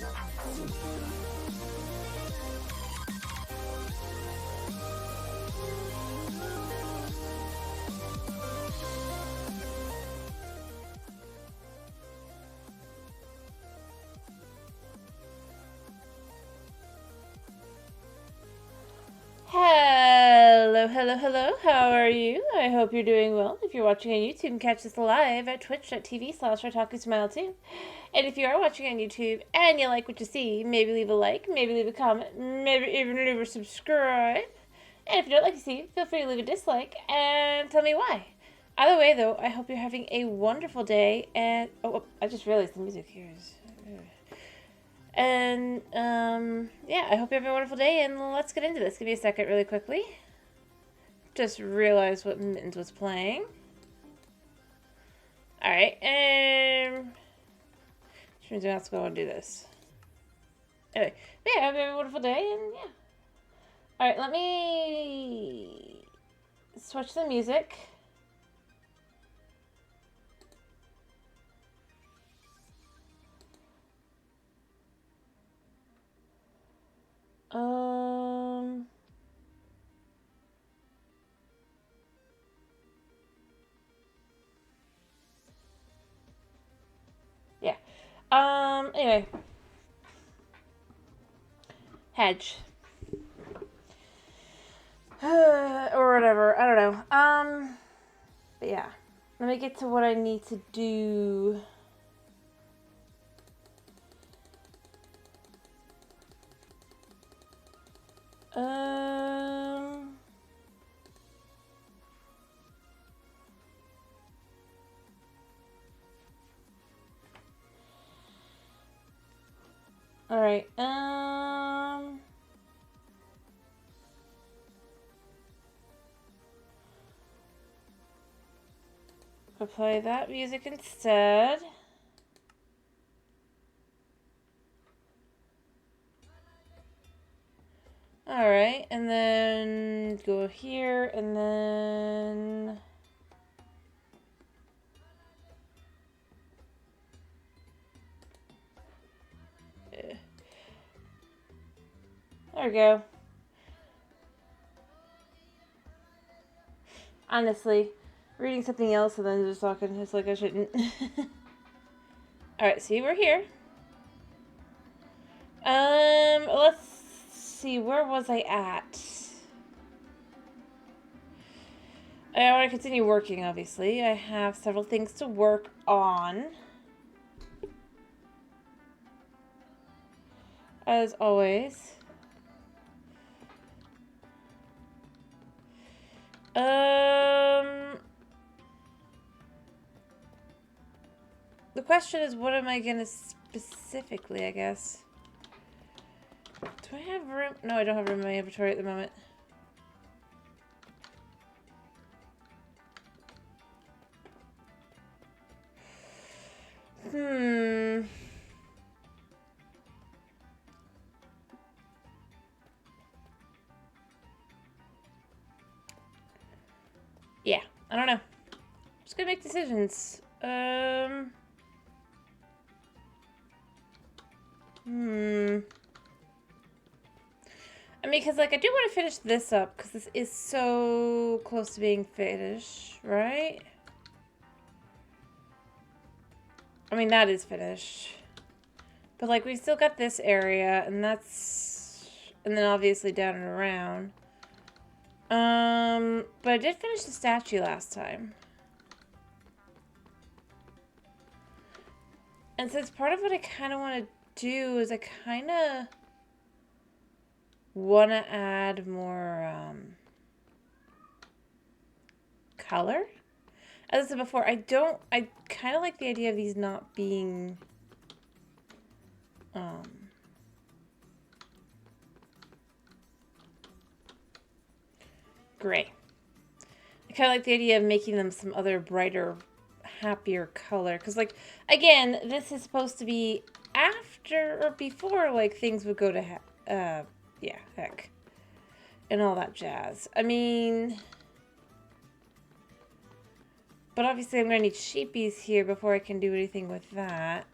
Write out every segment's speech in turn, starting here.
Hello, hello, hello. How are you? I hope you're doing well. If you're watching on YouTube, you can catch this live at twitch.tv/RotakuSmile2. And if you are watching on YouTube and you like what you see, maybe leave a like, maybe leave a comment, maybe even leave a subscribe. And if you don't like to see, feel free to leave a dislike and tell me why. Either way, though, I hope you're having a wonderful day. And oh, I just realized the music here is. And, yeah, I hope you have a wonderful day, and let's get into this. Give me a second really quickly. Just realized what Mittens was playing. Alright, which means we're not going to do this. Anyway, yeah, have a wonderful day, and yeah. Alright, let me switch the music. Yeah. Anyway. Hedge. Or whatever. I don't know. But yeah. Let me get to what I need to do. Alright, I'll play that music instead. Alright, and then go here, and then... There we go. Honestly, reading something else and then just talking, it's like I shouldn't. Alright, see, we're here. Let's see, where was I at? I want to continue working, obviously. I have several things to work on. As always. The question is, what am I gonna specifically, I guess? Do I have room? No, I don't have room in my inventory at the moment. Yeah, I don't know. Just gonna make decisions. I mean, because, like, I do want to finish this up, because this is so close to being finished, right? I mean, that is finished. But, like, we still got this area, and that's... And then, obviously, down and around. But I did finish the statue last time. And since part of what I kind of want to do is I kind of want to add more color. As I said before, I kind of like the idea of these not being gray. I kind of like the idea of making them some other brighter, happier color. Because, like, again, this is supposed to be after or before, like, things would go to yeah, heck. And all that jazz. I mean... But obviously I'm going to need sheepies here before I can do anything with that.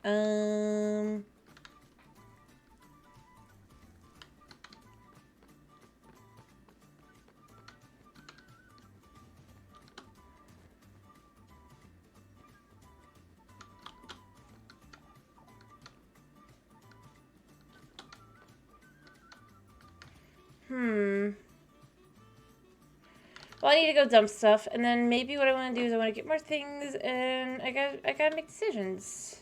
Well, I need to go dump stuff, and then maybe what I want to do is I want to get more things, and I gotta make decisions.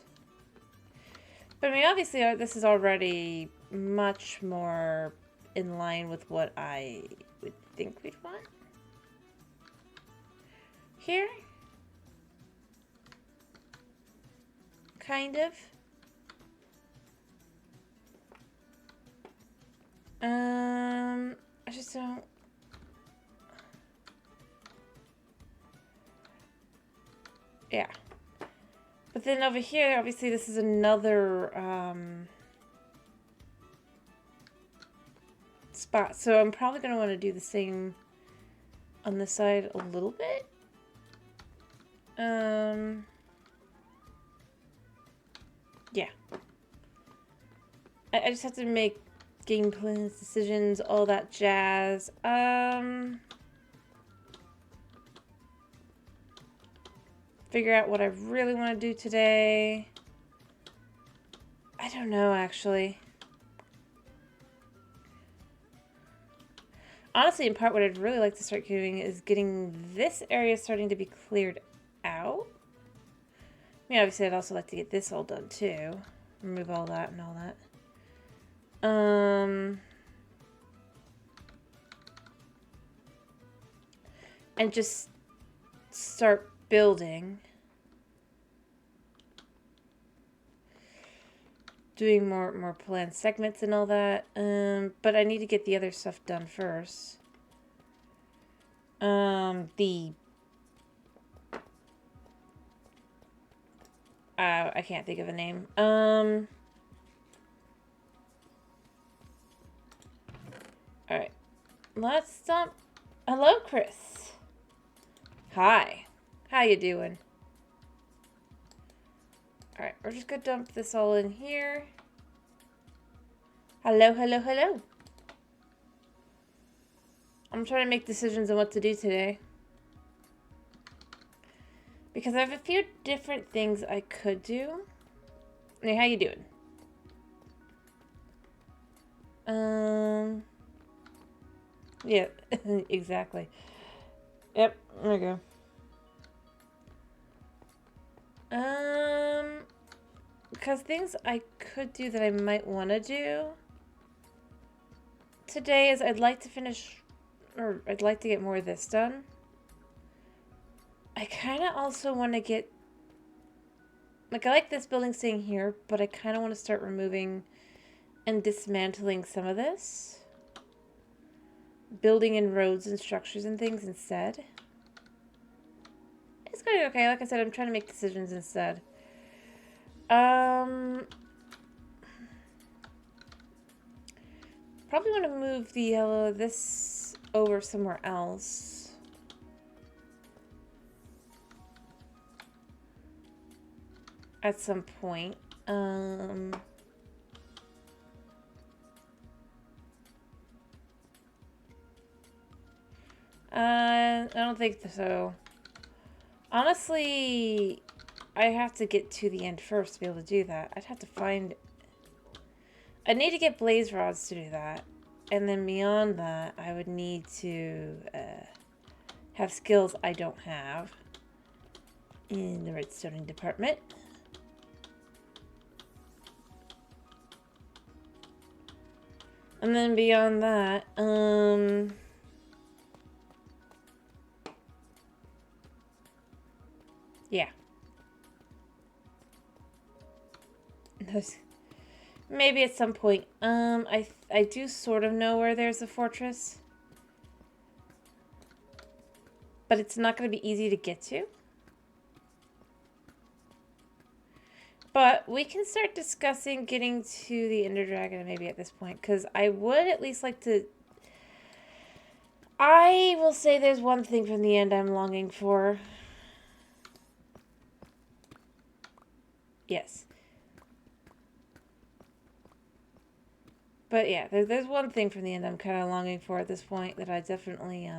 But I mean, obviously, this is already much more in line with what I would think we'd want. Here? Kind of. I just don't... Yeah. But then over here, obviously, this is another, spot. So I'm probably going to want to do the same on this side a little bit. Yeah. I just have to make game plans, decisions, all that jazz. Figure out what I really want to do today. I don't know, actually. Honestly, in part, what I'd really like to start doing is getting this area starting to be cleared out. I mean, obviously, I'd also like to get this all done, too. Remove all that and all that. And just start building. Doing more planned segments and all that. But I need to get the other stuff done first. I can't think of a name. Alright. Let's dump. Hello, Chris. Hi. How you doing? Alright, we're just gonna dump this all in here. Hello, hello, hello. I'm trying to make decisions on what to do today. Because I have a few different things I could do. Hey, how you doing? Yeah, exactly. Yep, there we go. Because things I could do that I might want to do today is I'd like to finish, or I'd like to get more of this done. I kind of also want to get, like, I like this building staying here, but I kind of want to start removing and dismantling some of this. Building in roads and structures and things instead. It's going okay. Like I said, I'm trying to make decisions instead. Probably want to move the this over somewhere else. At some point. I don't think so. Honestly, I have to get to the end first to be able to do that. I'd have to find... I need to get blaze rods to do that. And then beyond that, I would need to have skills I don't have in the redstoning department. And then beyond that, yeah. Maybe at some point. I do sort of know where there's a fortress. But it's not going to be easy to get to. But we can start discussing getting to the Ender Dragon maybe at this point. Because I would at least like to... I will say there's one thing from the end I'm longing for. Yes. But yeah, there's one thing from the end I'm kind of longing for at this point that I definitely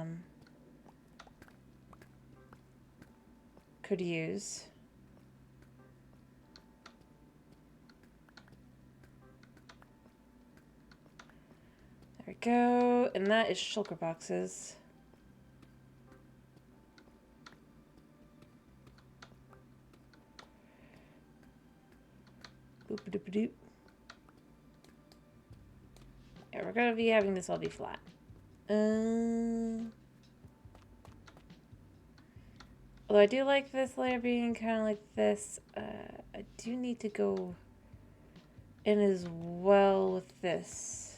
could use. There we go. And that is shulker boxes. Boop-a-doop-a-doop. Yeah, we're gonna be having this all be flat. Although I do like this layer being kind of like this, I do need to go in as well with this.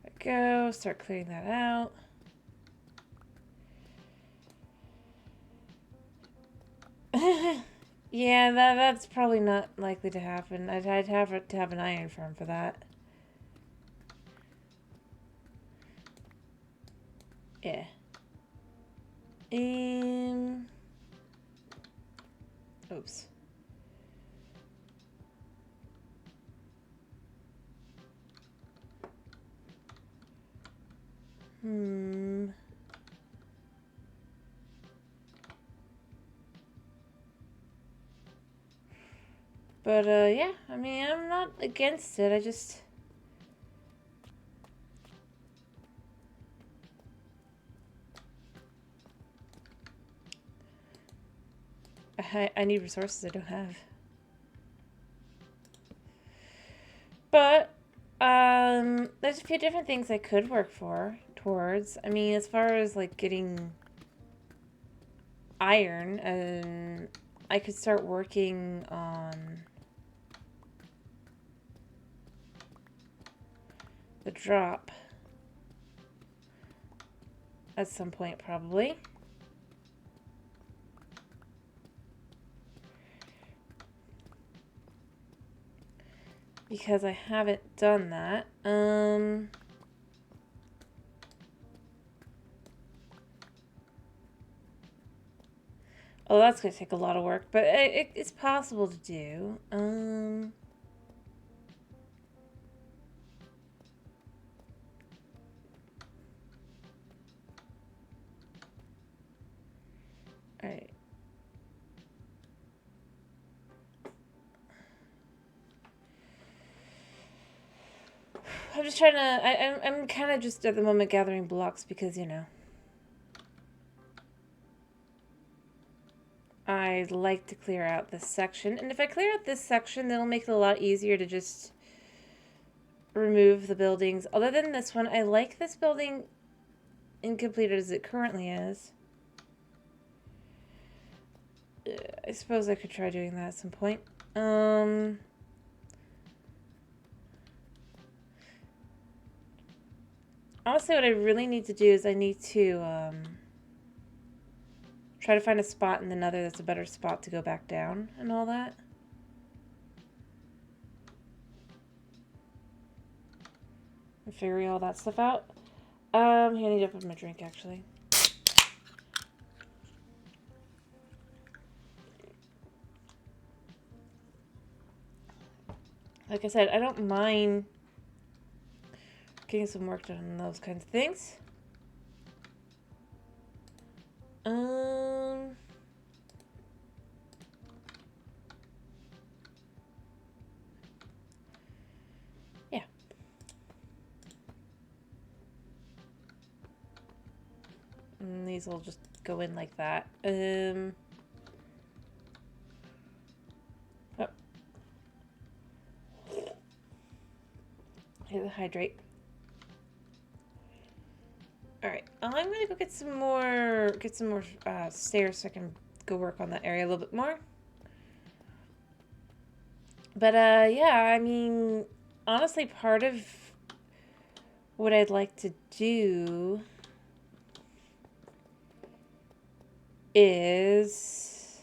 There we go. Start clearing that out. Yeah, that's probably not likely to happen. I'd have to have an iron farm for that. Yeah. Oops. But, yeah, I mean, I'm not against it. I just... I need resources I don't have. But, there's a few different things I could work towards. I mean, as far as, like, getting iron, I could start working on the drop at some point, probably. Because I haven't done that. Oh, that's going to take a lot of work, but it's possible to do. Alright. I'm just trying to... I'm kind of just at the moment gathering blocks because, you know... I'd like to clear out this section. And if I clear out this section, that'll make it a lot easier to just remove the buildings. Other than this one, I like this building incomplete as it currently is. I suppose I could try doing that at some point. Honestly, what I really need to do is I need to try to find a spot in the nether that's a better spot to go back down and all that. And figure all that stuff out. Here, I need to put my drink, actually. Like I said, I don't mind getting some work done on those kinds of things. Yeah. And these will just go in like that. Oh. Hydrate. Alright, I'm gonna go get some more stairs so I can go work on that area a little bit more. But, yeah, I mean, honestly, part of what I'd like to do is...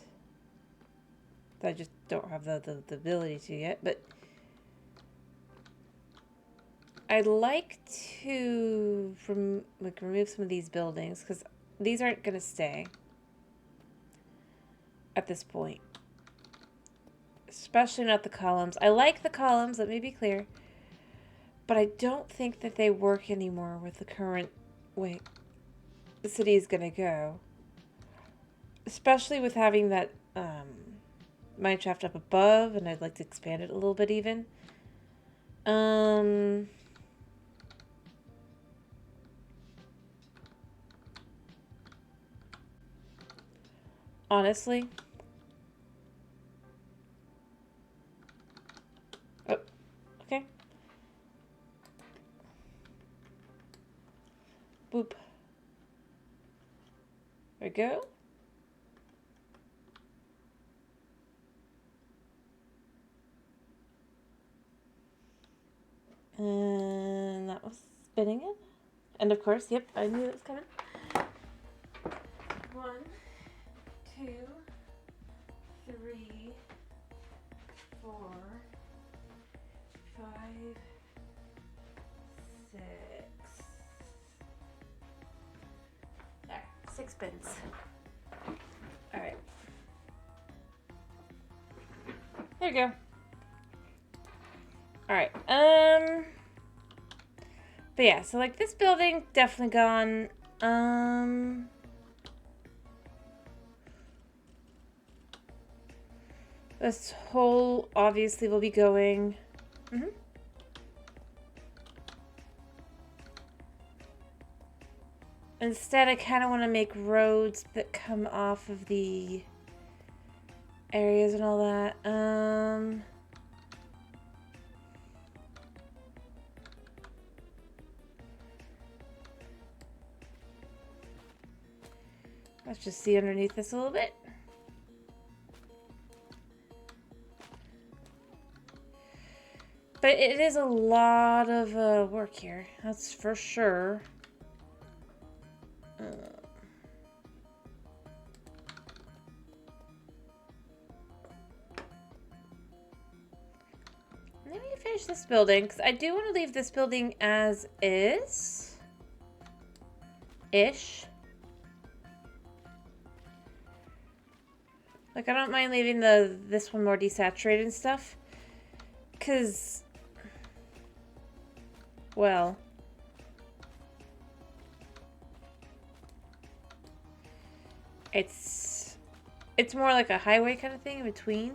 I just don't have the ability to yet, but I'd like to remove some of these buildings, because these aren't going to stay at this point. Especially not the columns. I like the columns, let me be clear. But I don't think that they work anymore with the current way the city is going to go. Especially with having that mine shaft up above, and I'd like to expand it a little bit even. Honestly. Oh, okay. Boop. There we go. And that was spinning it. And of course, yep, I knew it was coming. 1, 2, 3, 4, 5, 6. There, 6 spins. All right. There you go. All right. But yeah, so like this building definitely gone. This hole obviously will be going. Instead, I kind of want to make roads that come off of the areas and all that. Let's just see underneath this a little bit. But it is a lot of work here, that's for sure. Let me finish this building, because I do want to leave this building as is. Ish. Like, I don't mind leaving this one more desaturated and stuff. Because, well, it's more like a highway kind of thing in between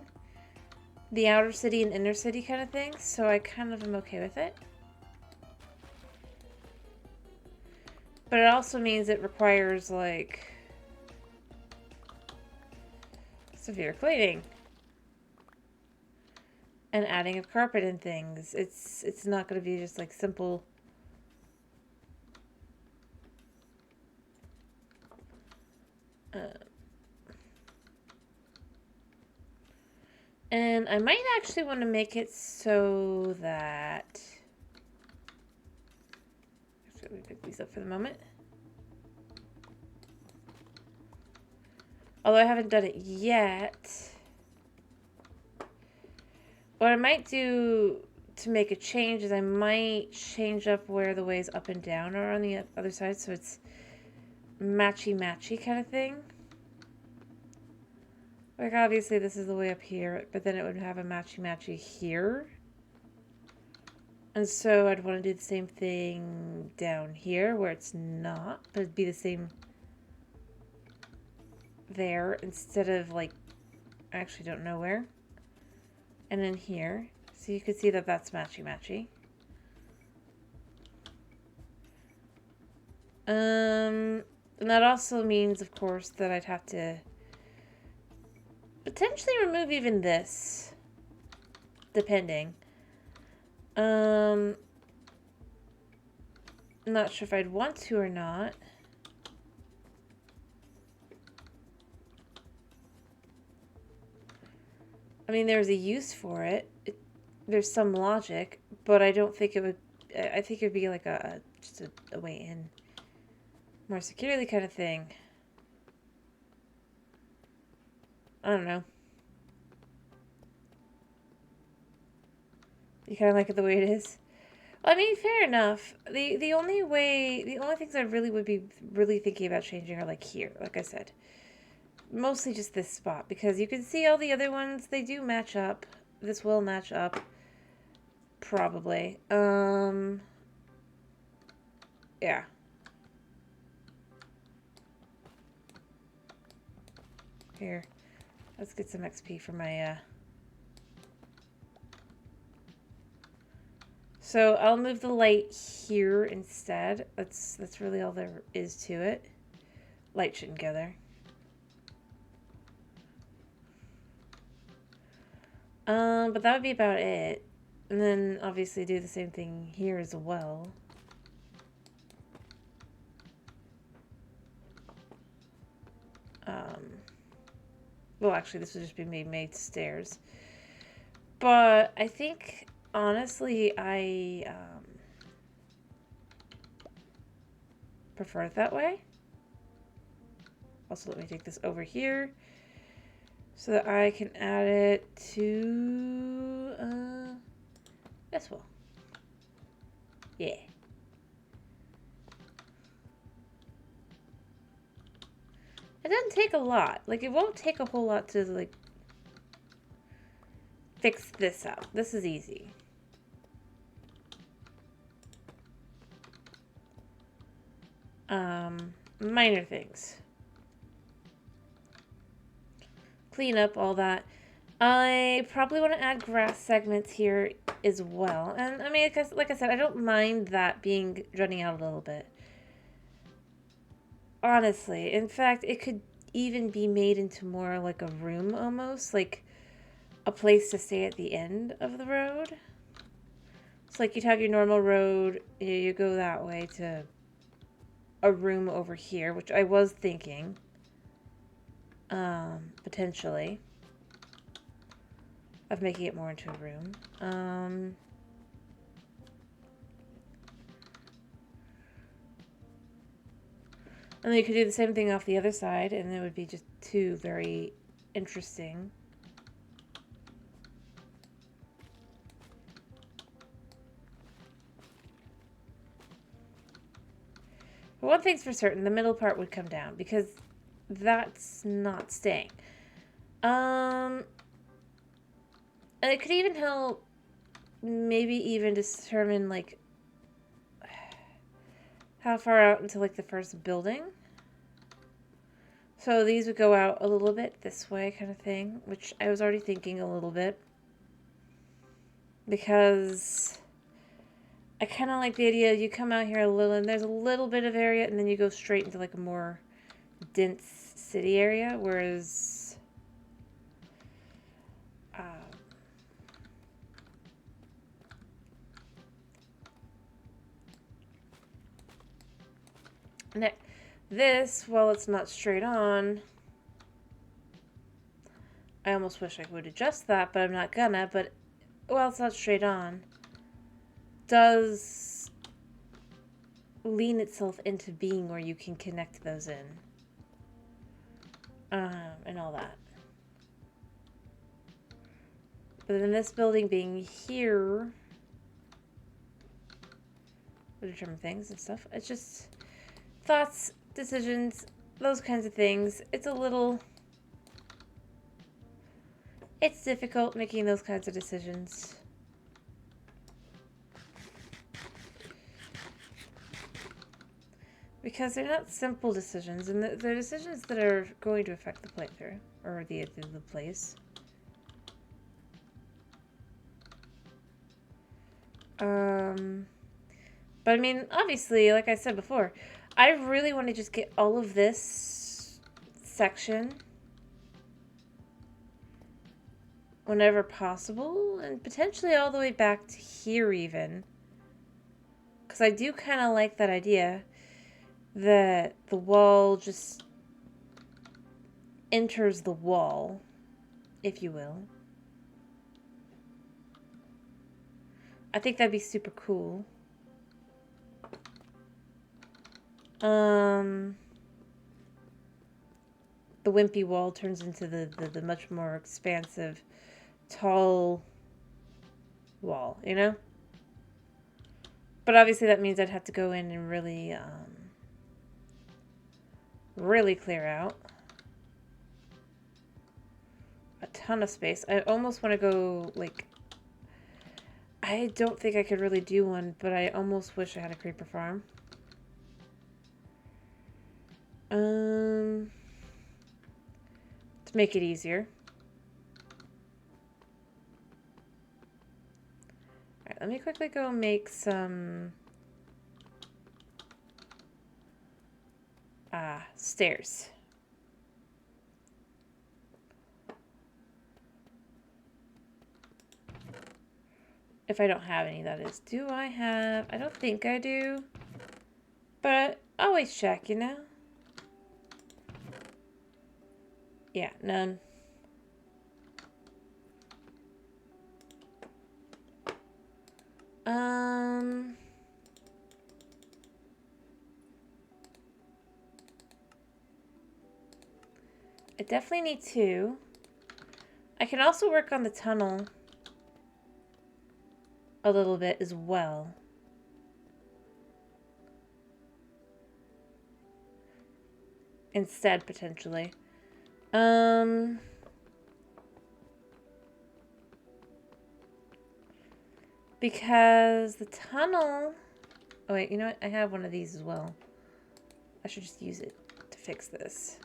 the outer city and inner city kind of thing, so I kind of am okay with it. But it also means it requires, like, severe cleaning and adding of carpet and things. It's not going to be just like simple. And I might actually want to make it so that... Let me pick these up for the moment. Although I haven't done it yet. What I might do to make a change is I might change up where the ways up and down are on the other side, so it's matchy-matchy kind of thing. Like, obviously this is the way up here, but then it would have a matchy-matchy here. And so I'd want to do the same thing down here where it's not, but it'd be the same there instead of, like, I actually don't know where. And then here. So you can see that that's matchy-matchy. And that also means, of course, that I'd have to potentially remove even this, depending. I'm not sure if I'd want to or not. I mean, there's a use for it. There's some logic, but I don't think it would. I think it would be like just a way in, more securely kind of thing. I don't know. You kind of like it the way it is? Well, I mean, fair enough. The only things I really would be really thinking about changing are like here, like I said. Mostly just this spot, because you can see all the other ones, they do match up. This will match up. Probably. Yeah. Here. Let's get some XP for my, So I'll move the light here instead. That's really all there is to it. Light shouldn't go there. But that would be about it. And then obviously do the same thing here as well. Well, actually, this would just be made stairs. But I think, honestly, I prefer it that way. Also, let me take this over here so that I can add it to this wall. Yeah. It doesn't take a lot. Like, it won't take a whole lot to, like, fix this up. This is easy. Minor things. Clean up all that. I probably want to add grass segments here as well. And, I mean, like I said, I don't mind that being running out a little bit. Honestly, in fact, it could even be made into more like a room almost, like a place to stay at the end of the road. It's like you'd have your normal road, you go that way to a room over here, which I was thinking, potentially, of making it more into a room. And then you could do the same thing off the other side, and it would be just two very interesting. But one thing's for certain, the middle part would come down, because that's not staying. And it could even help maybe even determine, like, how far out into, like, the first building. So these would go out a little bit this way kind of thing, which I was already thinking a little bit. Because I kind of like the idea you come out here a little and there's a little bit of area and then you go straight into, like, a more dense city area, whereas this, while it's not straight on, I almost wish I would adjust that, but I'm not gonna, but while it's not straight on, does lean itself into being where you can connect those in. And all that. But then this building being here would determine things and stuff. It's just thoughts, decisions, those kinds of things. It's difficult making those kinds of decisions. Because they're not simple decisions, and they're decisions that are going to affect the playthrough, or the place. But I mean, obviously, like I said before, I really want to just get all of this section whenever possible, and potentially all the way back to here even. Because I do kind of like that idea that the wall just enters the wall, if you will. I think that'd be super cool. The wimpy wall turns into the much more expansive, tall wall, you know? But obviously that means I'd have to go in and really, really clear out a ton of space. I almost want to go, like, I don't think I could really do one, but I almost wish I had a creeper farm. To make it easier. let me quickly go make some stairs. If I don't have any, that is. Do I have... I don't think I do. But always check, you know? Yeah, none. I definitely need 2. I can also work on the tunnel a little bit as well. Instead, potentially. Because the tunnel... Oh, wait, you know what? I have one of these as well. I should just use it to fix this.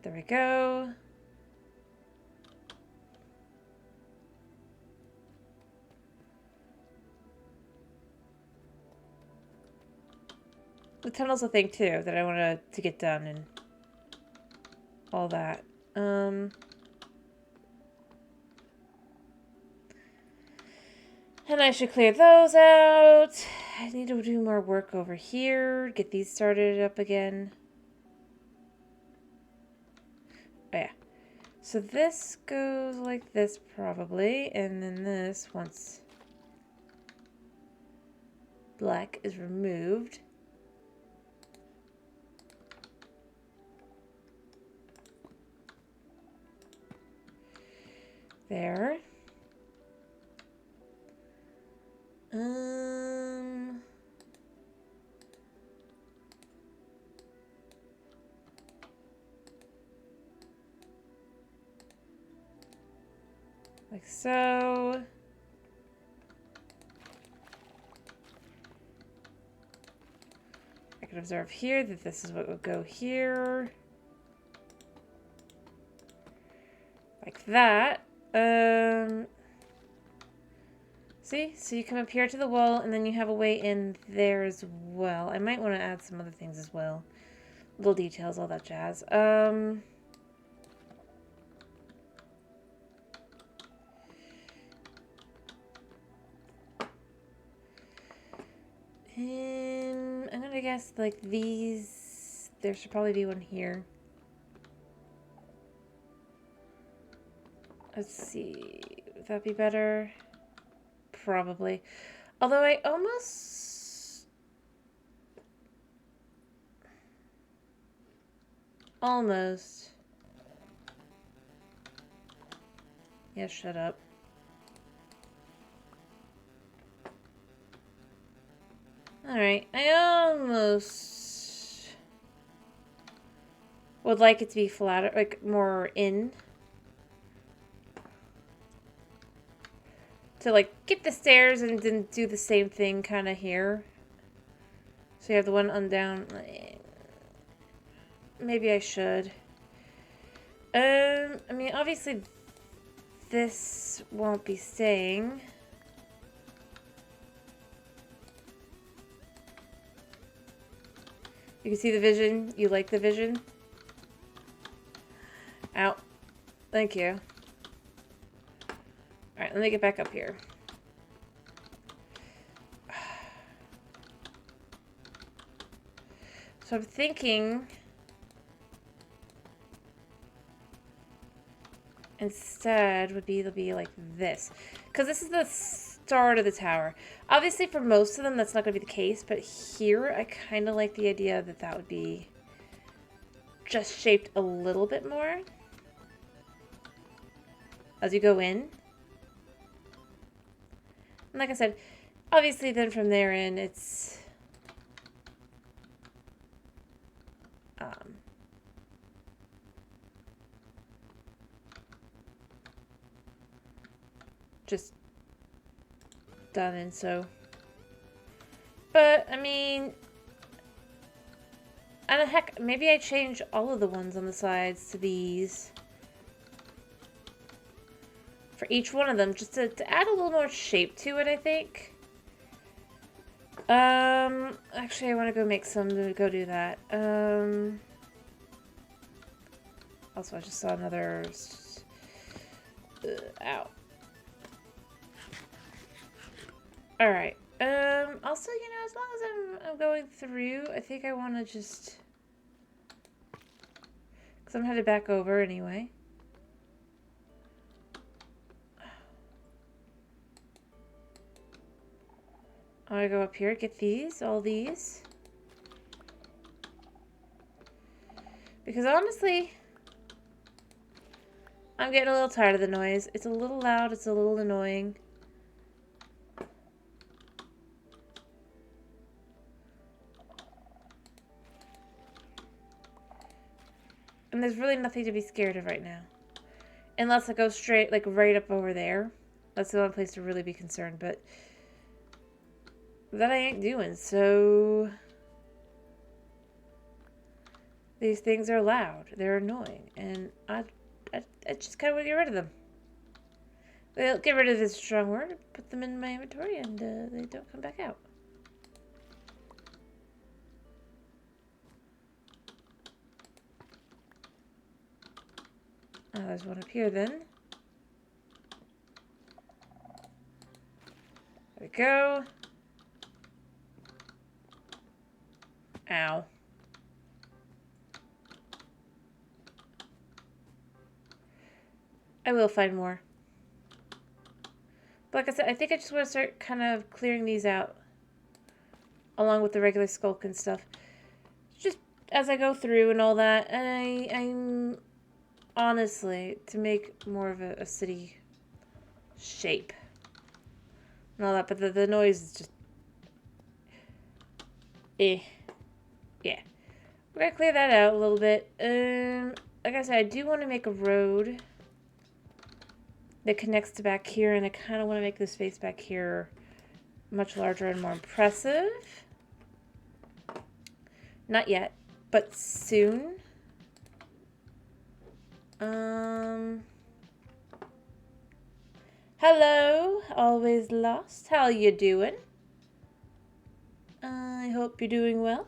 There we go. The tunnel's a thing, too, that I want to get done and all that. And I should clear those out. I need to do more work over here. Get these started up again. Oh, yeah. So this goes like this, probably. And then this, once black is removed. There. Like so. I can observe here that this is what would go here. Like that. See? So you come up here to the wall, and then you have a way in there as well. I might want to add some other things as well. Little details, all that jazz. I'm gonna guess, like, these... There should probably be one here. Let's see. Would that be better? Probably. Although I almost. Yeah, shut up. Alright, I almost would like it to be flatter, like more in. To like get the stairs and then do the same thing kind of here. So you have the one on down. Maybe I should. I mean, obviously this won't be staying. You can see the vision. You like the vision? Ow. Thank you. Alright, let me get back up here. So I'm thinking... Instead would be, it'll be like this. Because this is the start of the tower. Obviously for most of them that's not going to be the case, but here I kind of like the idea that that would be just shaped a little bit more as you go in. And like I said, obviously then from there in it's just done. And so, but I mean, and heck, maybe I change all of the ones on the sides to these for each one of them, just to add a little more shape to it, I think. Actually, I want to go make some to go do that. Also, I just saw another... ow. Alright. Also, you know, as long as I'm going through, I think I want to just... Because I'm headed back over anyway. I want to go up here, get these, all these. Because honestly, I'm getting a little tired of the noise. It's a little loud, it's a little annoying. And there's really nothing to be scared of right now. Unless I go straight, like, right up over there. That's the only place to really be concerned, but... that I ain't doing, so... These things are loud. They're annoying. And I just kind of want to get rid of them. Well, get rid of is a strong word. Put them in my inventory and they don't come back out. Oh, there's one up here then. There we go. Ow. I will find more. But like I said, I think I just want to start kind of clearing these out. Along with the regular skulk and stuff. Just as I go through and all that. And I'm honestly, to make more of a city shape. And all that. But the noise is just... eh. Yeah. We're going to clear that out a little bit. Like I said, I do want to make a road that connects to back here, and I kind of want to make this space back here much larger and more impressive. Not yet, but soon. Hello, always lost. How you doing? I hope you're doing well.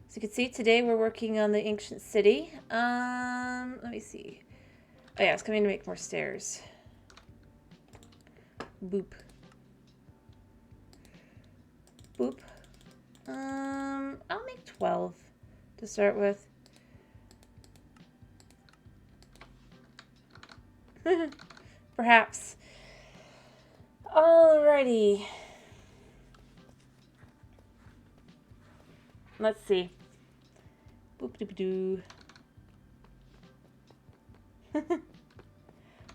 As you can see, today we're working on the ancient city. Let me see. Oh yeah, I was coming to make more stairs. Boop. Boop. I'll make 12 to start with. Perhaps. Alrighty. Let's see. Boop doop doo.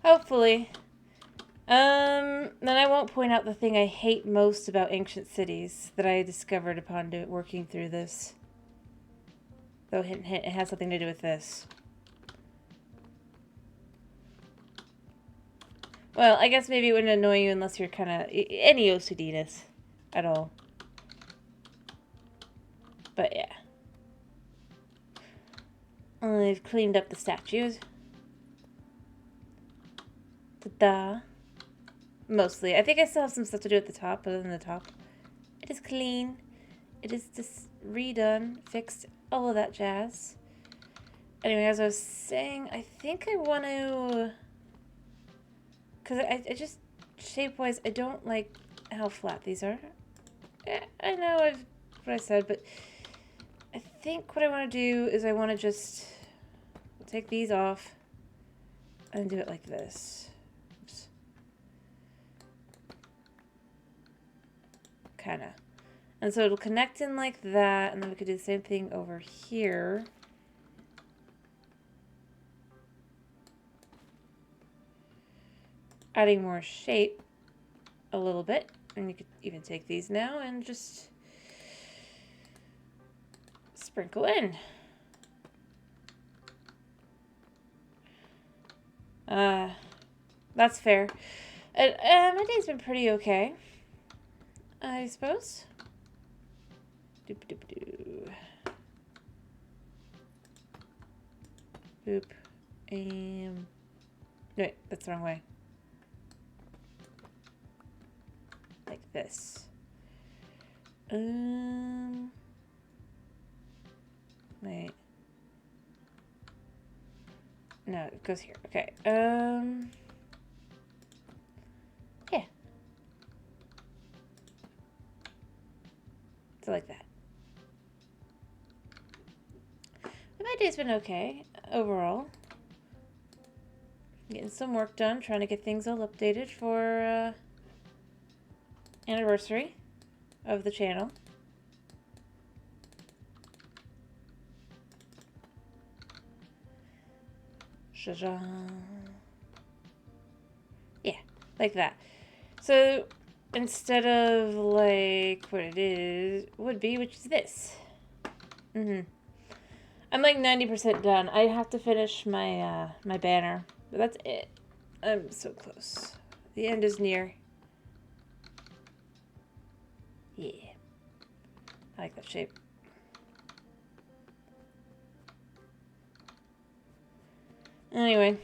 Hopefully. Then I won't point out the thing I hate most about ancient cities that I discovered upon working through this. Though hint hint, it has something to do with this. Well, I guess maybe it wouldn't annoy you unless you're kind of any OCD-ness at all. But yeah. I've cleaned up the statues. Ta-da. Mostly. I think I still have some stuff to do at the top, but other than the top, it is clean. It is just redone, fixed, all of that jazz. Anyway, as I was saying, I think I want to... Because I just, shape-wise, I don't like how flat these are. Yeah, I know what I said, but I think what I want to do is I want to just take these off and do it like this. Oops. Kind of. And so it'll connect in like that, and then we could do the same thing over here. Adding more shape a little bit. And you could even take these now and just sprinkle in. That's fair. My day's been pretty okay, I suppose. Doop doop doo. Boop. Wait, that's the wrong way. this. Wait. No, it goes here. Okay. Yeah. So like that. My day's been okay overall. Getting some work done, trying to get things all updated for anniversary of the channel. Yeah, like that. So instead of like what it would be, which is this. I'm like 90% done. I have to finish my my banner, but that's it. I'm so close. The end is near. Yeah. I like that shape. Anyway.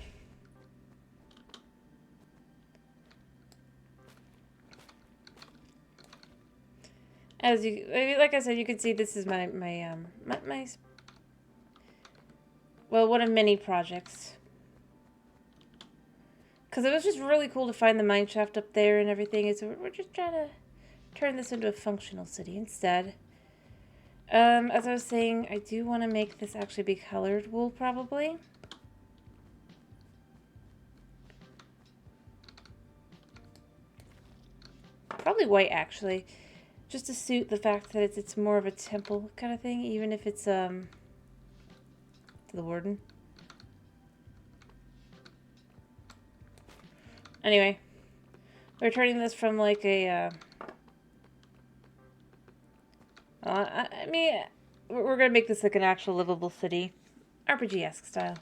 As you, like I said, you can see this is my well, one of many projects. Because it was just really cool to find the mine shaft up there and everything. And so we're just trying to turn this into a functional city instead. As I was saying, I do want to make this actually be colored wool, probably. Probably white, actually. Just to suit the fact that it's more of a temple kind of thing, even if it's, to the warden. Anyway, we're turning this from like a, I mean, we're gonna make this like an actual livable city. RPG-esque style.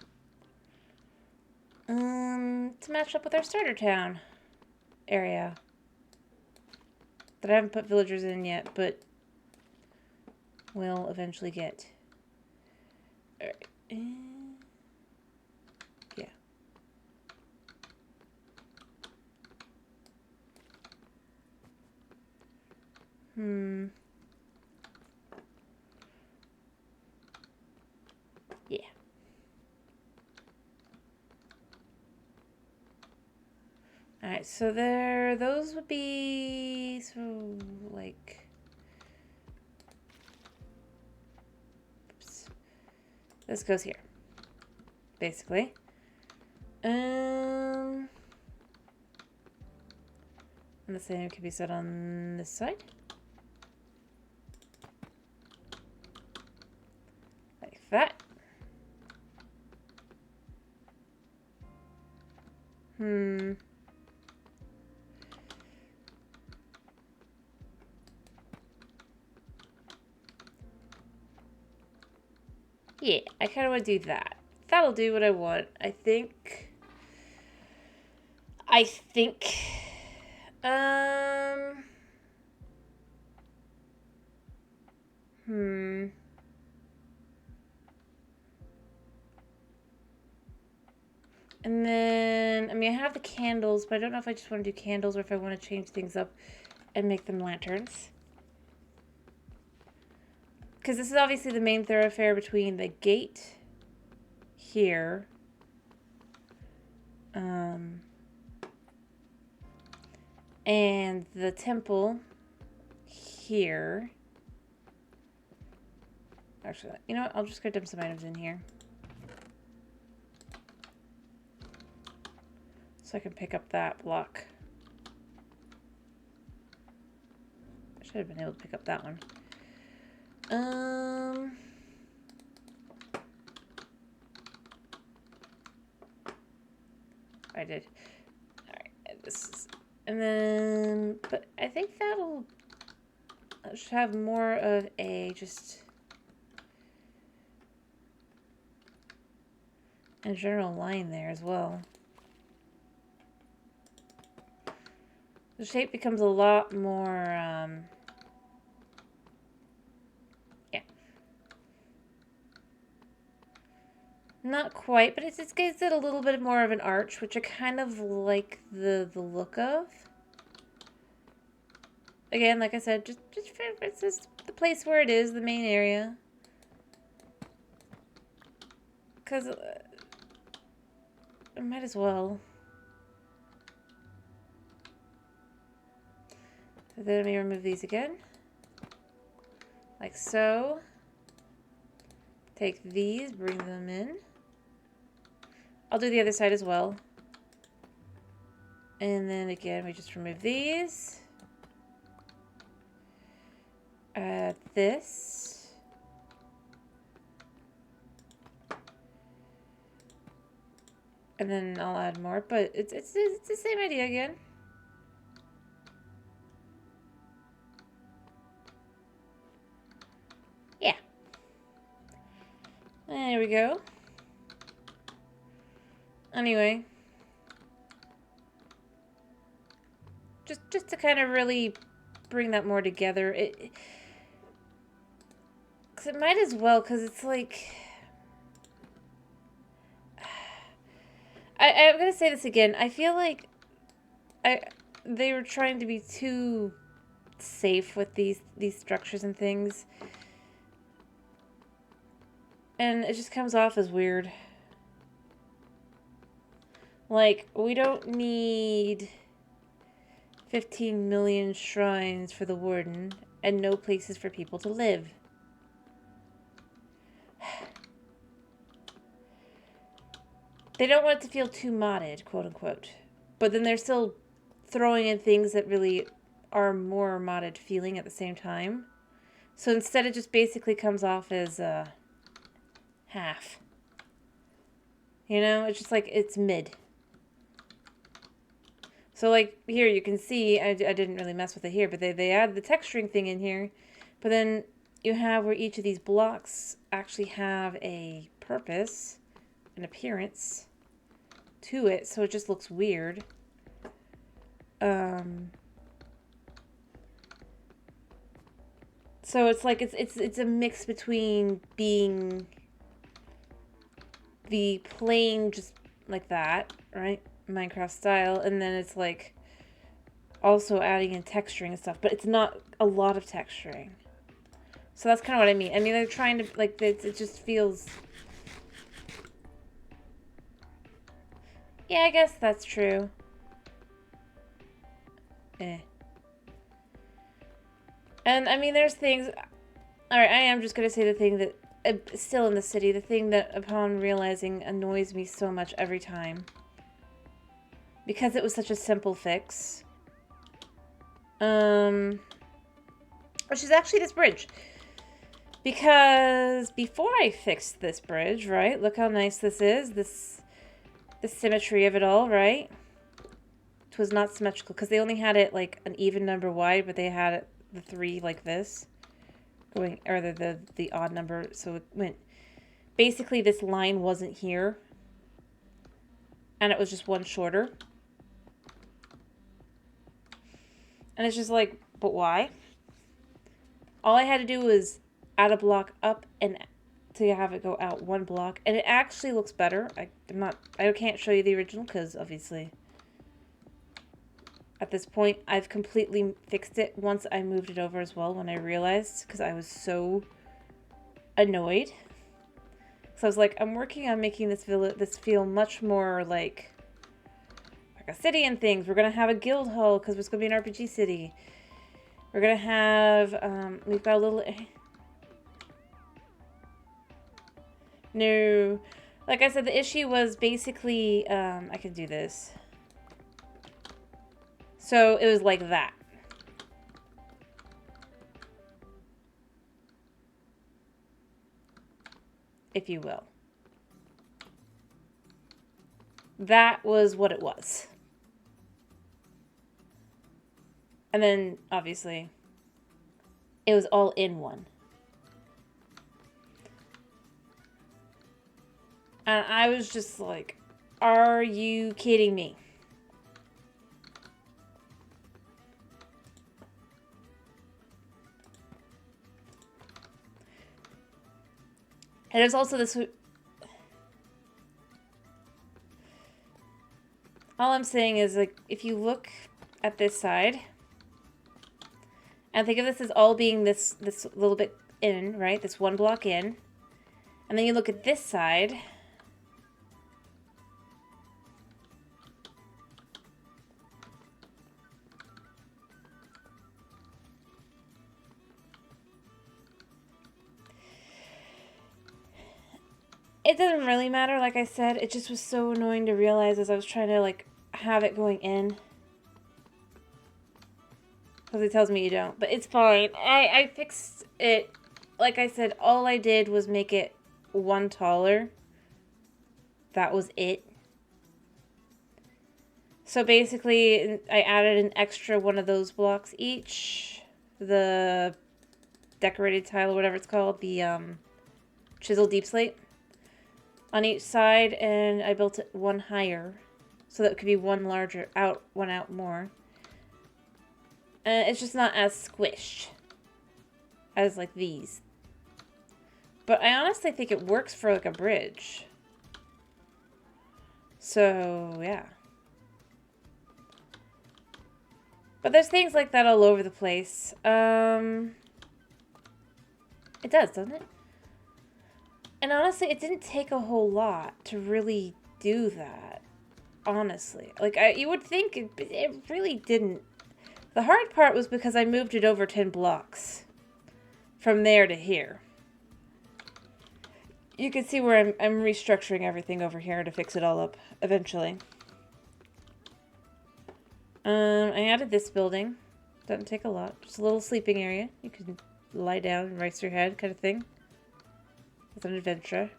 To match up with our starter town area. That I haven't put villagers in yet, but will eventually get. Alright. Yeah. Yeah. Alright, so those would be, so, like, oops. This goes here, basically. And the same could be said on this side. Like that. Yeah, I kind of want to do that. That'll do what I want. I think, and then, I mean, I have the candles, but I don't know if I just want to do candles or if I want to change things up and make them lanterns. Because this is obviously the main thoroughfare between the gate here. And the temple here. Actually, you know what? I'll just go dump some items in here. So I can pick up that block. I should have been able to pick up that one. I did. Alright, this is, and then, but I think that'll, I should have more of a, just, a general line there as well. The shape becomes a lot more, yeah. Not quite, but it gives it a little bit more of an arch, which I kind of like the look of. again, like I said, just it's just the place where it is, the main area. Because I might as well. So then let me remove these again. Like so. Take these, bring them in. I'll do the other side as well. And then again, we just remove these. Add this. And then I'll add more, but it's the same idea again. Yeah. There we go. Anyway. Just to kind of really bring that more together. Cause it might as well, because it's like... I'm going to say this again. I feel like they were trying to be too safe with these structures and things. And it just comes off as weird. Like, we don't need 15 million shrines for the warden and no places for people to live. They don't want it to feel too modded, quote unquote. But then they're still throwing in things that really are more modded feeling at the same time. So instead it just basically comes off as half. You know, it's just like it's mid. So like here you can see, I didn't really mess with it here, but they add the texturing thing in here. But then you have where each of these blocks actually have a purpose, an appearance to it, so it just looks weird. So it's like it's a mix between being the plain just like that, right? Minecraft style, and then it's like also adding in texturing and stuff, but it's not a lot of texturing. So that's kind of what I mean. I mean, they're trying to, like, it just feels... Yeah, I guess that's true. And, I mean, there's things... Alright, I am just going to say the thing that... still in the city, the thing that, upon realizing, annoys me so much every time. Because it was such a simple fix. Which is actually this bridge. Because before I fixed this bridge, right? Look how nice this is. The symmetry of it all, right? It was not symmetrical because they only had it like an even number wide, but they had it, the 3 like this. Going, or the odd number. So it went, basically this line wasn't here. And it was just one shorter. And it's just like, but why? All I had to do was add a block up and to have it go out 1 block. And it actually looks better. I can't show you the original because obviously at this point I've completely fixed it once I moved it over as well when I realized, because I was so annoyed. So I was like, I'm working on making this feel much more like a city and things. We're going to have a guild hall because it's going to be an RPG city. We're going to have, we've got a little... No. Like I said, the issue was basically, I can do this. So it was like that. If you will. That was what it was. And then, obviously, it was all in one. And I was just like, are you kidding me? And there's also this... All I'm saying is, like, if you look at this side, And think of this as all being this little bit in, right? This one block in. And then you look at this side. It doesn't really matter, like I said. It just was so annoying to realize as I was trying to, like, have it going in. Because it tells me you don't. But it's fine. I fixed it. Like I said, all I did was make it one taller. That was it. So basically, I added an extra one of those blocks each. The decorated tile, or whatever it's called. The chisel deep slate. On each side, and I built it one higher. So that it could be one larger out, one out more. And it's just not as squished as like these. But I honestly think it works for like a bridge. So, yeah. But there's things like that all over the place. It does, doesn't it? And honestly, it didn't take a whole lot to really do that. Honestly. Like, you would think it really didn't. The hard part was because I moved it over 10 blocks. From there to here. You can see where I'm restructuring everything over here to fix it all up eventually. I added this building. Doesn't take a lot. Just a little sleeping area. You can lie down and rest your head kind of thing. It's an adventure.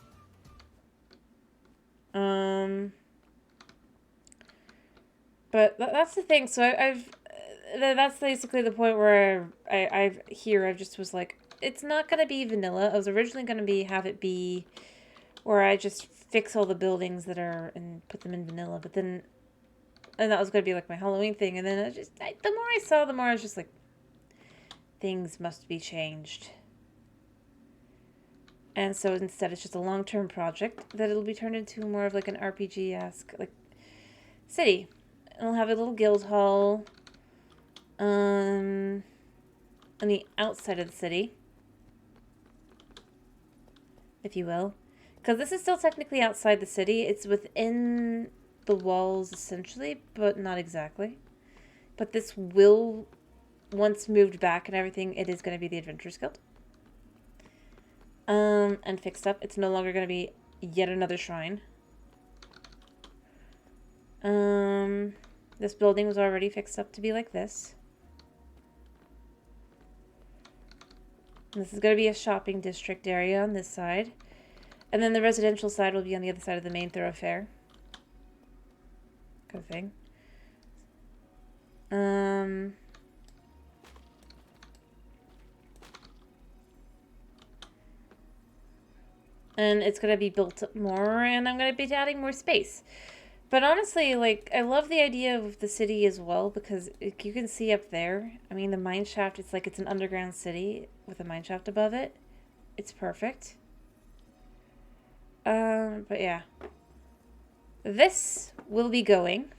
But that's the thing. So that's basically the point where I've just was like, it's not going to be vanilla. I was originally going to have it be where I just fix all the buildings that are and put them in vanilla. But then, and that was going to be like my Halloween thing. And then the more I saw, the more I was just like, things must be changed. And so instead, it's just a long-term project that it'll be turned into more of like an RPG-esque like city. And it'll have a little guild hall on the outside of the city, if you will. Because this is still technically outside the city. It's within the walls, essentially, but not exactly. But this will, once moved back and everything, it is going to be the Adventurers Guild. And fixed up. It's no longer going to be yet another shrine. This building was already fixed up to be like this. This is going to be a shopping district area on this side. And then the residential side will be on the other side of the main thoroughfare. Kind of thing. And it's going to be built up more, and I'm going to be adding more space. But honestly, like, I love the idea of the city as well, because you can see up there, I mean, the mine shaft, it's like it's an underground city with a mine shaft above it. It's perfect. But yeah. This will be going.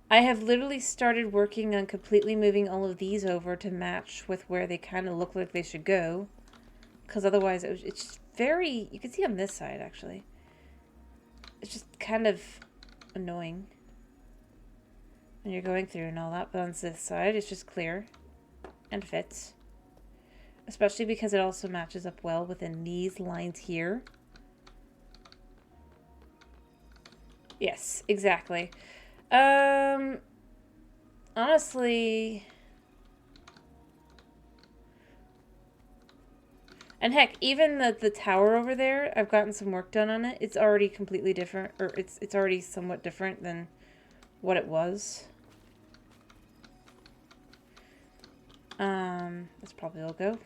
I have literally started working on completely moving all of these over to match with where they kind of look like they should go. Because otherwise, it's just very... You can see on this side, actually. It's just kind of annoying when you're going through and all that. But on this side, it's just clear and fits. Especially because it also matches up well within these lines here. Yes, exactly. Honestly... And heck, even the tower over there, I've gotten some work done on it. It's already completely different, or it's already somewhat different than what it was. This probably will go.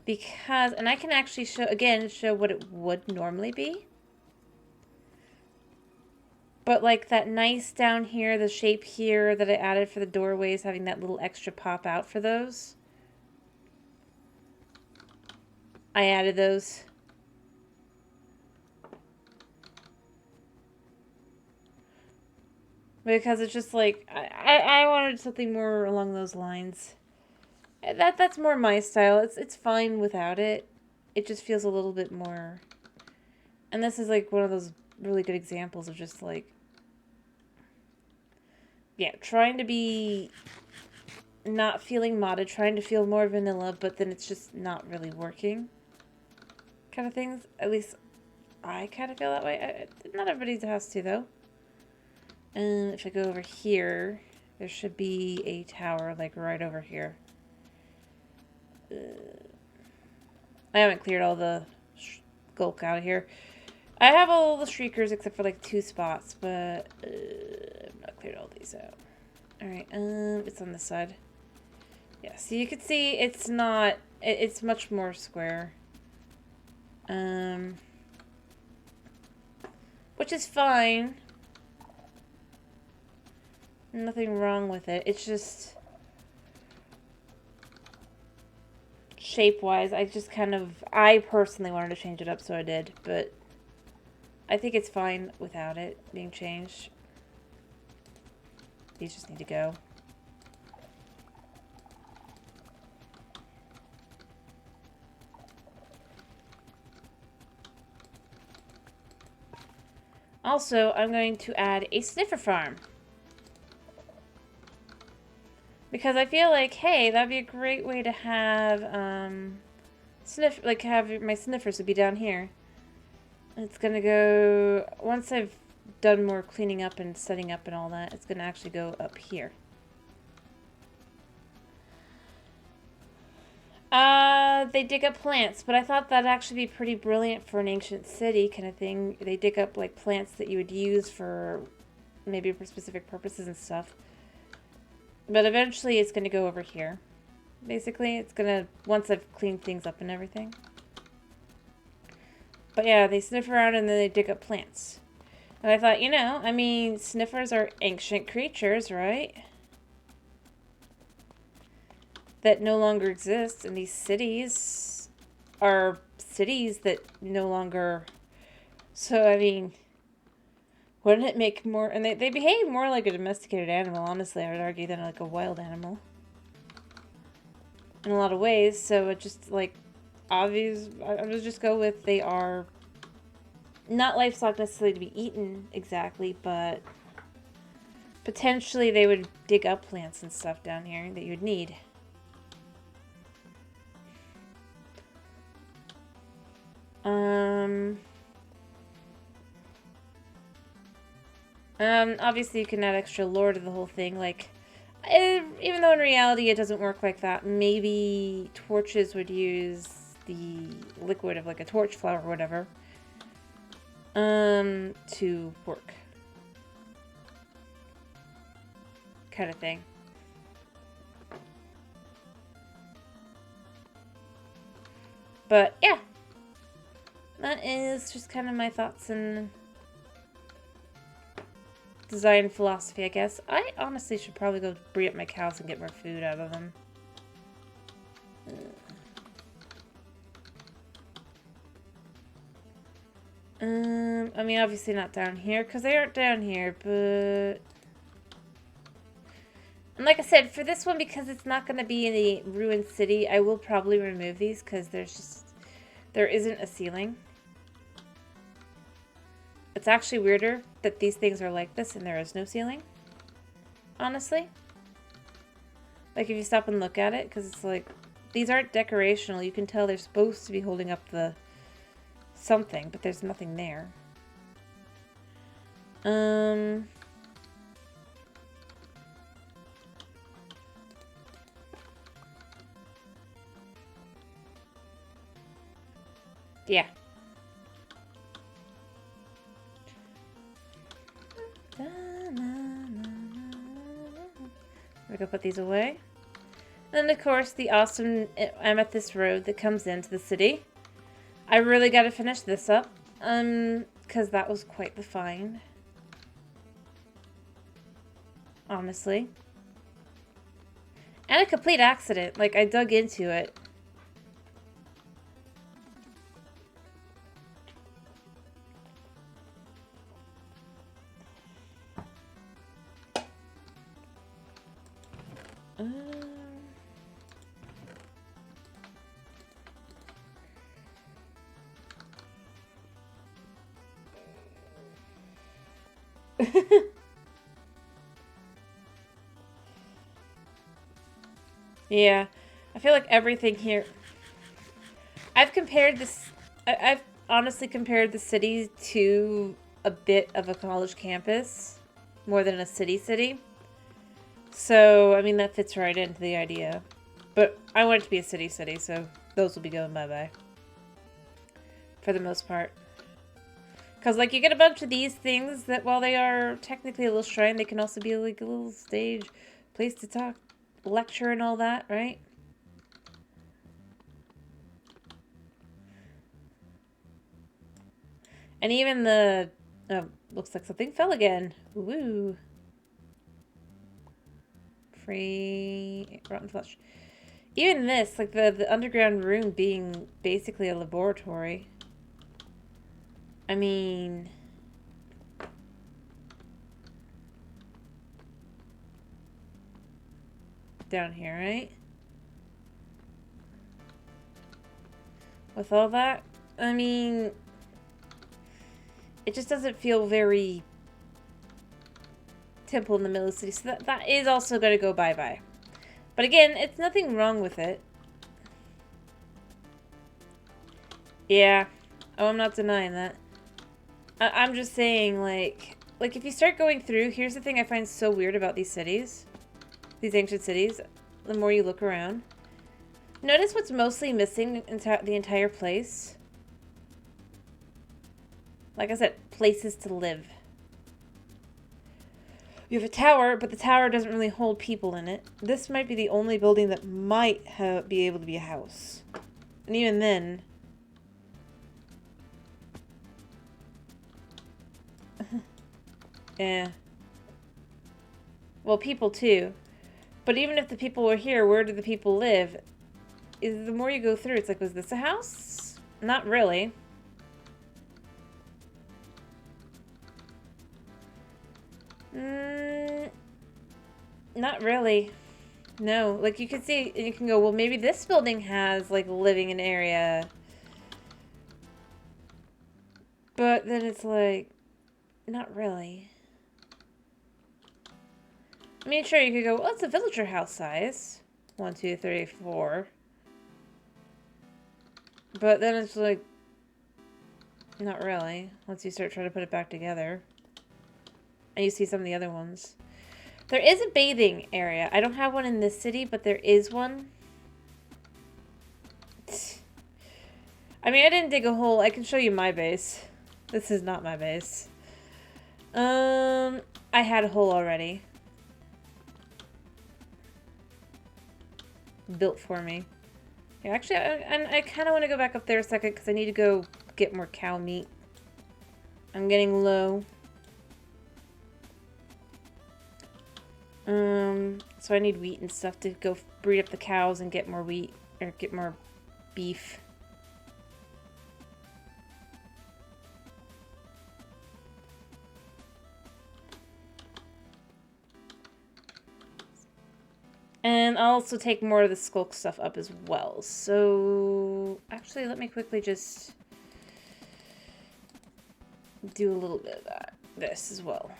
Because, and I can actually show what it would normally be. But like that nice down here, the shape here that I added for the doorways, having that little extra pop out for those. I added those. Because it's just like, I wanted something more along those lines. That's more my style. It's fine without it. It just feels a little bit more... And this is like one of those really good examples of just like... Yeah, trying to be... not feeling modded, trying to feel more vanilla, but then it's just not really working. Kind of things. At least I kind of feel that way. Not everybody has to, though. And if I go over here, there should be a tower, like, right over here. I haven't cleared all the skulk out of here. I have all the shriekers except for, like, 2 spots, but I've not cleared all these out. Alright, it's on this side. Yeah, so you can see it's not... It's much more square. Which is fine. Nothing wrong with it. It's just... shape-wise, I just kind of... I personally wanted to change it up, so I did. But I think it's fine without it being changed. These just need to go. Also, I'm going to add a sniffer farm. Because I feel like, hey, that'd be a great way to have, have my sniffers would be down here. It's gonna go, once I've done more cleaning up and setting up and all that, it's gonna actually go up here. They dig up plants, but I thought that'd actually be pretty brilliant for an ancient city kind of thing. They dig up, like, plants that you would use for, maybe for specific purposes and stuff. But eventually it's going to go over here. Basically, it's going to, once I've cleaned things up and everything. But yeah, they sniff around and then they dig up plants. And I thought, you know, I mean, sniffers are ancient creatures, right? That no longer exist, and these cities are cities that no longer... So, I mean... Wouldn't it make more... And they behave more like a domesticated animal, honestly, I would argue, than like a wild animal. In a lot of ways, so it just, like, obvious... I would just go with they are not livestock necessarily to be eaten, exactly, but potentially they would dig up plants and stuff down here that you would need. Obviously you can add extra lore to the whole thing, like, even though in reality it doesn't work like that, maybe torches would use the liquid of, like, a torch flower or whatever, to work. Kind of thing. But, yeah. That is just kind of my thoughts and design philosophy, I guess. I honestly should probably go breed up my cows and get more food out of them. I mean, obviously not down here, because they aren't down here, but... And like I said, for this one, because it's not going to be in a ruined city, I will probably remove these, because there isn't a ceiling. It's actually weirder that these things are like this and there is no ceiling. Honestly. Like, if you stop and look at it, because it's like, these aren't decorational. You can tell they're supposed to be holding up the something, but there's nothing there. Yeah. We're gonna put these away. And of course, the awesome amethyst road that comes into the city. I really gotta finish this up. Because that was quite the find. Honestly. And a complete accident. Like, I dug into it. Yeah, I feel like everything here. I've compared this. I've honestly compared the city to a bit of a college campus, more than a city. So I mean that fits right into the idea. But I want it to be a city, so those will be going bye-bye. For the most part. Because, like, you get a bunch of these things that, while they are technically a little shrine, they can also be, like, a little stage, place to talk, lecture and all that, right? And even the... Oh, looks like something fell again. Woo. Free... Rotten flesh. Even this, like, the underground room being basically a laboratory. I mean... Down here, right? With all that, I mean... It just doesn't feel very... temple in the middle of the city. So that is also going to go bye-bye. But again, it's nothing wrong with it. Yeah. Oh, I'm not denying that. I'm just saying, like if you start going through, here's the thing I find so weird about these cities. These ancient cities. The more you look around. Notice what's mostly missing in the entire place. Like I said, places to live. You have a tower, but the tower doesn't really hold people in it. This might be the only building that might be able to be a house. And even then... yeah. Well, people too. But even if the people were here, where do the people live? The more you go through, it's like, was this a house? Not really. Not really. No. Like, you can see, and you can go, well, maybe this building has, like, living in area. But then it's like, not really. I mean, sure, you could go, well, it's a villager house size. 1, 2, 3, 4. But then it's like, not really. Once you start trying to put it back together. And you see some of the other ones. There is a bathing area. I don't have one in this city, but there is one. I mean, I didn't dig a hole. I can show you my base. This is not my base. I had a hole already. Built for me. Yeah, actually, I kind of want to go back up there a second because I need to go get more cow meat. I'm getting low. So I need wheat and stuff to go breed up the cows and get more wheat, or get more beef. And I'll also take more of the skulk stuff up as well. So, actually, let me quickly just do a little bit of this as well.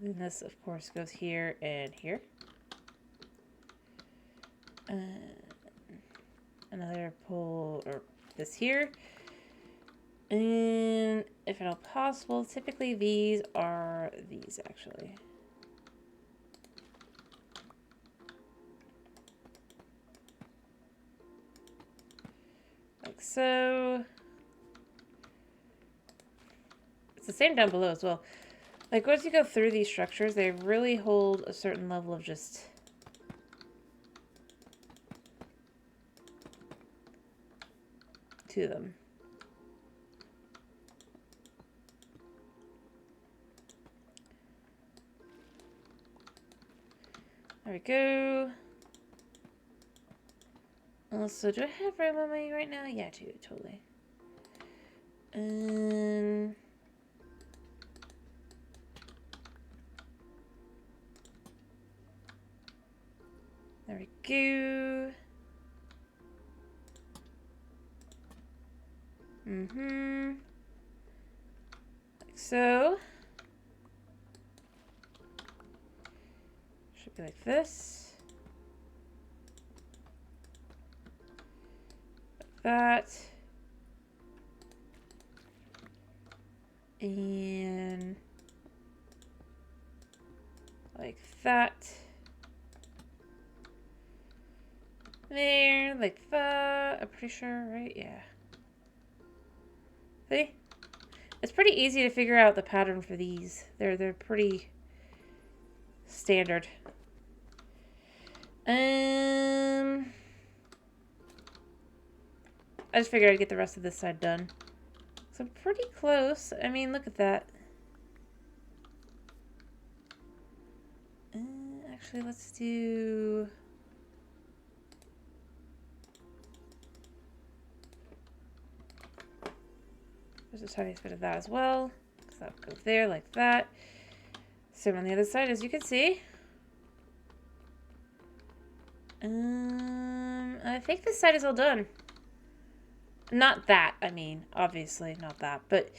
And this, of course, goes here and here. Another pull, or this here. And if at all possible, typically these are these, actually. Like so. It's the same down below as well. Like, once you go through these structures, they really hold a certain level of just... to them. There we go. Also, do I have room on me right now? Yeah, I do, totally. There we go. Like so. Should be like this. Like that. And like that. There, like that. I'm pretty sure, right? Yeah. See? It's pretty easy to figure out the pattern for these. They're pretty standard. I just figured I'd get the rest of this side done. So I'm pretty close. I mean, look at that. Actually, let's do... There's a tiny bit of that as well. So that'll go there like that. Same on the other side, as you can see. I think this side is all done. Not that, I mean, obviously not that, but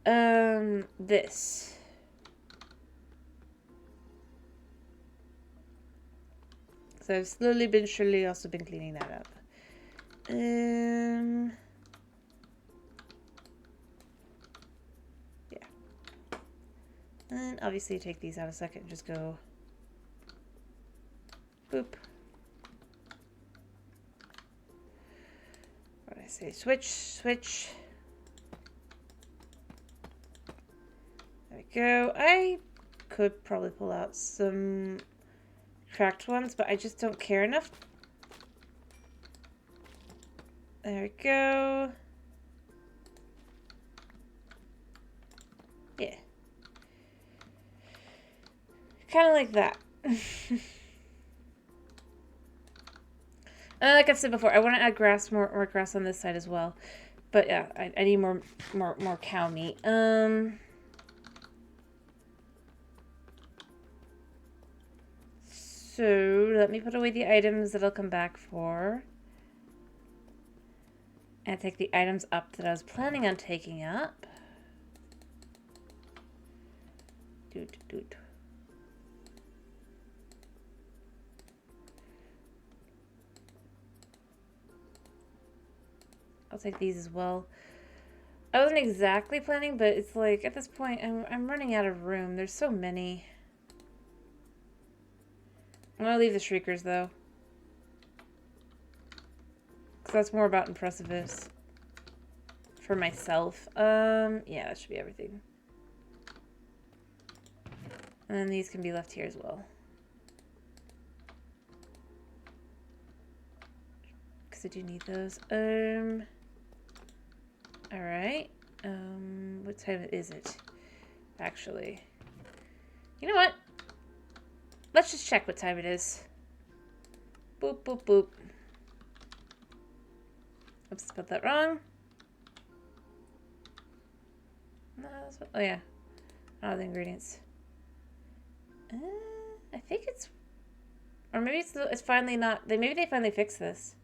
this. So I've slowly been surely also been cleaning that up. Yeah. And obviously take these out a second and just go boop. What did I say? Switch, switch. There we go. I could probably pull out some cracked ones, but I just don't care enough. There we go. Yeah. Kind of like that. Like I've said before, I want to add grass, more grass on this side as well. But yeah, I need more cow meat. So let me put away the items that I'll come back for. And take the items up that I was planning on taking up. Doot. I'll take these as well. I wasn't exactly planning, but it's like at this point I'm running out of room. There's so many. I'm gonna leave the shriekers though, because that's more about impressiveness for myself. Yeah, that should be everything. And then these can be left here as well, because I do need those. All right. What time is it? Actually, you know what? Let's just check what time it is. Boop, boop, boop. Oops, spelled that wrong. No, that's what, oh yeah. Oh, the ingredients. I think it's, or maybe it's finally not. Maybe they finally fixed this.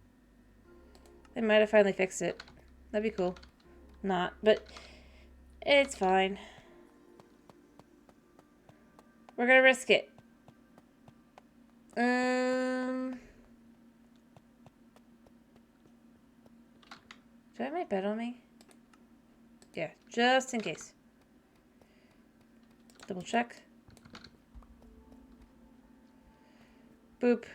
They might have finally fixed it. That'd be cool. Not, but it's fine. We're gonna risk it. Do I have my bed on me? Yeah, just in case. Double check. Boop.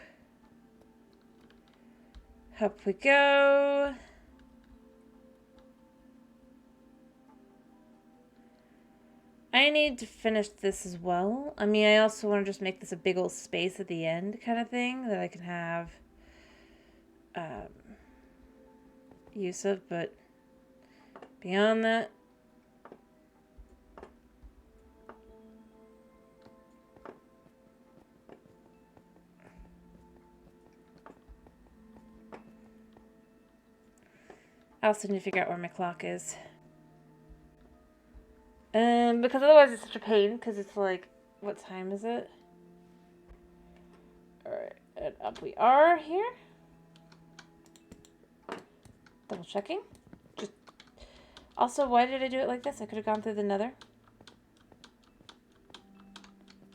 Up we go. I need to finish this as well. I mean, I also want to just make this a big old space at the end kind of thing that I can have use of, but beyond that, I also need to figure out where my clock is. Because otherwise it's such a pain, because it's like, what time is it? Alright, and up we are here. Double checking. Just also, why did I do it like this? I could have gone through the nether.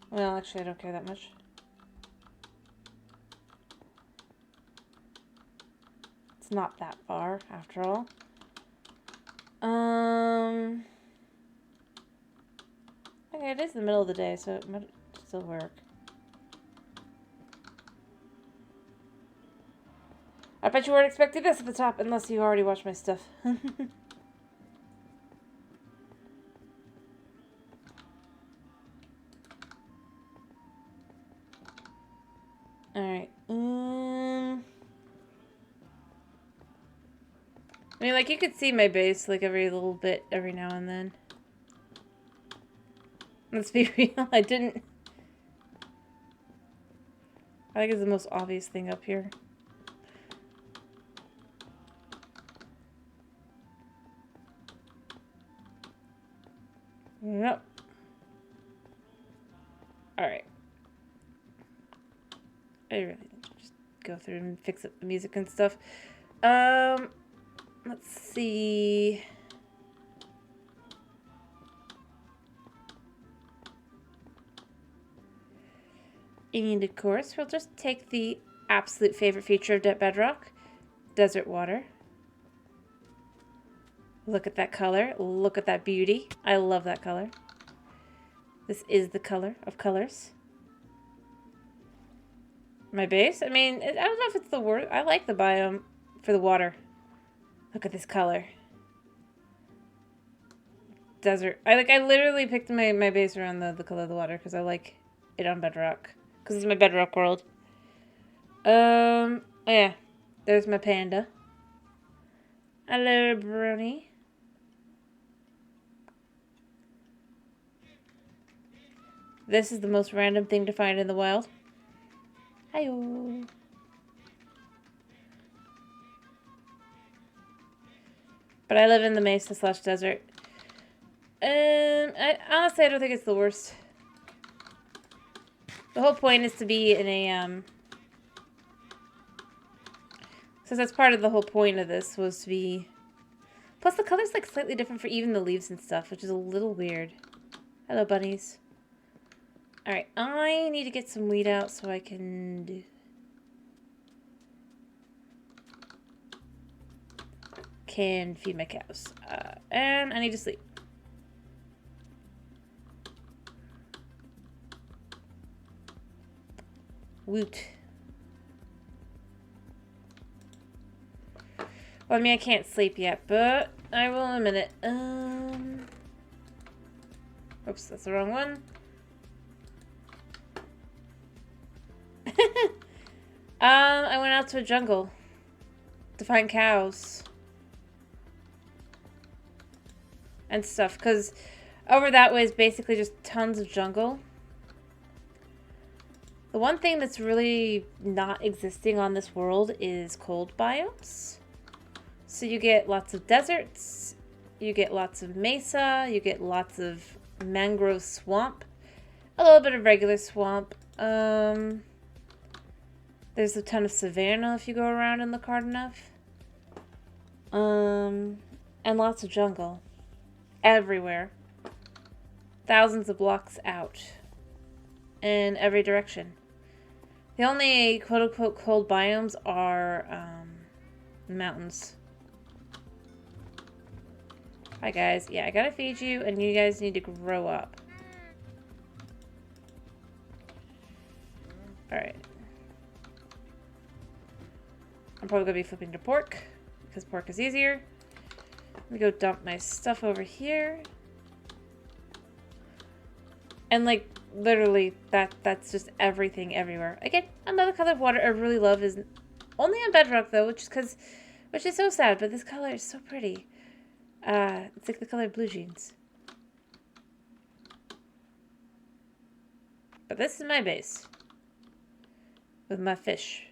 Well, actually, I don't care that much. It's not that far, after all. Okay, it is the middle of the day, so it might still work. I bet you weren't expecting this at the top, unless you already watched my stuff. Alright, I mean, like, you could see my base, like, every little bit, every now and then. Let's be real, I didn't... I think it's the most obvious thing up here. Yep. Alright. I really need to just go through and fix up the music and stuff. Let's see... And of course, we'll just take the absolute favorite feature of Bedrock, desert water. Look at that color. Look at that beauty. I love that color. This is the color of colors. My base? I mean, I don't know if it's the word. I like the biome for the water. Look at this color. Desert. I literally picked my base around the color of the water because I like it on Bedrock. Because it's my Bedrock world. Oh yeah. There's my panda. Hello, Brony. This is the most random thing to find in the wild. Hi-yo. But I live in the mesa / desert. Honestly, I don't think it's the worst. The whole point is to be in a, since that's part of the whole point of this, was to be... Plus, the color's, like, slightly different for even the leaves and stuff, which is a little weird. Hello, bunnies. Alright, I need to get some weed out so I can feed my cows. And I need to sleep. Woot. Well, I mean, I can't sleep yet, but I will in a minute. Oops, that's the wrong one. I went out to a jungle to find cows and stuff, because over that way is basically just tons of jungle. The one thing that's really not existing on this world is cold biomes. So you get lots of deserts, you get lots of mesa, you get lots of mangrove swamp, a little bit of regular swamp. There's a ton of savanna if you go around and look hard enough. And lots of jungle. Everywhere. Thousands of blocks out. In every direction. The only quote-unquote cold biomes are mountains. Hi guys. Yeah, I gotta feed you and you guys need to grow up. Alright. I'm probably gonna be flipping to pork because pork is easier. Let me go dump my stuff over here. And like literally that's just everything everywhere. Again, another color of water I really love is only on Bedrock though, which is so sad, but this color is so pretty. It's like the color of blue jeans. But this is my base. With my fish.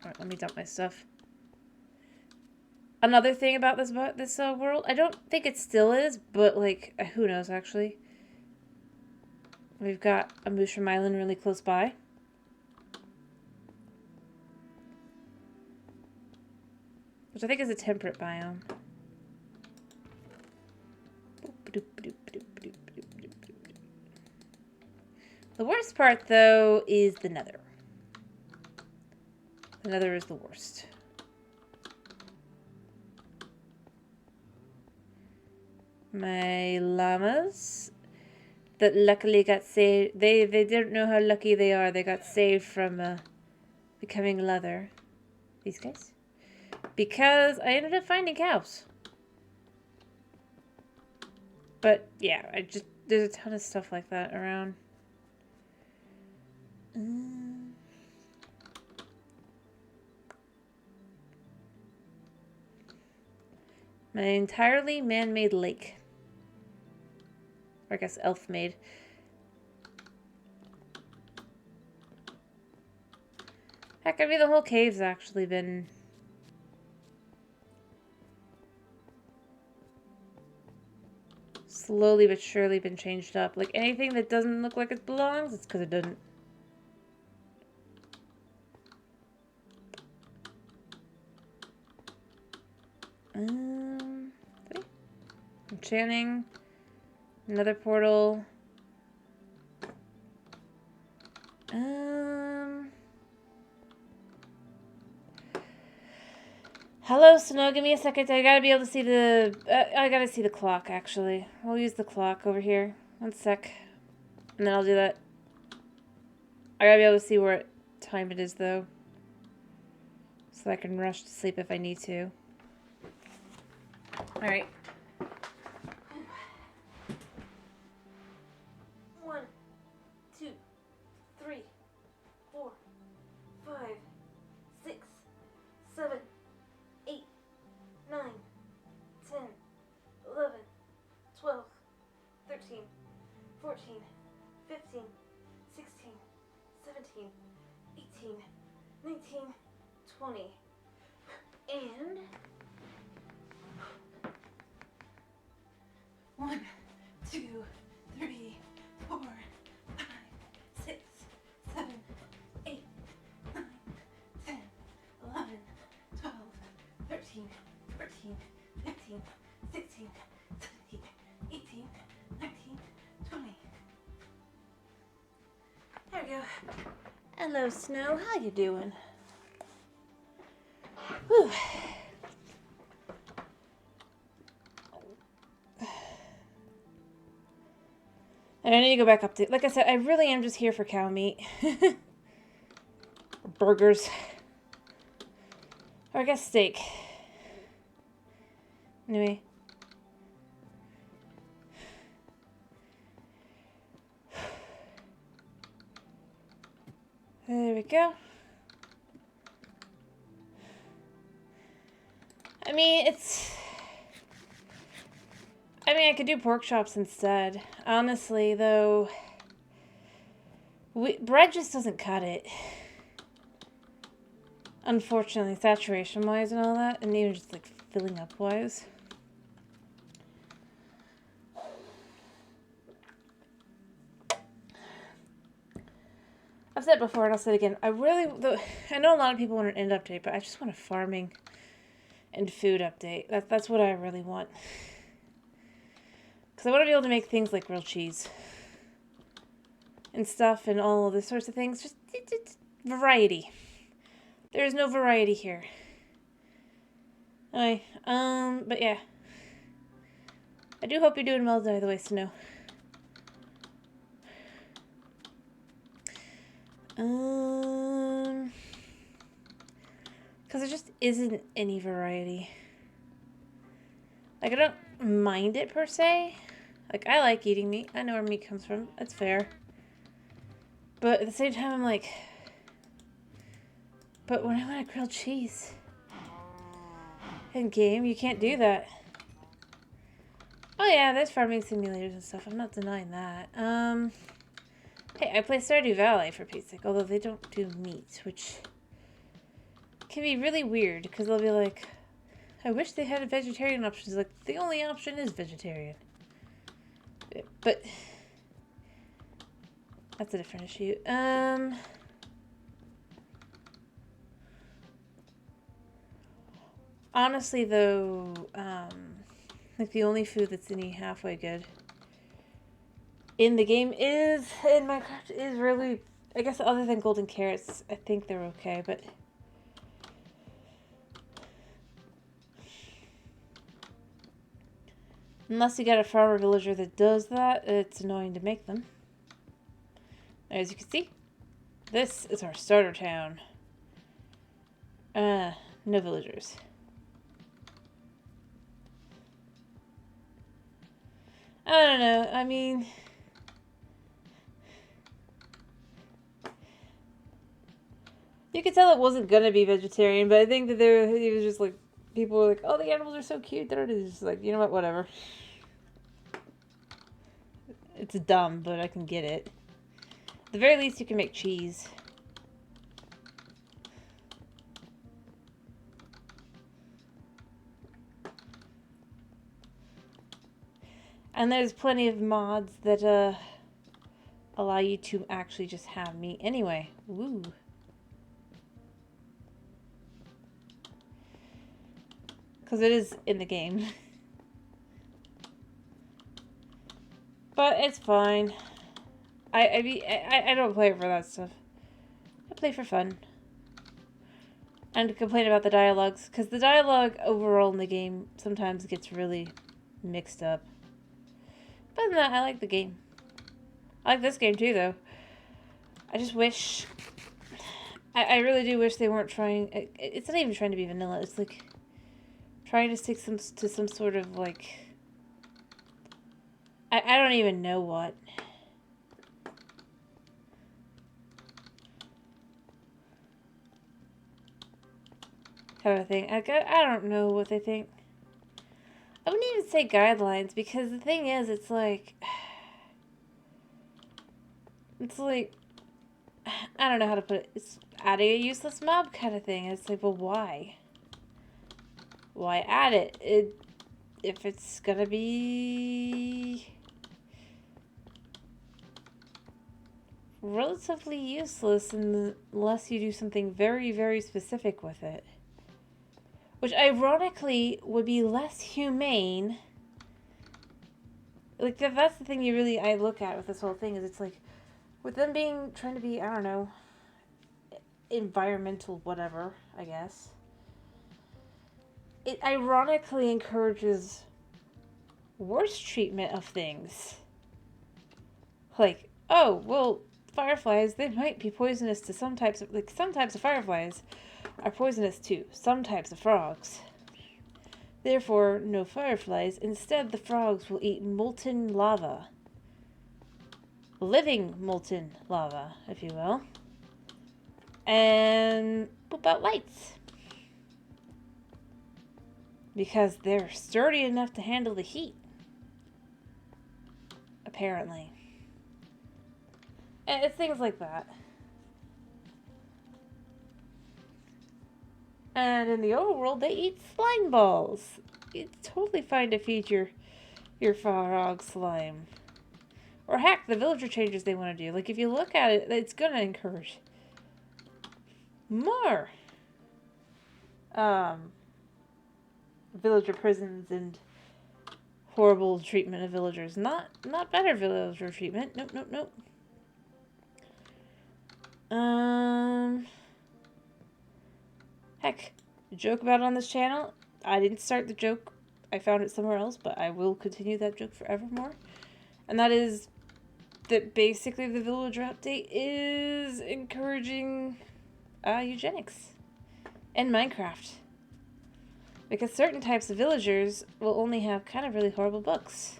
Alright, let me dump my stuff. Another thing about this world, I don't think it still is, but like, who knows actually. We've got a mushroom island really close by. Which I think is a temperate biome. The worst part, though, is the nether. The nether is the worst. My llamas that luckily got saved. They didn't know how lucky they are. They got saved from becoming leather. These guys. Because I ended up finding cows. But yeah, there's a ton of stuff like that around. My entirely man-made lake. Or I guess elf-made. Heck, I mean the whole cave's actually been slowly but surely been changed up. Like anything that doesn't look like it belongs, it's because it doesn't. Enchanting. Another portal. Hello, Snow. Give me a second. I gotta be able to see the... I gotta see the clock, actually. We'll use the clock over here. 1 sec. And then I'll do that. I gotta be able to see what time it is, though. So I can rush to sleep if I need to. Alright. 1, 2, 3, 4, 5, 6, 7, 8, 9, 10, 11, 12, 13, 14, 15, 16, 17, 18, 19, 20, and 1, 2, 3, 4, 5, 6, 7, 8, 9, 10, 11, 12, 13, 14, 15, 16, 17, 18, 19, 20. There we go. Hello, Snow. How you doing? Whew. And I need to go back up to... Like I said, I really am just here for cow meat. Burgers. Or I guess steak. Anyway. There we go. I mean, I could do pork chops instead. Honestly, though, bread just doesn't cut it. Unfortunately, saturation-wise and all that, and even just, like, filling up-wise. I've said it before, and I'll say it again. I know a lot of people want an end update, but I just want a farming and food update. That's what I really want. Because I want to be able to make things like grilled cheese and stuff and all of these sorts of things. Just variety. There is no variety here. But yeah. I do hope you're doing well, by the way, Snow. Because there just isn't any variety. Like, mind it per se. Like, I like eating meat. I know where meat comes from. That's fair. But at the same time, I'm like, but when I want a grilled cheese in game, you can't do that. Oh yeah, there's farming simulators and stuff. I'm not denying that. Hey, I play Stardew Valley for Pete's sake, although they don't do meat, which can be really weird because they'll be like, I wish they had a vegetarian option. It's like, the only option is vegetarian. But that's a different issue. Honestly, though, like the only food that's any halfway good in the game is, in Minecraft, is really, I guess other than golden carrots, I think they're okay, but unless you get a farmer villager that does that, it's annoying to make them. As you can see, this is our starter town. No villagers. I don't know, I mean, you could tell it wasn't gonna be vegetarian, but I think that it was just like, people were like, oh, the animals are so cute. They're just like, you know what, whatever. It's dumb, but I can get it. At the very least, you can make cheese. And there's plenty of mods that allow you to actually just have meat anyway. Woo. Because it is in the game. But it's fine. I don't play it for that stuff. I play for fun. And to complain about the dialogues, because the dialogue overall in the game sometimes gets really mixed up. But other than that, I like the game. I like this game too, though. I just wish... I really do wish they weren't trying... It's not even trying to be vanilla. It's like trying to stick to some sort of like... I don't even know what. Kind of thing. I don't know what they think. I wouldn't even say guidelines, because the thing is, it's like... It's like... I don't know how to put it. It's adding a useless mob kind of thing. It's like, well, why? Why add it? If it's gonna be... relatively useless unless you do something very, very specific with it. Which ironically would be less humane. Like, that's the thing I look at with this whole thing, is it's like, with them trying to be, I don't know, environmental whatever, I guess. It ironically encourages worse treatment of things. Like, oh, well, fireflies, they might be poisonous to some types of fireflies are poisonous to some types of frogs. Therefore, no fireflies. Instead, the frogs will eat molten lava. Living molten lava, if you will. And poop out lights. Because they're sturdy enough to handle the heat. Apparently. And it's things like that. And in the overworld, they eat slime balls. It's totally fine to feed your frog slime. Or heck, the villager changes they want to do. Like, if you look at it, it's going to encourage more villager prisons and horrible treatment of villagers. Not better villager treatment. Nope, nope, nope. Heck, joke about it on this channel. I didn't start the joke. I found it somewhere else, but I will continue that joke forevermore. And that is that basically the villager update is encouraging eugenics in Minecraft. Because certain types of villagers will only have kind of really horrible books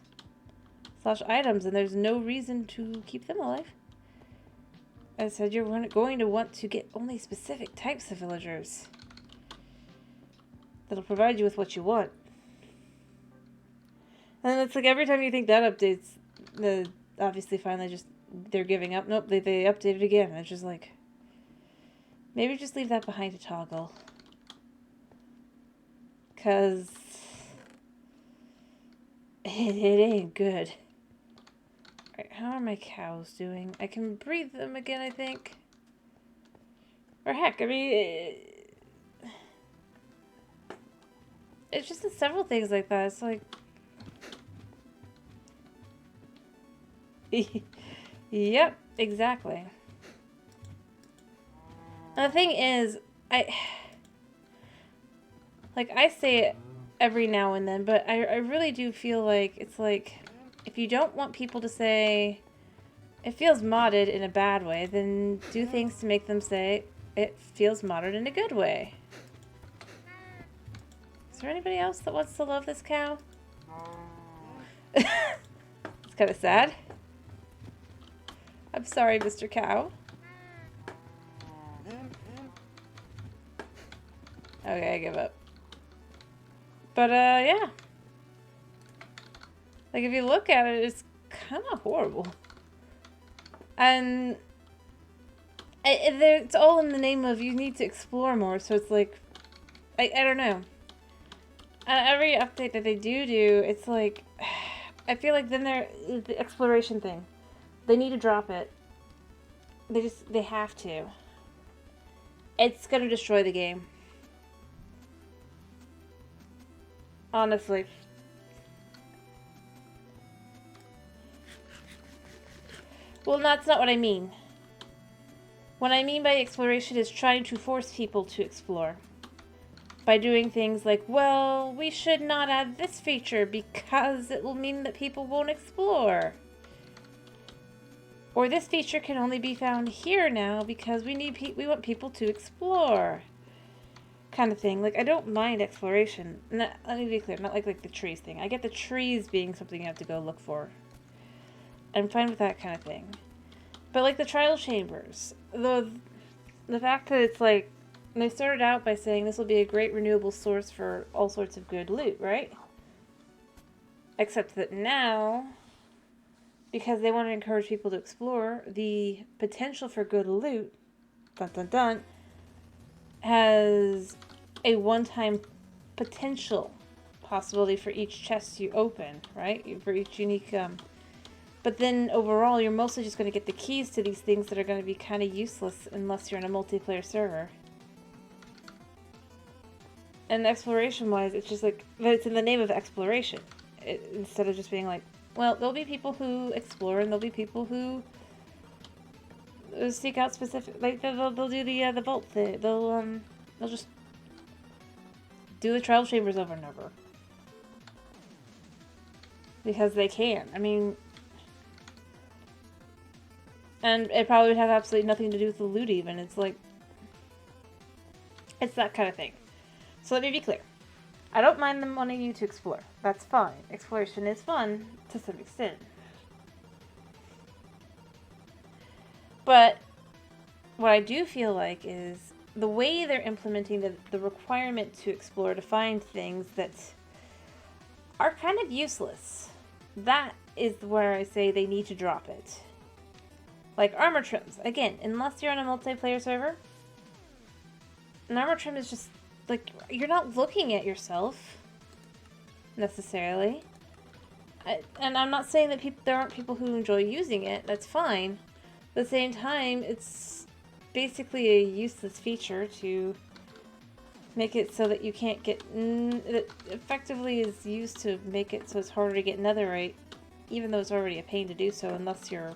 / items, and there's no reason to keep them alive. As I said, you're going to want to get only specific types of villagers that'll provide you with what you want. And it's like every time you think that updates, obviously finally they're giving up. Nope, they updated again. It's just like, maybe just leave that behind to toggle. Because it ain't good. Alright, how are my cows doing? I can breathe them again, I think. Or heck, I mean, it's just several things like that. It's like, yep, exactly. And the thing is, I say it every now and then, but I really do feel like it's like, if you don't want people to say it feels modded in a bad way, then do things to make them say it feels modded in a good way. Is there anybody else that wants to love this cow? It's kind of sad. I'm sorry, Mr. Cow. Okay, I give up. But, yeah. Like, if you look at it, it's kind of horrible. And it's all in the name of you need to explore more, so it's like, I don't know. Every update that they do, it's like, I feel like then the exploration thing. They need to drop it. They have to. It's gonna destroy the game. Honestly. Well, that's not what I mean. What I mean by exploration is trying to force people to explore. By doing things like, well, we should not add this feature because it will mean that people won't explore. Or this feature can only be found here now because we want people to explore. Kind of thing. Like, I don't mind exploration. Let me be clear, not like the trees thing. I get the trees being something you have to go look for. I'm fine with that kind of thing. But like the trial chambers, the fact that it's like, they started out by saying this will be a great renewable source for all sorts of good loot, right? Except that now, because they want to encourage people to explore, the potential for good loot, dun dun dun, has a one-time potential possibility for each chest you open, right? For each unique, but then overall, you're mostly just going to get the keys to these things that are going to be kind of useless unless you're in a multiplayer server. And exploration-wise, it's just like, but it's in the name of exploration. Instead of just being like, well, there'll be people who explore and there'll be people who seek out specific, like they'll do the vault thing. They'll just do the trial chambers over and over because they can. I mean, and it probably would have absolutely nothing to do with the loot even. It's like, it's that kind of thing. So let me be clear. I don't mind them wanting you to explore. That's fine. Exploration is fun to some extent. But what I do feel like is the way they're implementing the requirement to explore, to find things that are kind of useless. That is where I say they need to drop it. Like armor trims. Again, unless you're on a multiplayer server, an armor trim is just, like, you're not looking at yourself, necessarily. And I'm not saying that there aren't people who enjoy using it. That's fine. But at the same time, it's basically a useless feature to make it so that you can't get... It effectively is used to make it so it's harder to get netherite, even though it's already a pain to do so unless you're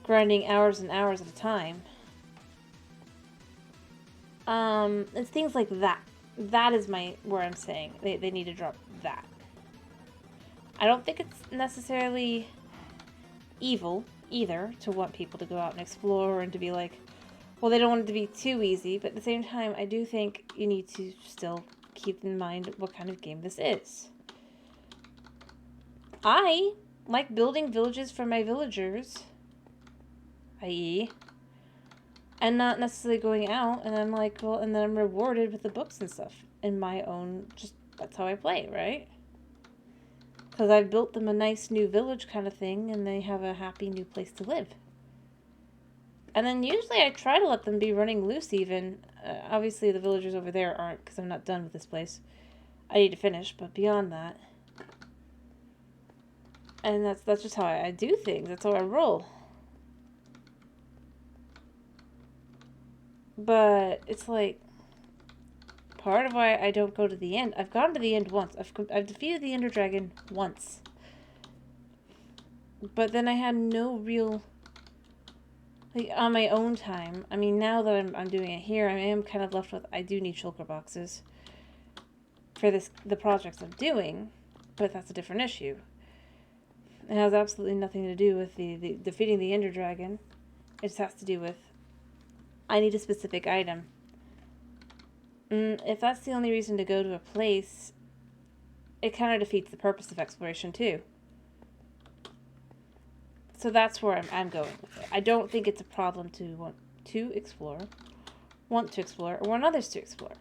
grinding hours and hours at a time. It's things like that. That is where I'm saying they need to drop that. I don't think it's necessarily evil either to want people to go out and explore and to be like, well, they don't want it to be too easy, but at the same time, I do think you need to still keep in mind what kind of game this is. I like building villages for my villagers, i.e., and not necessarily going out, and I'm like, well, and then I'm rewarded with the books and stuff in my own, just, that's how I play, right? Because I've built them a nice new village kind of thing, and they have a happy new place to live. And then usually I try to let them be running loose even. Obviously the villagers over there aren't, because I'm not done with this place. I need to finish, but beyond that. And that's just how I do things. That's how I roll. But it's like, part of why I don't go to the end. I've gone to the end once. I've defeated the Ender Dragon once. But then I had no real... Like, on my own time. I mean, now that I'm doing it here, I am kind of left with... I do need shulker boxes for the projects I'm doing, but that's a different issue. It has absolutely nothing to do with the defeating the Ender Dragon. It just has to do with... I need a specific item. If that's the only reason to go to a place, it kind of defeats the purpose of exploration, too. So that's where I'm going with it. I don't think it's a problem to want to explore, or want others to explore.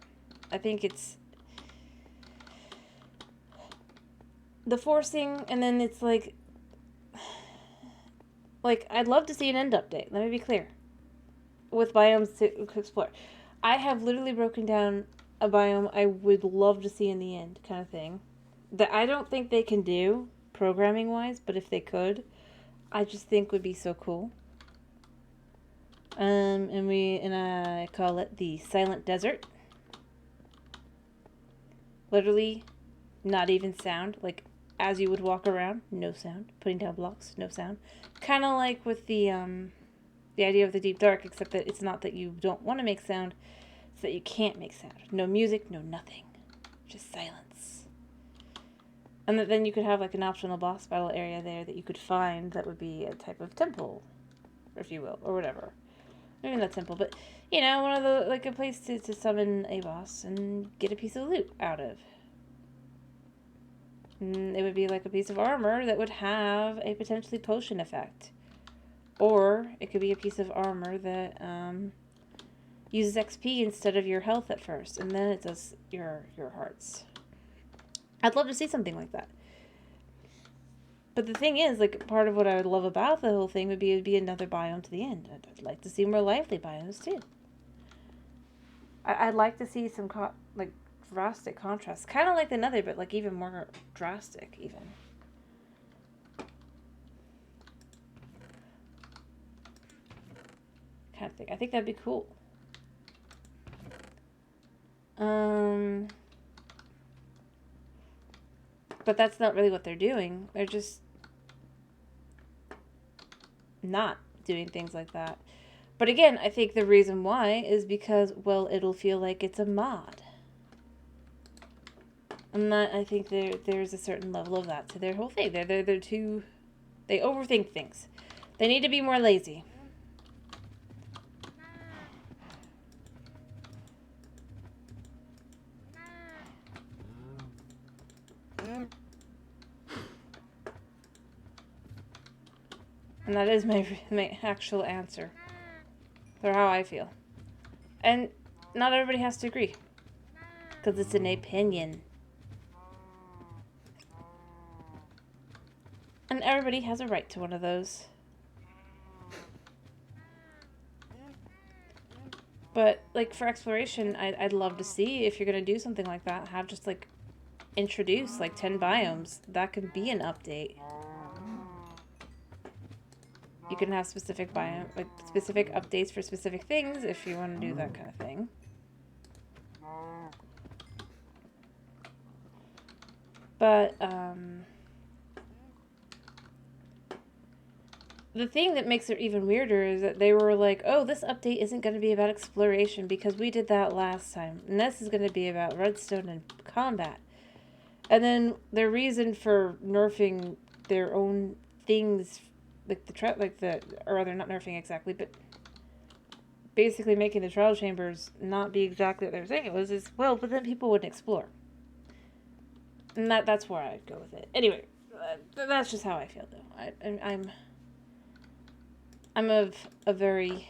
I think it's the forcing, and then it's like I'd love to see an end update. Let me be clear. With biomes to explore. I have literally broken down a biome I would love to see in the end, kind of thing. That I don't think they can do, programming-wise, but if they could... I just think would be so cool. And I call it the Silent Desert. Literally, not even sound. Like, as you would walk around, no sound. Putting down blocks, no sound. Kind of like with the idea of the Deep Dark, except that it's not that you don't want to make sound, it's that you can't make sound. No music, no nothing. Just silence. And then you could have like an optional boss battle area there that you could find that would be a type of temple, if you will, or whatever. Maybe not temple, but, you know, one of the, like a place to summon a boss and get a piece of loot out of. And it would be like a piece of armor that would have a potentially potion effect. Or it could be a piece of armor that uses XP instead of your health at first, and then it does your hearts. I'd love to see something like that. But the thing is, like, part of what I would love about the whole thing would be another biome to the end. I'd like to see more lively biomes, too. I'd like to see some, drastic contrast. Kind of like the Nether, but, like, even more drastic, even. Kind of thing. I think that'd be cool. But that's not really what they're doing. They're just not doing things like that. But again, I think the reason why is because, well, it'll feel like it's a mod. And that, I think there's a certain level of that to their whole thing. They're too... They overthink things. They need to be more lazy. And that is my actual answer for how I feel. And not everybody has to agree. Because it's an opinion. And everybody has a right to one of those. But, like, for exploration, I'd love to see, if you're going to do something like that, have just, like, introduce, like, 10 biomes. That could be an update. You can have specific specific updates for specific things if you want to do that kind of thing. But, the thing that makes it even weirder is that they were like, oh, this update isn't going to be about exploration because we did that last time. And this is going to be about redstone and combat. And then their reason for nerfing their own things, or they're not nerfing exactly, but basically making the trial chambers not be exactly what they were saying it was, is, well, but then people wouldn't explore. And that's where I'd go with it. Anyway, that's just how I feel, though. I'm of a very...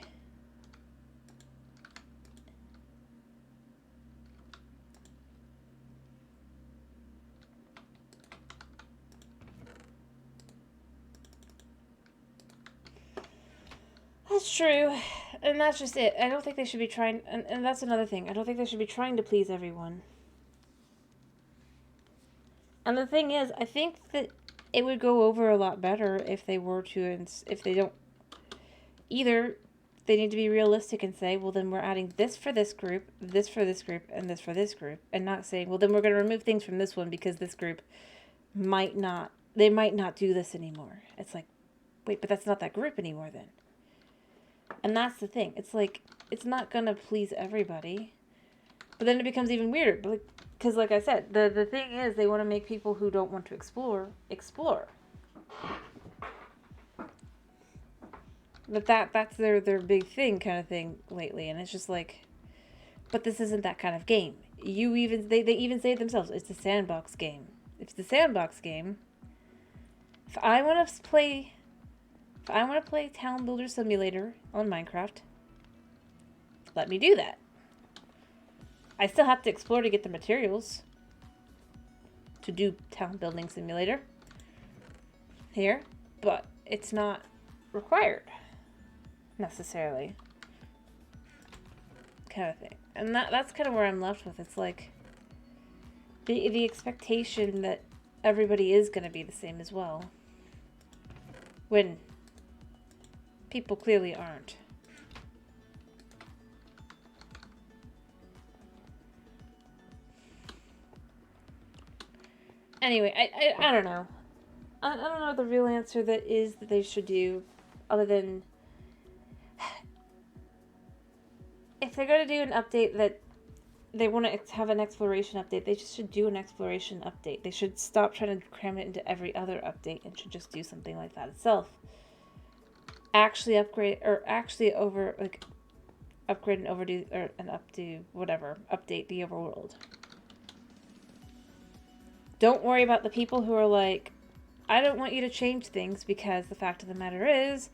That's true. And that's just it. I don't think they should be trying... And that's another thing. I don't think they should be trying to please everyone. And the thing is, I think that it would go over a lot better if they were to... And if they don't... Either they need to be realistic and say, well, then we're adding this for this group, this for this group, and this for this group. And not saying, well, then we're going to remove things from this one because this group might not... They might not do this anymore. It's like, wait, but that's not that group anymore then. And that's the thing. It's like, it's not going to please everybody. But then it becomes even weirder. Because like I said, the thing is they want to make people who don't want to explore. But that's their big thing kind of thing lately. And it's just like, but this isn't that kind of game. They even say it themselves, it's a sandbox game. If it's a sandbox game, if I want to play Town Builder Simulator on Minecraft, let me do that. I still have to explore to get the materials to do Town Building Simulator here, but it's not required necessarily, kind of thing. And that's kind of where I'm left with. It's like the expectation that everybody is going to be the same as well, when people clearly aren't. Anyway, I don't know. I don't know the real answer that they should do, other than if they're going to do an update that they want to have an exploration update, they just should do an exploration update. They should stop trying to cram it into every other update and should just do something like that itself. Actually upgrade, or actually upgrade and overdo, or an updo, whatever, update the overworld. Don't worry about the people who are like, I don't want you to change things, because the fact of the matter is,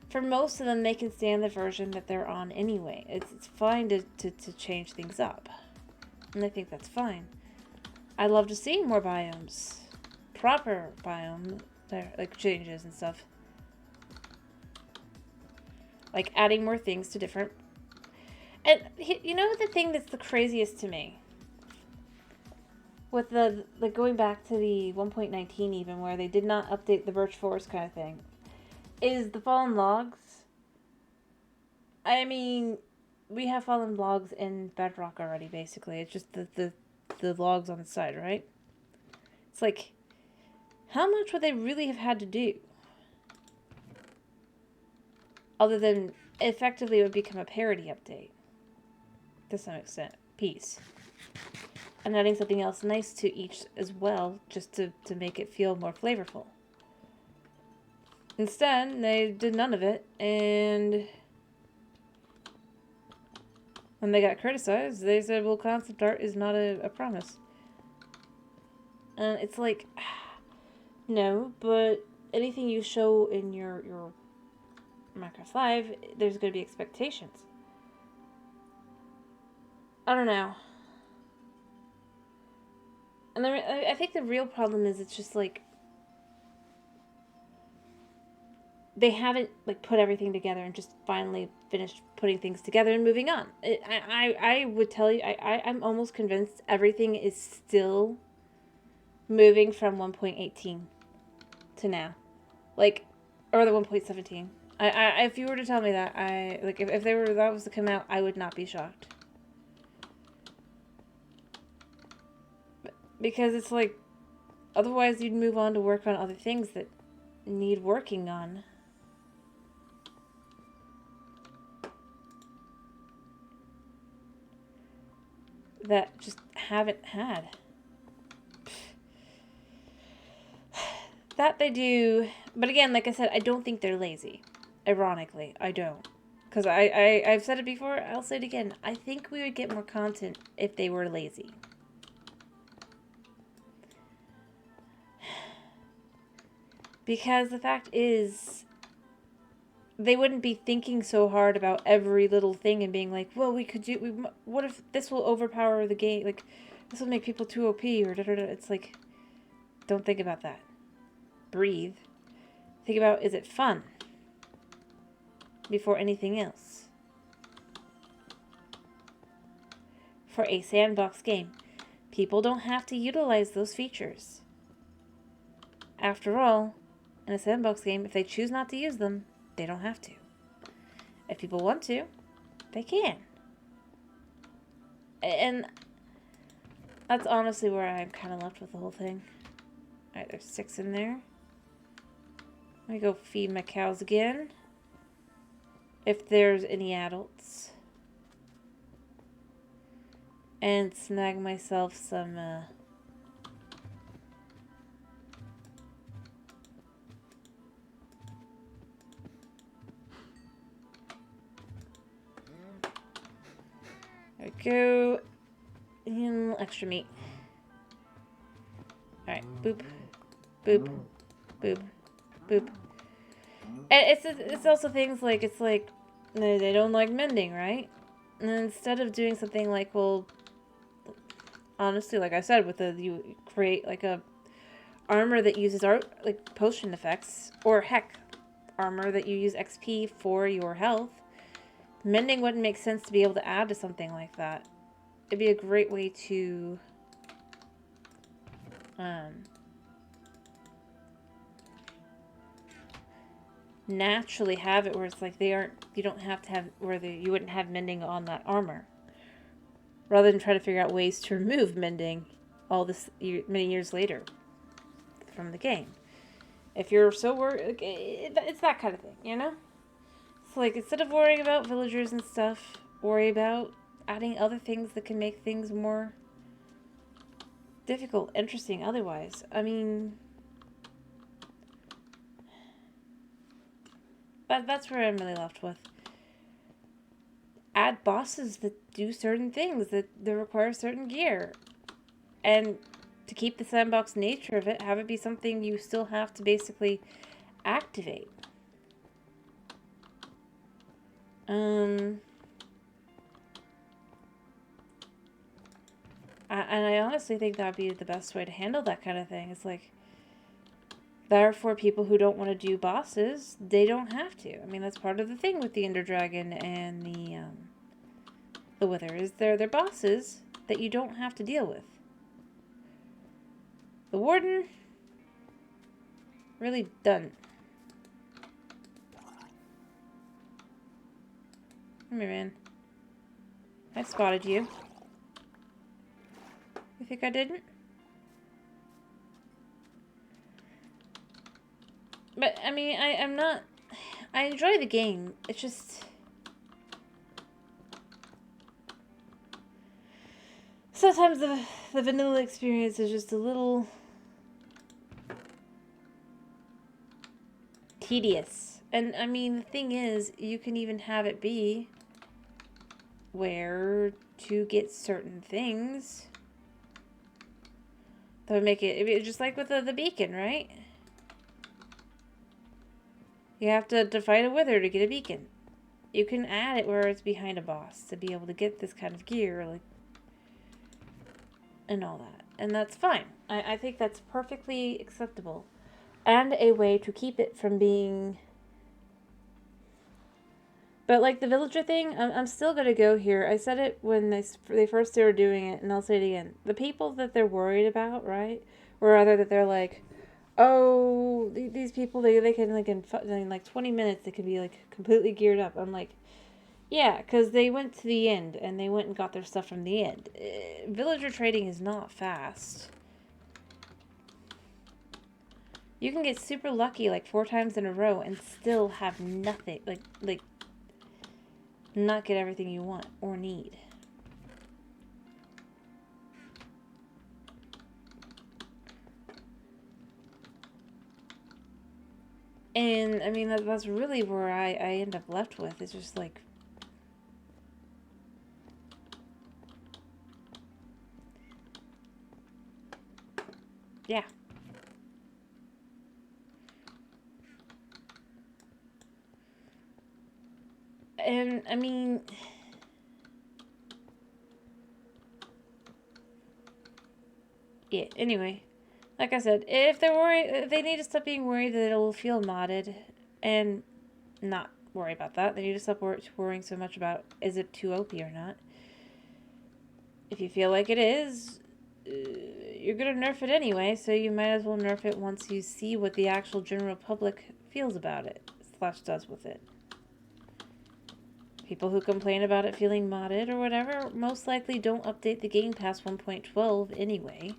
for most of them, they can stand the version that they're on anyway. It's fine to change things up. And I think that's fine. I'd love to see more biomes. Proper biome, like changes and stuff. Like adding more things to different... And you know the thing that's the craziest to me? With the going back to the 1.19 even, where they did not update the birch forest kind of thing, is the fallen logs. I mean, we have fallen logs in Bedrock already, basically. It's just the logs on the side, right? It's like, how much would they really have had to do? Other than, effectively, it would become a parody update. To some extent. Peace. And adding something else nice to each as well, just to make it feel more flavorful. Instead, they did none of it, and when they got criticized, they said, well, concept art is not a promise. And it's like, no, but anything you show in your Minecraft Live, there's going to be expectations. I don't know. And I think the real problem is it's just like, they haven't like put everything together and just finally finished putting things together and moving on. I would tell you, I'm almost convinced everything is still moving from 1.18 to now. Like, or the 1.17. If you were to tell me that, if that was to come out, I would not be shocked. Because it's like, otherwise you'd move on to work on other things that need working on. That just haven't had. That they do. But again, like I said, I don't think they're lazy. Ironically, I don't. Because I've said it before, I'll say it again. I think we would get more content if they were lazy. Because the fact is, they wouldn't be thinking so hard about every little thing and being like, well, what if this will overpower the game? Like, this will make people too OP or da-da-da. It's like, don't think about that. Breathe. Think about, is it fun? Before anything else. For a sandbox game, people don't have to utilize those features. After all, in a sandbox game, if they choose not to use them, they don't have to. If people want to, they can. And that's honestly where I'm kind of left with the whole thing. Alright, there's 6 in there. Let me go feed my cows again. If there's any adults. And snag myself some, there we go. And extra meat. Alright, boop. Boop. Boop. Boop. And it's also things like, it's like, they don't like mending, right? And instead of doing something like, well, honestly, like I said, you create like a armor that uses like potion effects, or heck, armor that you use XP for your health. Mending wouldn't make sense to be able to add to something like that. It'd be a great way to naturally have it where it's like you don't have to have, you wouldn't have mending on that armor. Rather than try to figure out ways to remove mending many years later from the game. If you're so worried, it's that kind of thing, you know? It's like, instead of worrying about villagers and stuff, worry about adding other things that can make things more difficult, interesting otherwise. I mean, that's where I'm really left with. Add bosses that do certain things, that require certain gear. And to keep the sandbox nature of it, have it be something you still have to basically activate. And I honestly think that would be the best way to handle that kind of thing. It's like, therefore, people who don't want to do bosses, they don't have to. I mean, that's part of the thing with the Ender Dragon and the Wither, is they're bosses that you don't have to deal with. The Warden, really done. Come here, man. I spotted you. You think I didn't? But, I mean, I'm not... I enjoy the game. It's just... sometimes the vanilla experience is just a little... tedious. And, I mean, the thing is, you can even have it be where to get certain things that would make it just like with the beacon, right? You have to fight a wither to get a beacon. You can add it where it's behind a boss to be able to get this kind of gear, like, and all that. And that's fine. I think that's perfectly acceptable. And a way to keep it from being... But like the villager thing, I'm still going to go here. I said it when they first started doing it, and I'll say it again. The people that they're worried about, right? Or rather that they're like, oh, these people, they can, like, in like 20 minutes, they can be, like, completely geared up. I'm like, yeah, because they went to the end, and they went and got their stuff from the end. Villager trading is not fast. You can get super lucky, like, 4 times in a row, and still have nothing, like, not get everything you want or need. And, I mean, that's really where I end up left with. It's just like... yeah. And, I mean... yeah, anyway. Like I said, if they're worried, they need to stop being worried that it'll feel modded and not worry about that. They need to stop worrying so much about, is it too OP or not? If you feel like it is, you're going to nerf it anyway, so you might as well nerf it once you see what the actual general public feels about it, / does with it. People who complain about it feeling modded or whatever most likely don't update the game past 1.12 anyway.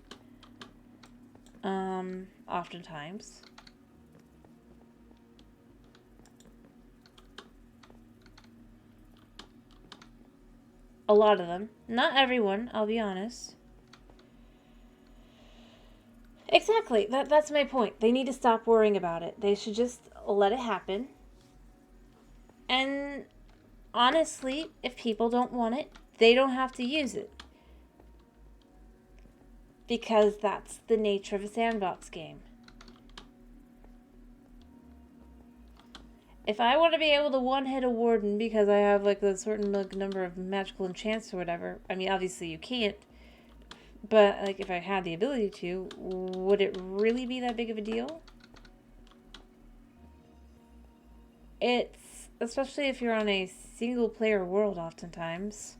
Oftentimes. A lot of them. Not everyone, I'll be honest. Exactly. That's my point. They need to stop worrying about it. They should just let it happen. And honestly, if people don't want it, they don't have to use it. Because that's the nature of a sandbox game. If I want to be able to one-hit a warden because I have like a certain number of magical enchants or whatever, I mean, obviously you can't, but like if I had the ability to, would it really be that big of a deal? It's, especially if you're on a single-player world oftentimes.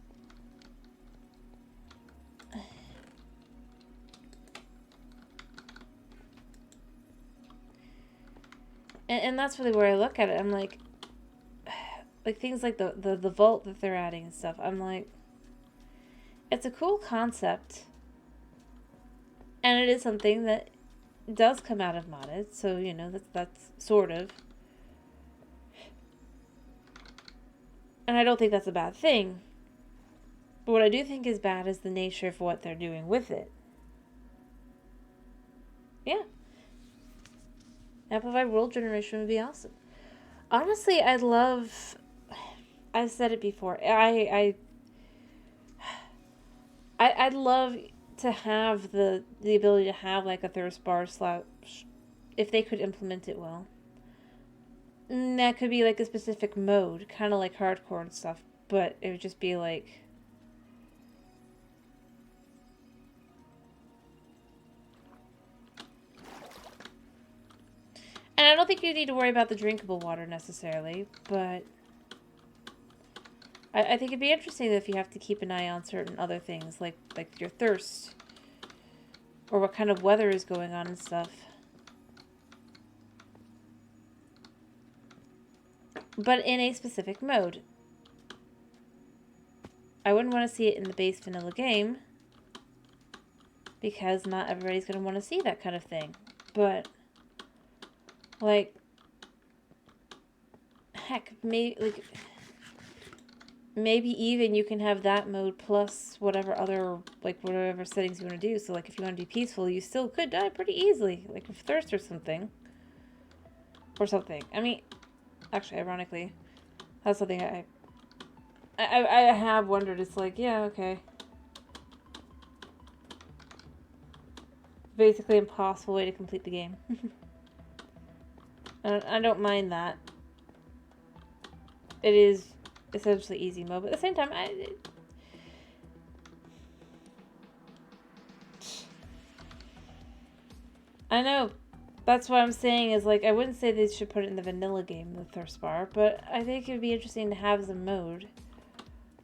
And that's really where I look at it. I'm like things like the vault that they're adding and stuff. I'm like, it's a cool concept. And it is something that does come out of modded. So, you know, that's sort of. And I don't think that's a bad thing. But what I do think is bad is the nature of what they're doing with it. Yeah. Amplified world generation would be awesome. Honestly, I'd love... I've said it before. I'd love to have the ability to have like a thirst bar / if they could implement it well. That could be like a specific mode, kind of like hardcore and stuff, but it would just be like... and I don't think you need to worry about the drinkable water necessarily, but I think it'd be interesting if you have to keep an eye on certain other things, like your thirst, or what kind of weather is going on and stuff. But in a specific mode. I wouldn't want to see it in the base vanilla game, because not everybody's going to want to see that kind of thing. But, like, heck, maybe even you can have that mode plus whatever other, like, whatever settings you want to do. So, like, if you want to be peaceful, you still could die pretty easily, like with thirst or something. I mean, actually, ironically, that's something I have wondered. It's like, yeah, okay. Basically impossible way to complete the game. I don't mind that. It is essentially easy mode, but at the same time, I know. That's what I'm saying is, like, I wouldn't say they should put it in the vanilla game, the thirst bar, but I think it would be interesting to have as a mode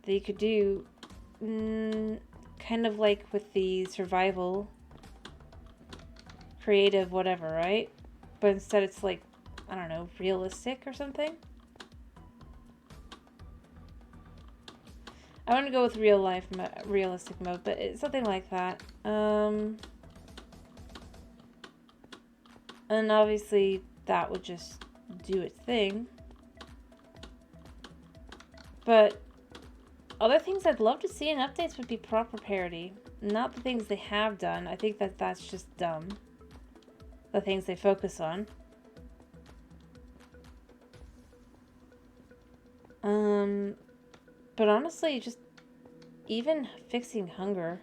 that you could do, kind of like with the survival, creative, whatever, right? But instead it's like, I don't know, realistic or something? I want to go with realistic mode, but it's something like that. And obviously that would just do its thing. But other things I'd love to see in updates would be proper parity. Not the things they have done. I think that's just dumb. The things they focus on. But honestly, just even fixing hunger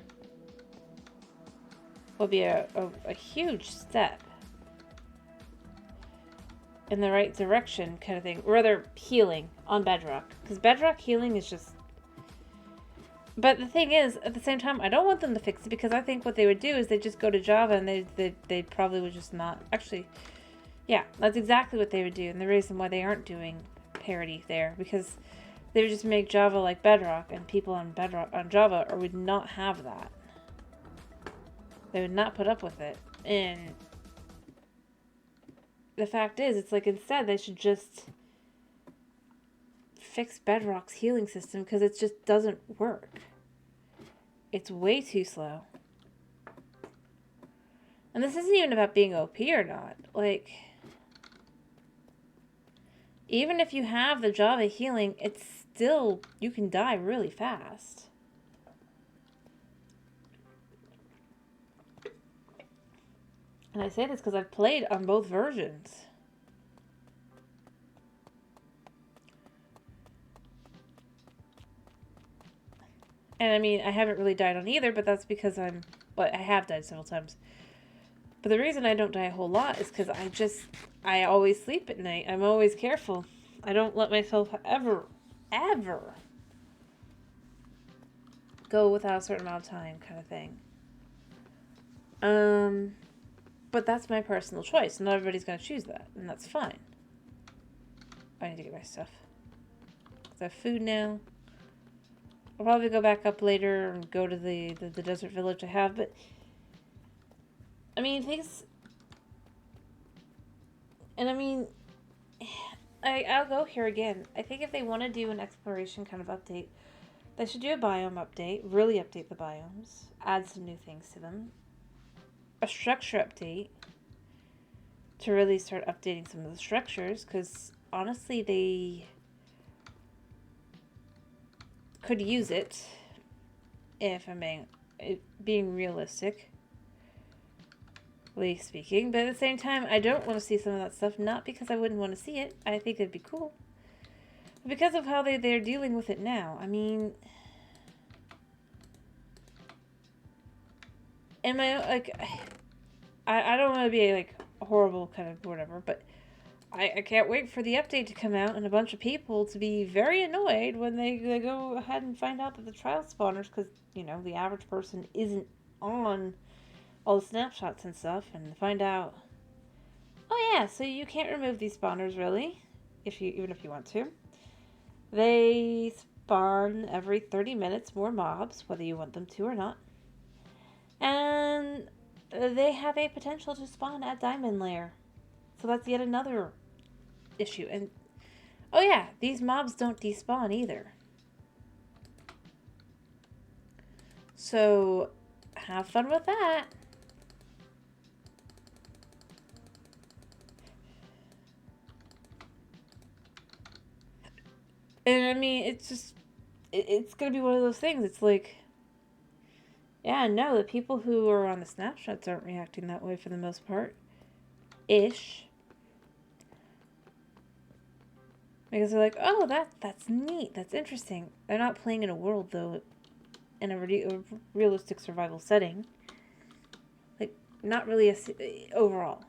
will be a huge step in the right direction, kind of thing. Rather, healing on Bedrock. Because Bedrock healing is just... But the thing is, at the same time, I don't want them to fix it, because I think what they would do is they'd just go to Java and they probably would just not... Actually, yeah, that's exactly what they would do. And the reason why they aren't doing parity there, because they would just make Java like Bedrock, and people on Java would not have that. They would not put up with it. And the fact is, it's like, instead they should just fix Bedrock's healing system, because it just doesn't work. It's way too slow. And this isn't even about being OP or not. Like, even if you have the Java healing, it's still, you can die really fast. And I say this because I've played on both versions. And I mean, I haven't really died on either, but that's because I have died several times. But the reason I don't die a whole lot is because I always sleep at night. I'm always careful. I don't let myself ever go without a certain amount of time, kind of thing. But that's my personal choice. Not everybody's going to choose that, and that's fine. I need to get my stuff. Because I have food now. I'll probably go back up later and go to the desert village I have, but... I mean, things... And I mean... I'll go here again. I think if they want to do an exploration kind of update, they should do a biome update, really update the biomes, add some new things to them. A structure update to really start updating some of the structures, because honestly they could use it if I'm being realistically speaking. But at the same time, I don't want to see some of that stuff, not because I wouldn't want to see it. I think it'd be cool, but because of how they're dealing with it now. I mean, am I like... I don't want to be like a horrible kind of whatever, but I can't wait for the update to come out and a bunch of people to be very annoyed when they go ahead and find out that the trial spawners, because, you know, the average person isn't on all the snapshots and stuff, and find out, oh yeah, so you can't remove these spawners really, even if you want to. They spawn every 30 minutes more mobs, whether you want them to or not. And they have a potential to spawn at Diamond Lair. So that's yet another issue. And, oh yeah, these mobs don't despawn either. So, have fun with that. And I mean, it's just, it's gonna be one of those things. It's like, yeah, no, the people who are on the snapshots aren't reacting that way for the most part. Ish. Because they're like, oh, that's neat, that's interesting. They're not playing in a world, though, in a realistic survival setting. Like, not really overall.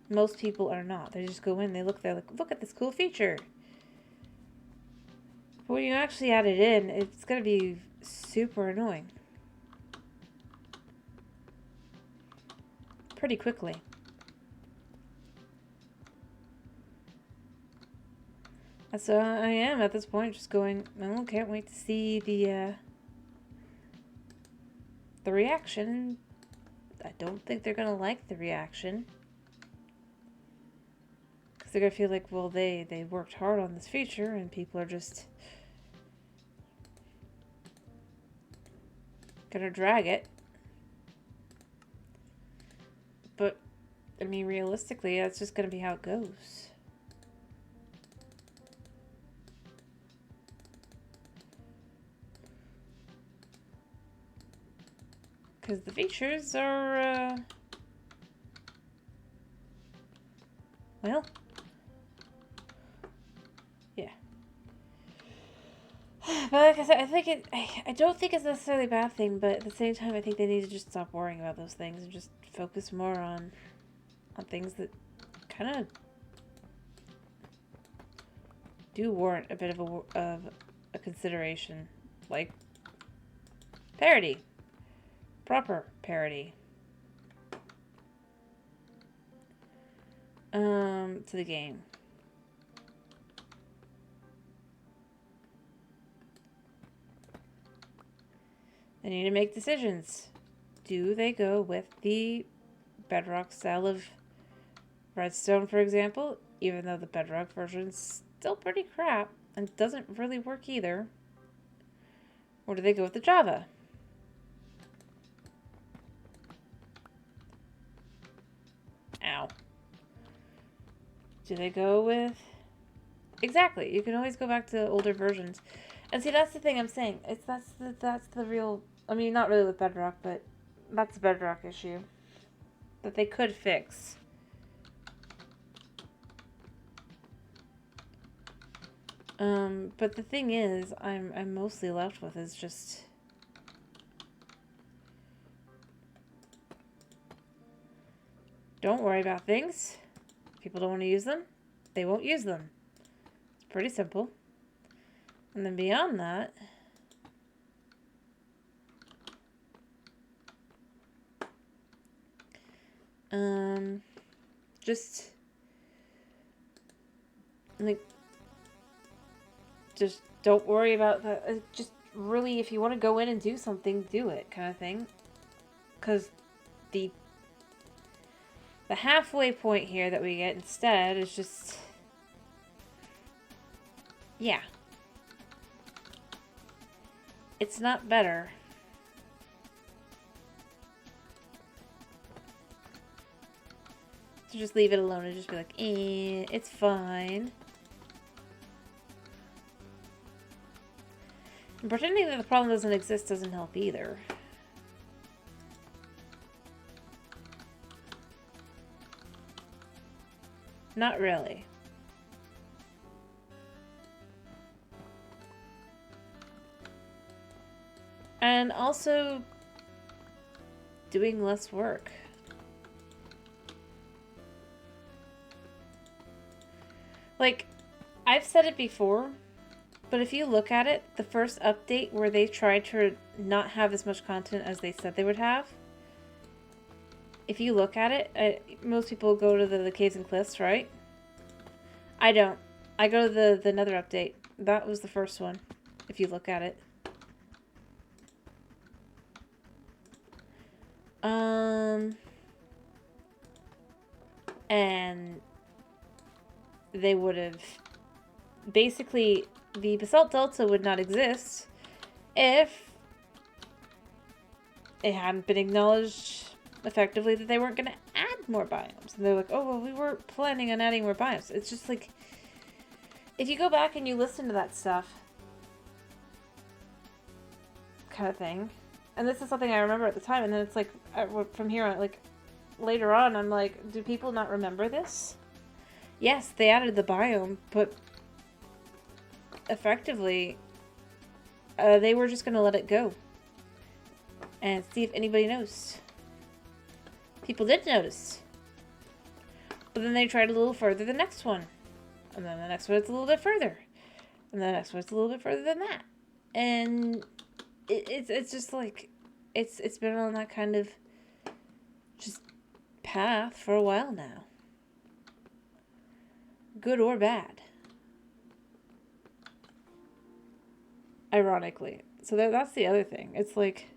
Most people are not. They just go in, they're like, look at this cool feature. But when you actually add it in, it's gonna be super annoying. Pretty quickly. So I am at this point just going, oh, can't wait to see the reaction. I don't think they're gonna like the reaction, because they're gonna feel like, well, they worked hard on this feature and people are just gonna drag it. But I mean, realistically, that's just gonna be how it goes. Because the features are, well, yeah. But like I said, I don't think it's necessarily a bad thing, but at the same time, I think they need to just stop worrying about those things and just focus more on things that kind of do warrant a bit of a consideration, like parody, proper parody. To the game. They need to make decisions. Do they go with the Bedrock style of Redstone, for example, even though the Bedrock version's still pretty crap and doesn't really work either? Or do they go with the Java? Ow. Do they go with... Exactly. You can always go back to older versions. And see, that's the thing I'm saying. That's the real... I mean, not really with Bedrock, but that's the Bedrock issue that they could fix. But the thing is, I'm mostly left with is just... Don't worry about things. People don't want to use them. They won't use them. It's pretty simple. And then beyond that... just... like... just don't worry about that. Just really, if you want to go in and do something, do it, kind of thing. Because the halfway point here that we get instead is just... yeah. It's not better. So just leave it alone and just be like, it's fine. And pretending that the problem doesn't exist doesn't help either. Not really. And also doing less work. Like, I've said it before, but if you look at it, the first update where they tried to not have as much content as they said they would have, if you look at it, most people go to the caves and cliffs, right? I don't. I go to the Nether update. That was the first one, if you look at it. And they would have... basically, the Basalt Delta would not exist if it hadn't been acknowledged effectively that they weren't going to add more biomes. And they're like, oh, well, we were planning on adding more biomes. It's just like, if you go back and you listen to that stuff, kind of thing, and this is something I remember at the time, and then it's like, from here on, like, later on, I'm like, do people not remember this? Yes, they added the biome, but effectively, they were just going to let it go and see if anybody noticed. People did notice. But then they tried a little further the next one. And then the next one it's a little bit further. And the next one it's a little bit further than that. And it's just like, it's been on that kind of just path for a while now. Good or bad. Ironically. So that's the other thing. It's like,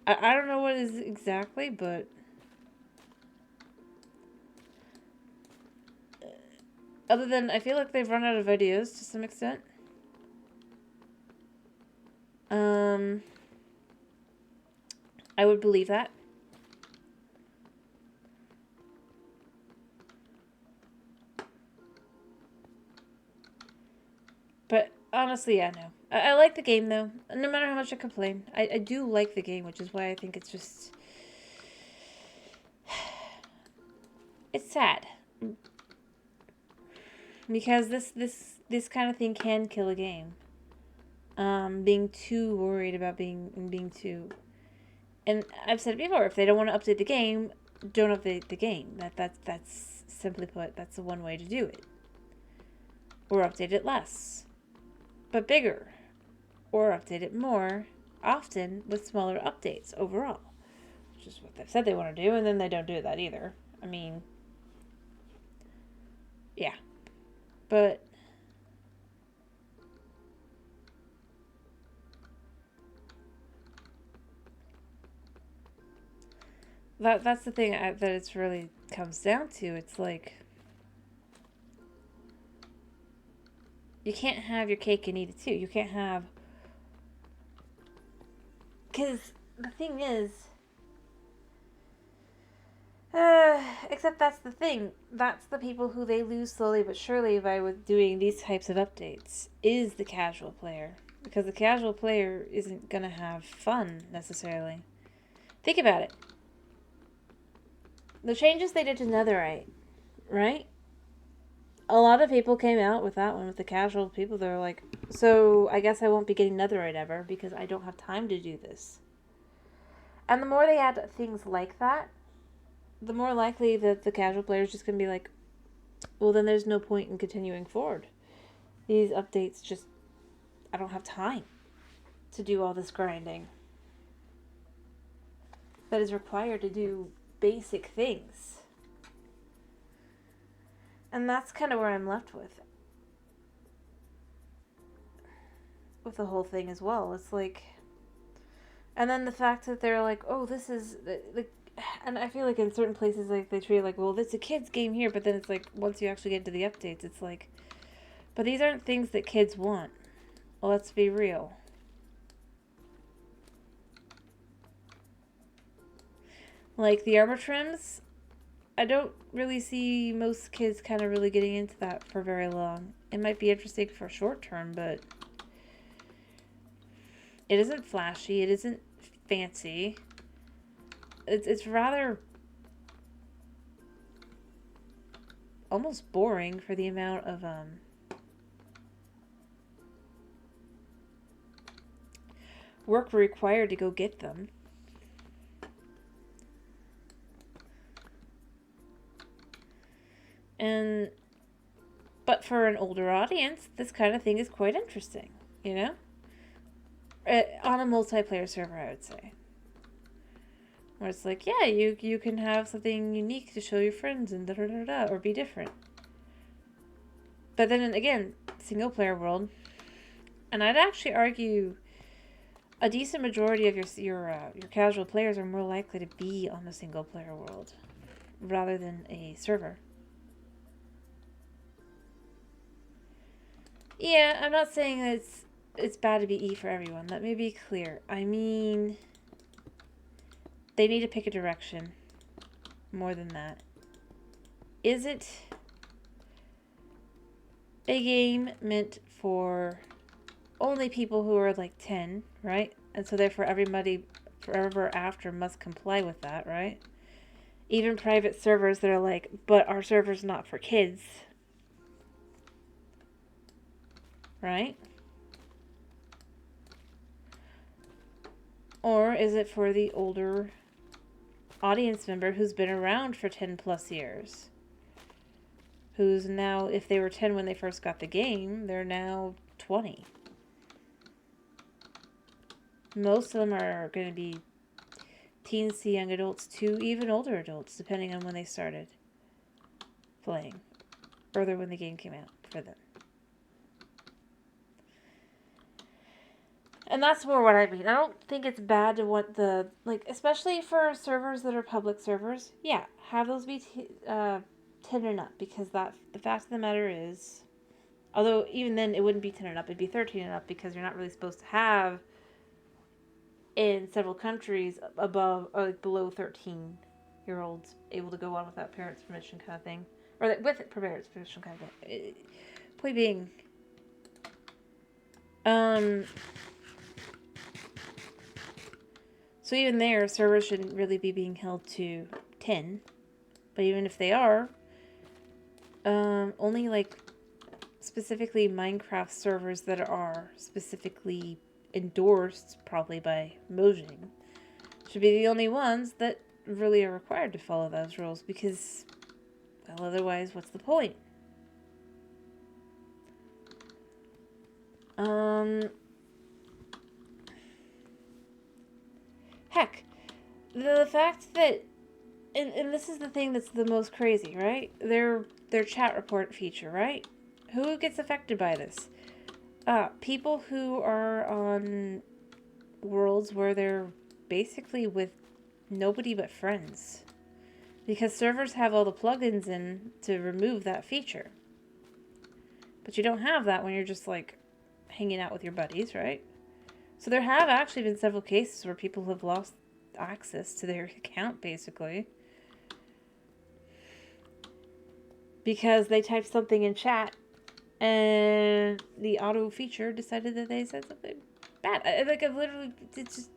I don't know what it is exactly, but other than, I feel like they've run out of ideas to some extent. I would believe that. But honestly, yeah, no. I like the game, though. No matter how much I complain. I do like the game, which is why I think it's just... it's sad. Because this kind of thing can kill a game. being too worried about being too. And I've said it before, if they don't want to update the game, don't update the game. That's simply put, that's the one way to do it. Or update it less, but bigger. Or update it more often with smaller updates overall. Which is what they've said they want to do, and then they don't do that either. I mean, yeah. But that's the thing that it's really comes down to. It's like you can't have your cake and eat it too. You can't have, because the thing is, except that's the thing. That's the people who they lose slowly but surely by doing these types of updates is the casual player, because the casual player isn't gonna have fun necessarily. Think about it. The changes they did to Netherite, right? A lot of people came out with that one, with the casual people. They're like, so I guess I won't be getting Netherite ever because I don't have time to do this. And the more they add things like that, the more likely that the casual player is just going to be like, well, then there's no point in continuing forward. These updates just, I don't have time to do all this grinding that is required to do basic things. And that's kind of where I'm left with the whole thing as well. It's like, and then the fact that they're like, oh, this is like, and I feel like in certain places, like, they treat it like, well, it's a kid's game here, but then it's like, once you actually get into the updates, it's like, but these aren't things that kids want. Well, let's be real. Like, the armor trims, I don't really see most kids kind of really getting into that for very long. It might be interesting for short term, but it isn't flashy. It isn't fancy. It's rather almost boring for the amount of work required to go get them. But for an older audience, this kind of thing is quite interesting, you know? On a multiplayer server, I would say. Where it's like, yeah, you can have something unique to show your friends and da-da-da-da, or be different. But then again, single player world, and I'd actually argue a decent majority of your casual players are more likely to be on a single player world rather than a server. Yeah, I'm not saying that it's bad to be E for everyone. Let me be clear. I mean, they need to pick a direction. More than that. Is it a game meant for only people who are like 10, right? And so therefore everybody forever after must comply with that, right? Even private servers that are like, but our server's not for kids. Right? Or is it for the older audience member who's been around for 10 plus years? Who's now, if they were 10 when they first got the game, they're now 20. Most of them are going to be teens to young adults to even older adults, depending on when they started playing. Or when the game came out for them. And that's more what I mean. I don't think it's bad to want the, like, especially for servers that are public servers, yeah, have those be 10 and up, because the fact of the matter is, although even then it wouldn't be 10 and up, it'd be 13 and up, because you're not really supposed to have, in several countries, above, or like below 13-year-olds able to go on without parents' permission kind of thing. Or like, with parents' permission kind of thing. Point being, so even there, servers shouldn't really be being held to 10. But even if they are, only like specifically Minecraft servers that are specifically endorsed, probably by Mojang, should be the only ones that really are required to follow those rules, because, well, otherwise, what's the point? Heck, the fact that, and this is the thing that's the most crazy, right? Their chat report feature, right? Who gets affected by this? People who are on worlds where they're basically with nobody but friends. Because servers have all the plugins in to remove that feature. But you don't have that when you're just like hanging out with your buddies, right? So there have actually been several cases where people have lost access to their account, basically, because they typed something in chat and the auto feature decided that they said something bad. I've literally, it's just,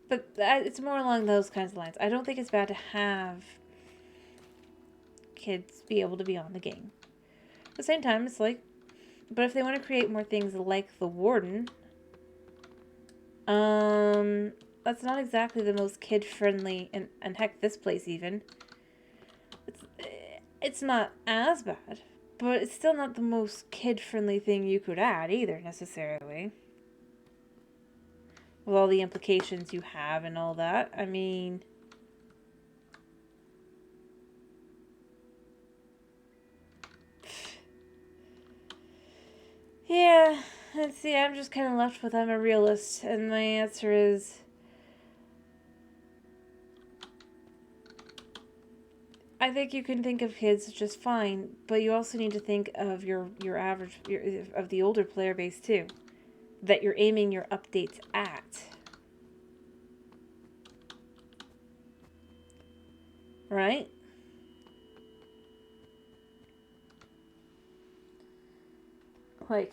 but it's more along those kinds of lines. I don't think it's bad to have kids be able to be on the game. At the same time, it's like, but if they want to create more things like the Warden, that's not exactly the most kid-friendly, and heck, this place even, it's not as bad, but it's still not the most kid-friendly thing you could add either, necessarily. With all the implications you have and all that. I mean, yeah, let's see, I'm just kind of left with I'm a realist, and my answer is, I think you can think of kids just fine, but you also need to think of your average, of the older player base too, that you're aiming your updates at. Right? Like,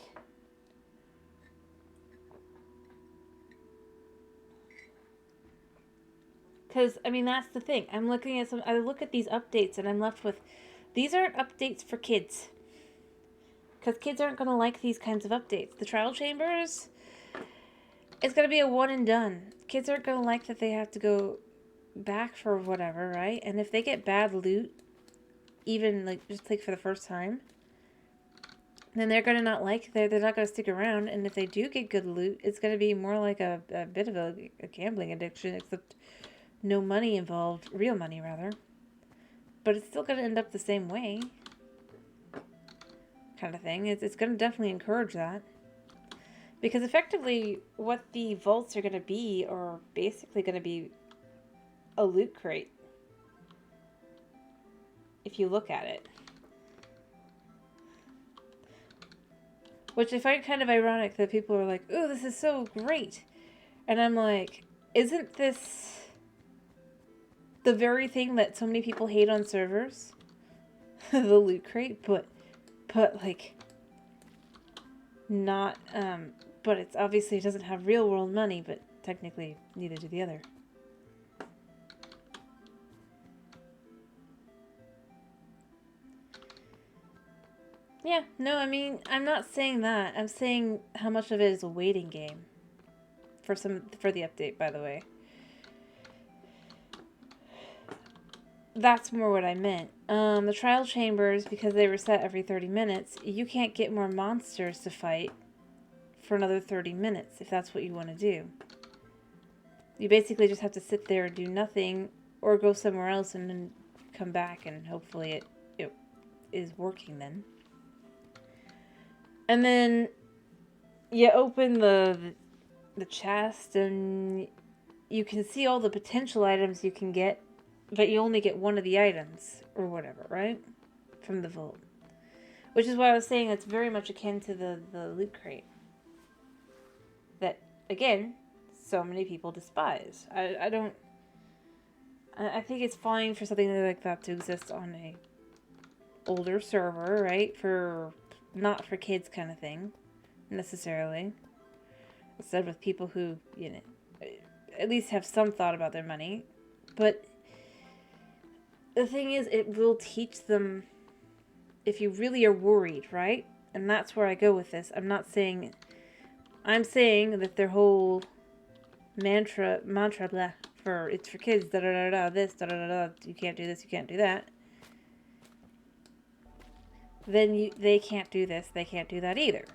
because, I mean, that's the thing. I look at these updates and I'm left with, these aren't updates for kids. Because kids aren't going to like these kinds of updates. The trial chambers, it's going to be a one and done. Kids aren't going to like that they have to go back for whatever, right? And if they get bad loot, even like just like for the first time, then they're going to not like, they're not going to stick around. And if they do get good loot, it's going to be more like a bit of a gambling addiction, except no money involved, real money rather. But it's still going to end up the same way, kind of thing. It's going to definitely encourage that. Because effectively, what the vaults are going to be are basically going to be a loot crate, if you look at it. Which I find kind of ironic that people are like, ooh, this is so great. And I'm like, isn't this the very thing that so many people hate on servers? The loot crate, but like, not, but it's obviously, it doesn't have real world money, but technically neither do the other. Yeah, no, I mean, I'm not saying that. I'm saying how much of it is a waiting game. For the update, by the way. That's more what I meant. The trial chambers, because they reset every 30 minutes, you can't get more monsters to fight for another 30 minutes, if that's what you want to do. You basically just have to sit there and do nothing, or go somewhere else and then come back, and hopefully it is working then. And then you open the chest and you can see all the potential items you can get, but you only get one of the items or whatever, right? From the vault. Which is why I was saying it's very much akin to the loot crate. That, again, so many people despise. I think it's fine for something like that to exist on a older server, right? Not for kids kind of thing, necessarily. Instead with people who, you know, at least have some thought about their money. But the thing is, it will teach them if you really are worried, right? And that's where I go with this. I'm saying that their whole mantra, blah, it's for kids, da da da da, this, da da da da, you can't do this, you can't do that. Then they can't do this, they can't do that either.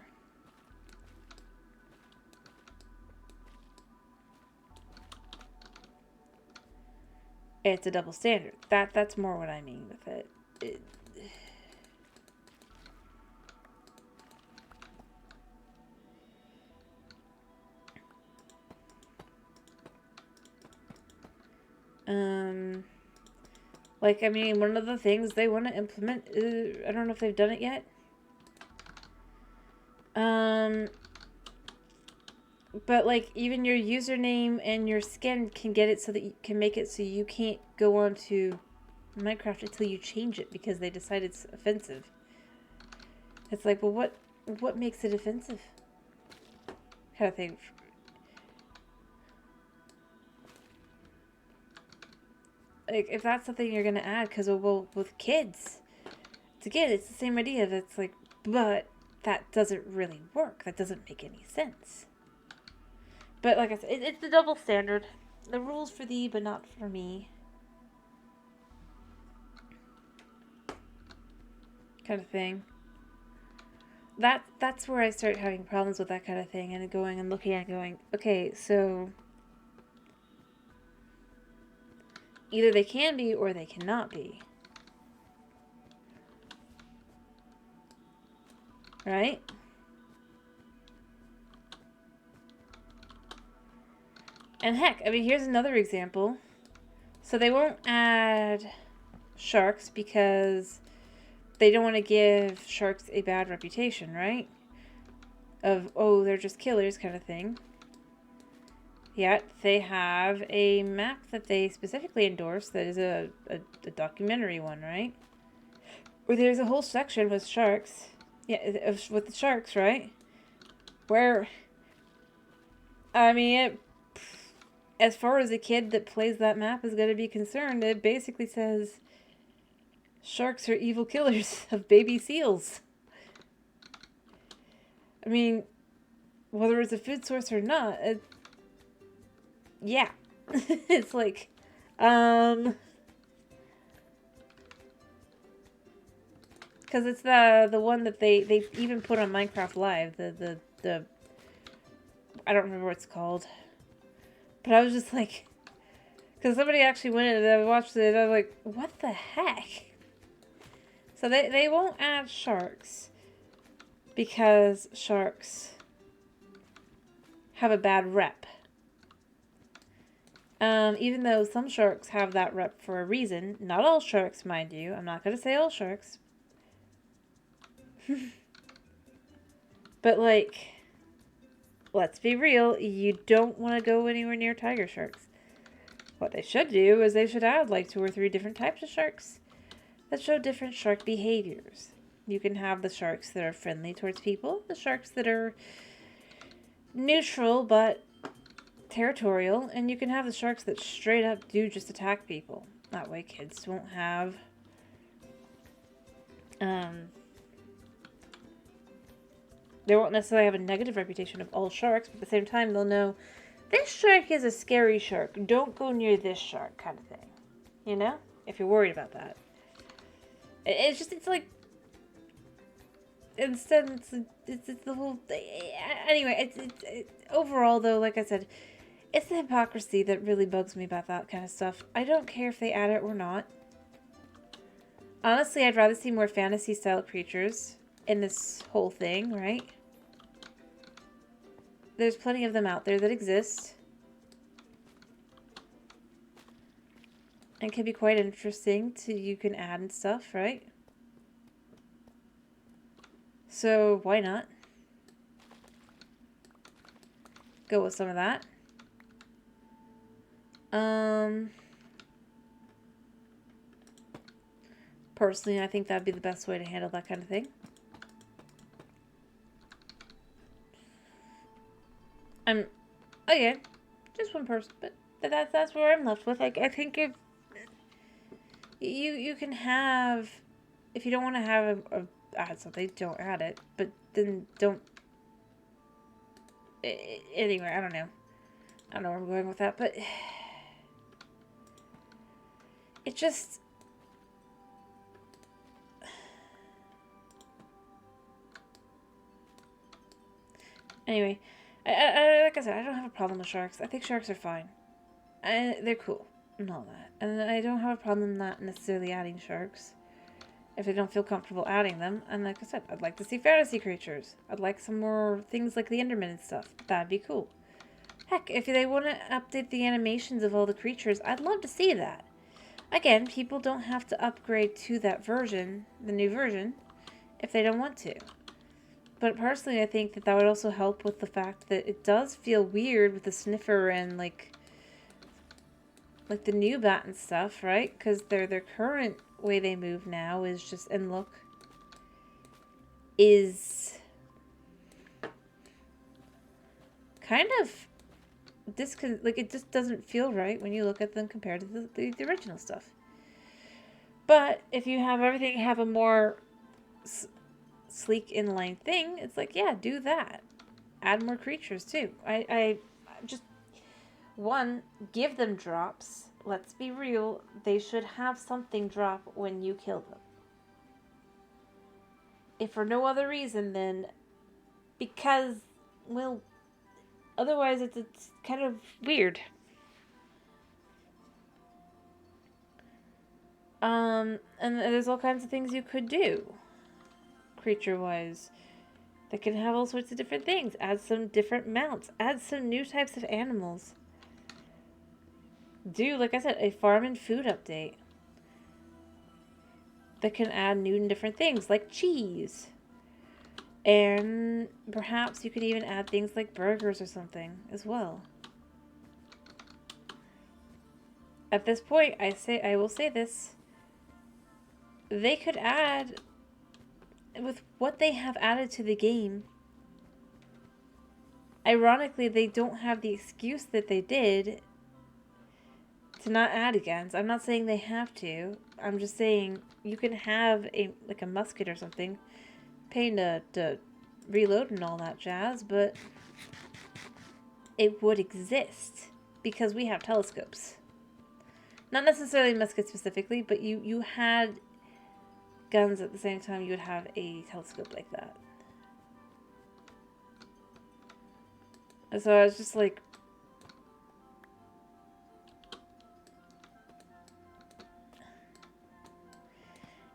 It's a double standard. That's more what I mean with it. Like, I mean, one of the things they want to implement, I don't know if they've done it yet. But, like, even your username and your skin can get it so that you can make it so you can't go on to Minecraft until you change it because they decide it's offensive. It's like, well, what makes it offensive? Kind of thing. Like, if that's something you're going to add, because, well, with kids, it's the same idea. That's like, but that doesn't really work. That doesn't make any sense. But like I said, it's the double standard. The rules for thee, but not for me. Kind of thing. That's where I start having problems with that kind of thing and going and looking at going, okay, so either they can be or they cannot be. Right? And heck, I mean, here's another example. So they won't add sharks because they don't want to give sharks a bad reputation, right? Of, oh, they're just killers kind of thing. Yet they have a map that they specifically endorse that is a documentary one, right? Where there's a whole section with sharks. Yeah, with the sharks, right? Where, I mean, as far as a kid that plays that map is going to be concerned, it basically says sharks are evil killers of baby seals. I mean, whether it's a food source or not, yeah. It's like, because it's the one that they even put on Minecraft Live, the I don't remember what it's called. But I was just like, because somebody actually went in and I watched it, and I was like, what the heck? So they won't add sharks because sharks have a bad rep. Even though some sharks have that rep for a reason. Not all sharks, mind you. I'm not going to say all sharks. But, like, let's be real. You don't want to go anywhere near tiger sharks. What they should do is they should add, like, 2 or 3 different types of sharks that show different shark behaviors. You can have the sharks that are friendly towards people. The sharks that are neutral, but territorial, and you can have the sharks that straight up do just attack people. That way kids won't have they won't necessarily have a negative reputation of all sharks, but at the same time they'll know this shark is a scary shark. Don't go near this shark kind of thing. You know? If you're worried about that. It's like instead it's the whole anyway, it's overall though, like I said, it's the hypocrisy that really bugs me about that kind of stuff. I don't care if they add it or not. Honestly, I'd rather see more fantasy-style creatures in this whole thing, right? There's plenty of them out there that exist. And can be quite interesting you can add and stuff, right? So, why not? Go with some of that. Personally, I think that'd be the best way to handle that kind of thing. Again, just one person, but that's where I'm left with. Like, I think if you can have, if you don't want to have add something, don't add it, but then don't, anyway, I don't know where I'm going with that, but it just, anyway, like I said, I don't have a problem with sharks. I think sharks are fine. They're cool and all that. And I don't have a problem not necessarily adding sharks if I don't feel comfortable adding them. And like I said, I'd like to see fantasy creatures. I'd like some more things like the Enderman and stuff. That'd be cool. Heck, if they want to update the animations of all the creatures, I'd love to see that. Again, people don't have to upgrade to that version, the new version, if they don't want to. But personally, I think that would also help with the fact that it does feel weird with the sniffer and like the new bat and stuff, right? Because their current way they move now is just, and look, is kind of like it just doesn't feel right when you look at them compared to the original stuff. But if you have everything have a more sleek inline thing, it's like, yeah, do that. Add more creatures too. I just, one, give them drops. Let's be real, they should have something drop when you kill them. If for no other reason than because, well, otherwise it's kind of weird. And there's all kinds of things you could do, creature-wise, that can have all sorts of different things. Add some different mounts. Add some new types of animals. Do, like I said, a farm and food update that can add new and different things, like cheese. And perhaps you could even add things like burgers or something as well. At this point, I will say this. They could add, with what they have added to the game, ironically, they don't have the excuse that they did to not add guns. I'm not saying they have to. I'm just saying you can have a musket or something, paying to reload and all that jazz, but it would exist because we have telescopes. Not necessarily muskets specifically, but you had guns at the same time you would have a telescope like that. And so I was just like,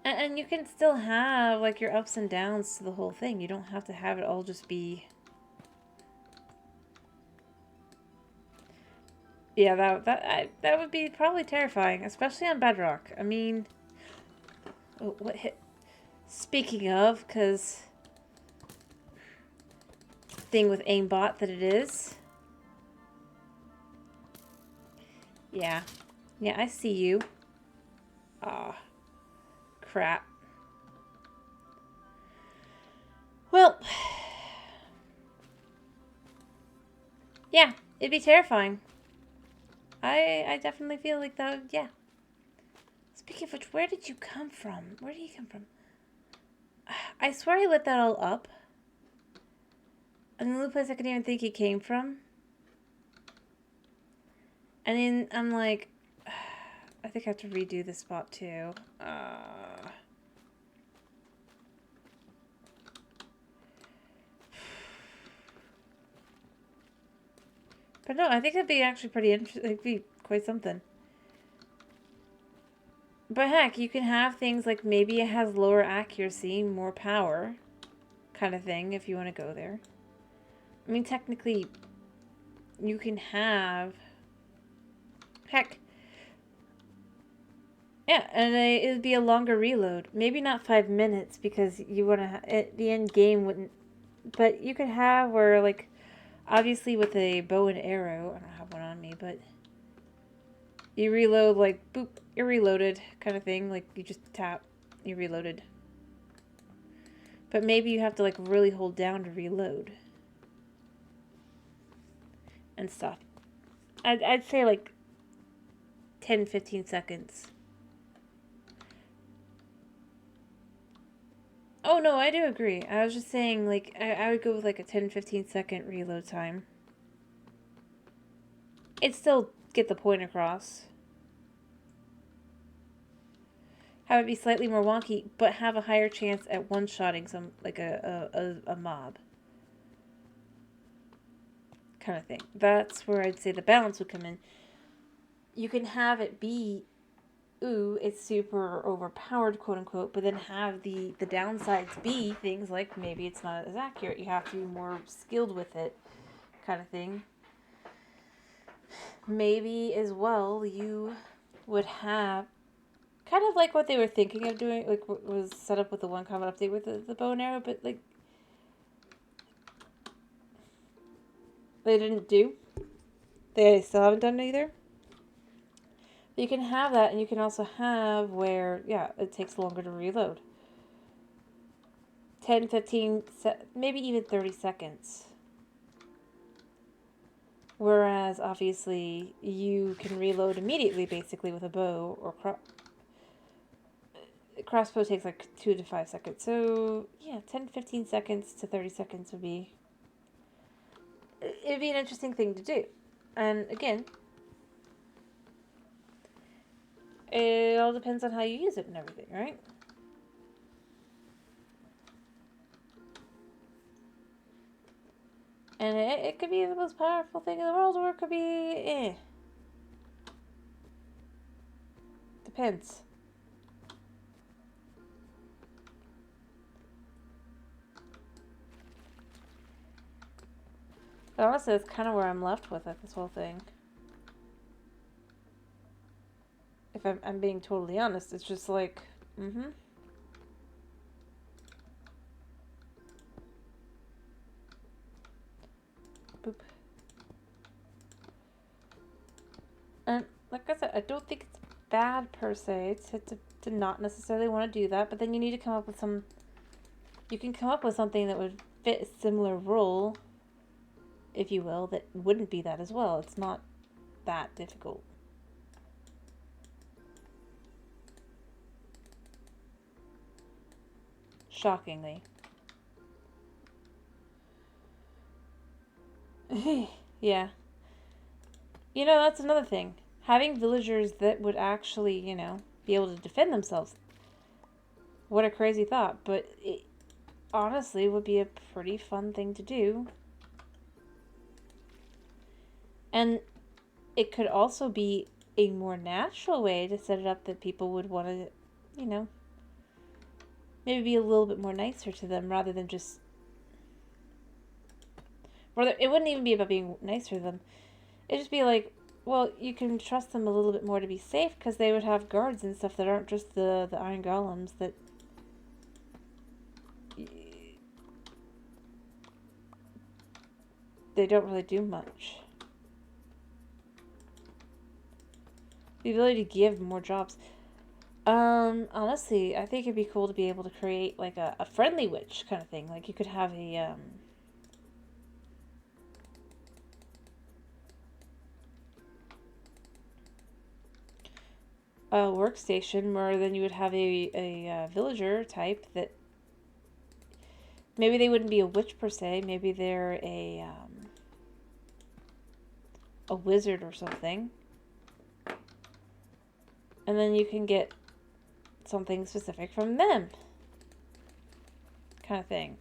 and you can still have like your ups and downs to the whole thing. You don't have to have it all just be, yeah, that would be probably terrifying, especially on Bedrock. I mean, oh, what hit? Speaking of, because thing with aimbot that it is. Yeah, I see you. Ah, crap. Well, yeah, it'd be terrifying. I definitely feel like that. Yeah. Speaking of which, where did you come from? Where did you come from? I swear I lit that all up. And the only place I could even think he came from. And then I'm like, I think I have to redo this spot too. But no, I think that'd be actually pretty interesting. It'd be quite something. But heck, you can have things like maybe it has lower accuracy, more power, kind of thing, if you want to go there. I mean, technically, you can have, heck, yeah, and it would be a longer reload. Maybe not 5 minutes because you want to, the end game wouldn't, but you could have where, like, obviously with a bow and arrow, I don't have one on me, but you reload, like, boop, you're reloaded, kind of thing. Like, you just tap, you're reloaded. But maybe you have to, like, really hold down to reload. And stuff. I'd say, like, 10, 15 seconds. Oh, no, I do agree. I was just saying, like, I would go with, like, a 10-15 second reload time. It'd still get the point across. Have it be slightly more wonky, but have a higher chance at one-shotting some, like, a mob. Kind of thing. That's where I'd say the balance would come in. You can have it be, ooh, it's super overpowered, quote unquote, but then have the downsides be things like maybe it's not as accurate. You have to be more skilled with it, kind of thing. Maybe as well you would have kind of like what they were thinking of doing, like what was set up with the one common update with the bow and arrow, but like they didn't do. They still haven't done either. But you can have that, and you can also have where, yeah, it takes longer to reload. 10, 15, maybe even 30 seconds. Whereas, obviously, you can reload immediately, basically, with a bow or crossbow takes like 2 to 5 seconds. So, yeah, 10, 15 seconds to 30 seconds would be... It'd be an interesting thing to do. And, again, it all depends on how you use it and everything, right? And it could be the most powerful thing in the world, or it could be Depends. But honestly, that's kind of where I'm left with it, this whole thing. If I'm being totally honest, it's just like, Boop. And like I said, I don't think it's bad per se to not necessarily want to do that, but then you need to come up with some... You can come up with something that would fit a similar role, if you will, that wouldn't be that as well. It's not that difficult. Shockingly. Yeah. You know, that's another thing. Having villagers that would actually, you know, be able to defend themselves. What a crazy thought, but it honestly would be a pretty fun thing to do. And it could also be a more natural way to set it up that people would want to, you know, maybe be a little bit more nicer to them rather than just... It wouldn't even be about being nicer to them. It'd just be like, well, you can trust them a little bit more to be safe because they would have guards and stuff that aren't just the iron golems that... They don't really do much. The ability to give more jobs. Honestly, I think it'd be cool to be able to create like a friendly witch kind of thing. Like you could have a workstation where then you would have a villager type that maybe they wouldn't be a witch per se. Maybe they're a wizard or something. And then you can get something specific from them. Kind of thing.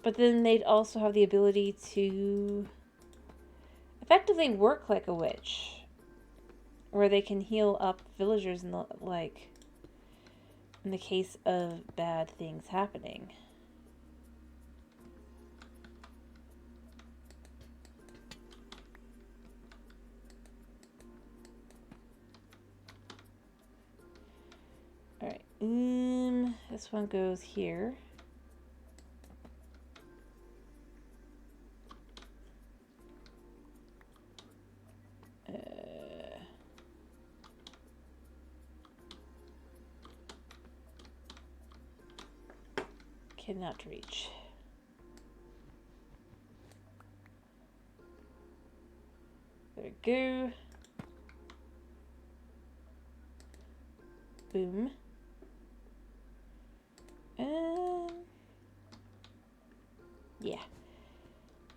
But then they'd also have the ability to effectively work like a witch. Where they can heal up villagers in in the case of bad things happening. Alright, this one goes here. Cannot reach. There we go. Boom. Yeah.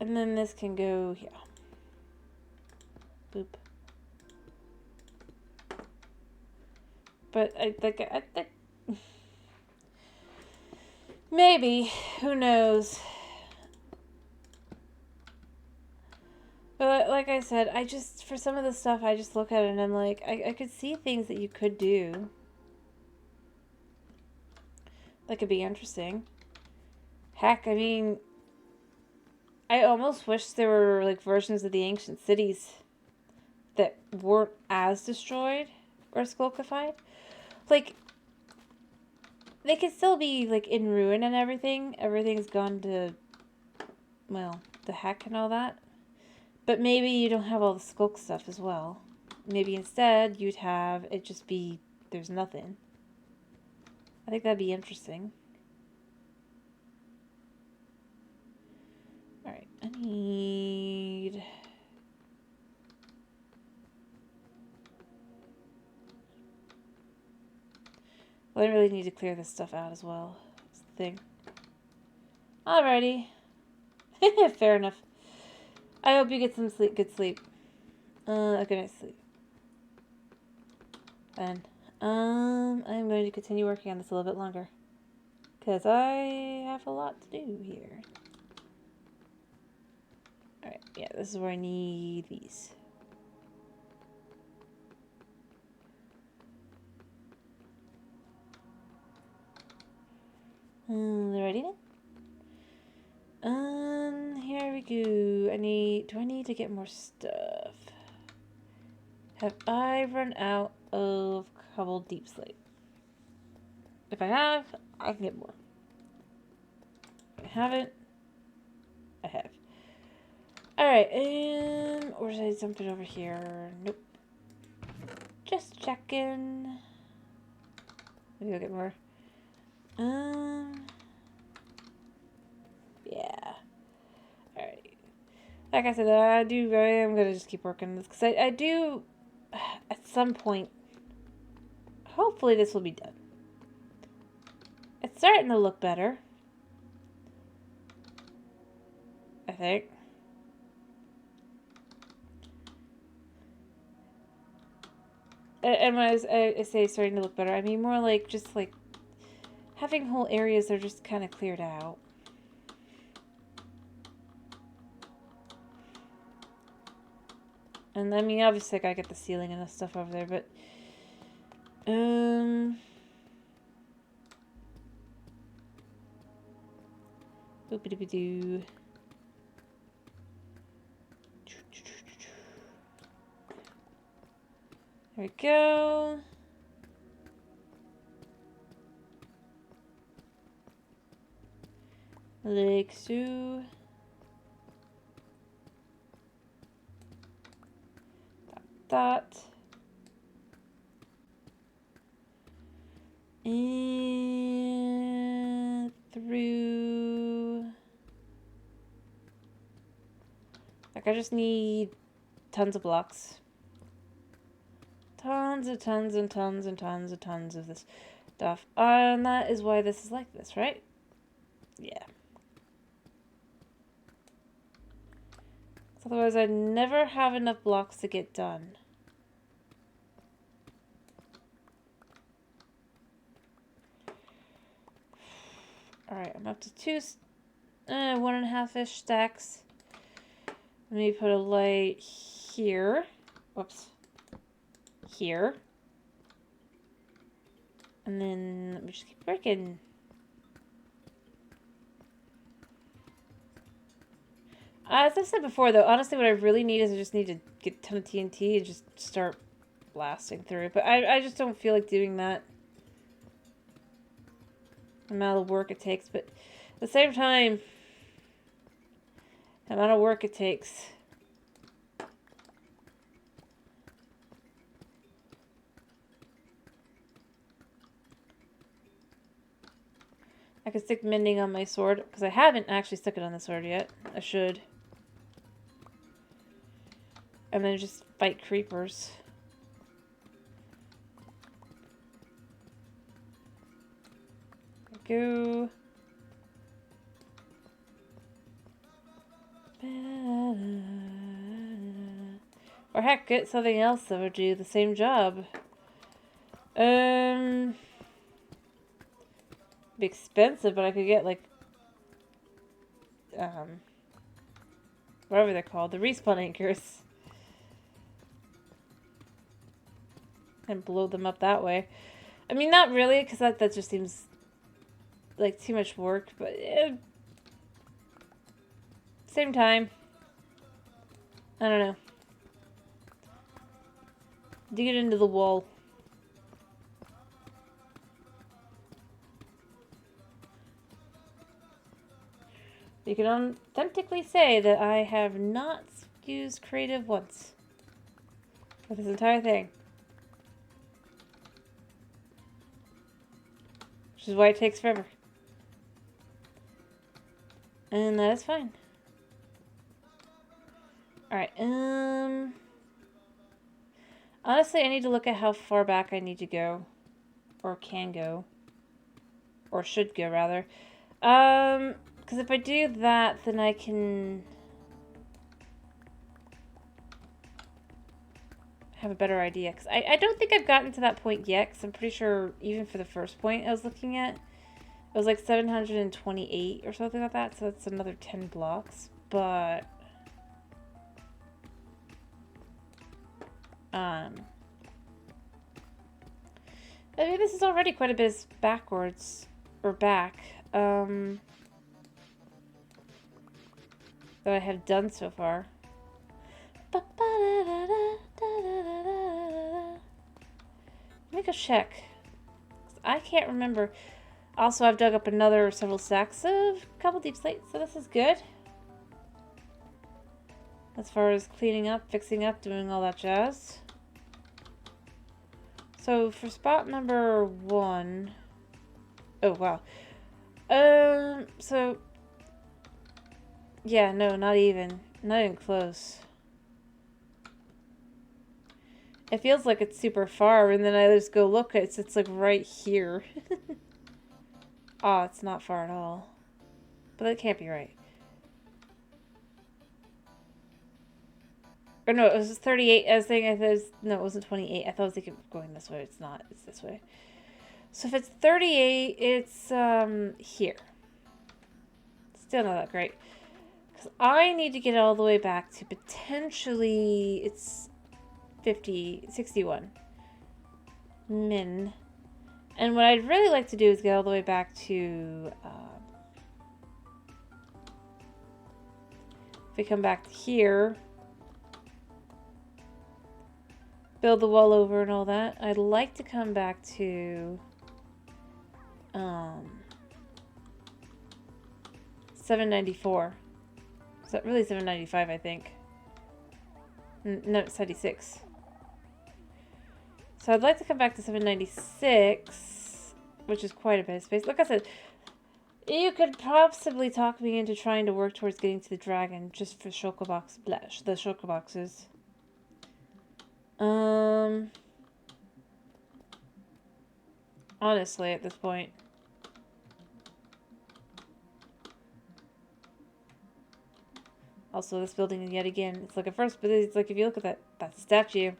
And then this can go here. Boop. But I think maybe, who knows? But like I said, I just, for some of the stuff, I just look at it and I'm like, I could see things that you could do that could be interesting. Heck, I mean, I almost wish there were like versions of the ancient cities that weren't as destroyed or skulkified. Like, they could still be like in ruin and everything. Everything's gone to, well, the heck and all that. But maybe you don't have all the skulk stuff as well. Maybe instead you'd have it just be there's nothing. I think that'd be interesting. Alright, I need... Well, I really need to clear this stuff out as well. That's the thing. Alrighty. Fair enough. I hope you get some sleep, good sleep. A good night's sleep. Then, I'm going to continue working on this a little bit longer. Because I have a lot to do here. Alright, yeah, this is where I need these. Ready then? Here we go. Do I need to get more stuff? Have I run out of cobbled deep slate? If I have, I can get more. If I haven't, I have. Alright, or did I dump it over here? Nope. Just checking. Maybe I'll get more. Yeah. Alright. Like I said, I am gonna just keep working on this, because I do, at some point, hopefully this will be done. It's starting to look better. I think. And when I say starting to look better, I mean more like just like having whole areas that are just kind of cleared out. And I mean, obviously I gotta get the ceiling and stuff over there, but boopity-doo. There we go. Like so. That. And through. Like, I just need tons of blocks. Tons and tons and tons and tons and tons of this stuff. And that is why this is like this, right? Yeah. Otherwise, I'd never have enough blocks to get done. Alright, I'm up to 1.5-ish stacks. Let me put a light here. Whoops. Here. And then let me just keep working. As I said before, though, honestly, what I really need is I just need to get a ton of TNT and just start blasting through it. But I just don't feel like doing that. The amount of work it takes. But at the same time, the amount of work it takes. I could stick mending on my sword, because I haven't actually stuck it on the sword yet. I should. And then just fight creepers. go. Or heck, get something else that would do the same job. Be expensive, but I could get like whatever they're called, the respawn anchors. And blow them up that way. I mean, not really, because that just seems like too much work, but same time. I don't know. Dig it into the wall. You can authentically say that I have not used creative once for this entire thing. Which is why it takes forever. And that is fine. Alright, honestly, I need to look at how far back I need to go. Or can go. Or should go, rather. Because if I do that, then I can have a better idea. Because I don't think I've gotten to that point yet, because I'm pretty sure even for the first point I was looking at, it was like 728 or something like that, so that's another 10 blocks. But I mean, this is already quite a bit backwards, or back, that I have done so far. Let me go check. I can't remember. Also, I've dug up another several stacks of a couple deep slates, so this is good. As far as cleaning up, fixing up, doing all that jazz. So for spot number 1, oh wow. So yeah, no, not even close. It feels like it's super far, and then I just go look, it's like right here. Oh, it's not far at all. But that can't be right. Or no, it was 38. I was thinking no, it wasn't 28. I thought I was thinking going this way. It's not. It's this way. So if it's 38, it's here. Still not that great. Because I need to get all the way back to potentially it's 61. Min. And what I'd really like to do is get all the way back to if we come back to here, build the wall over and all that. I'd like to come back to 794. Is that really 795, I think? No, it's 76. So I'd like to come back to 796, which is quite a bit of space. Like I said, you could possibly talk me into trying to work towards getting to the dragon just for shulker box, the shulker boxes. Honestly, at this point. Also, this building, yet again, it's like at first, but it's like if you look at that statue.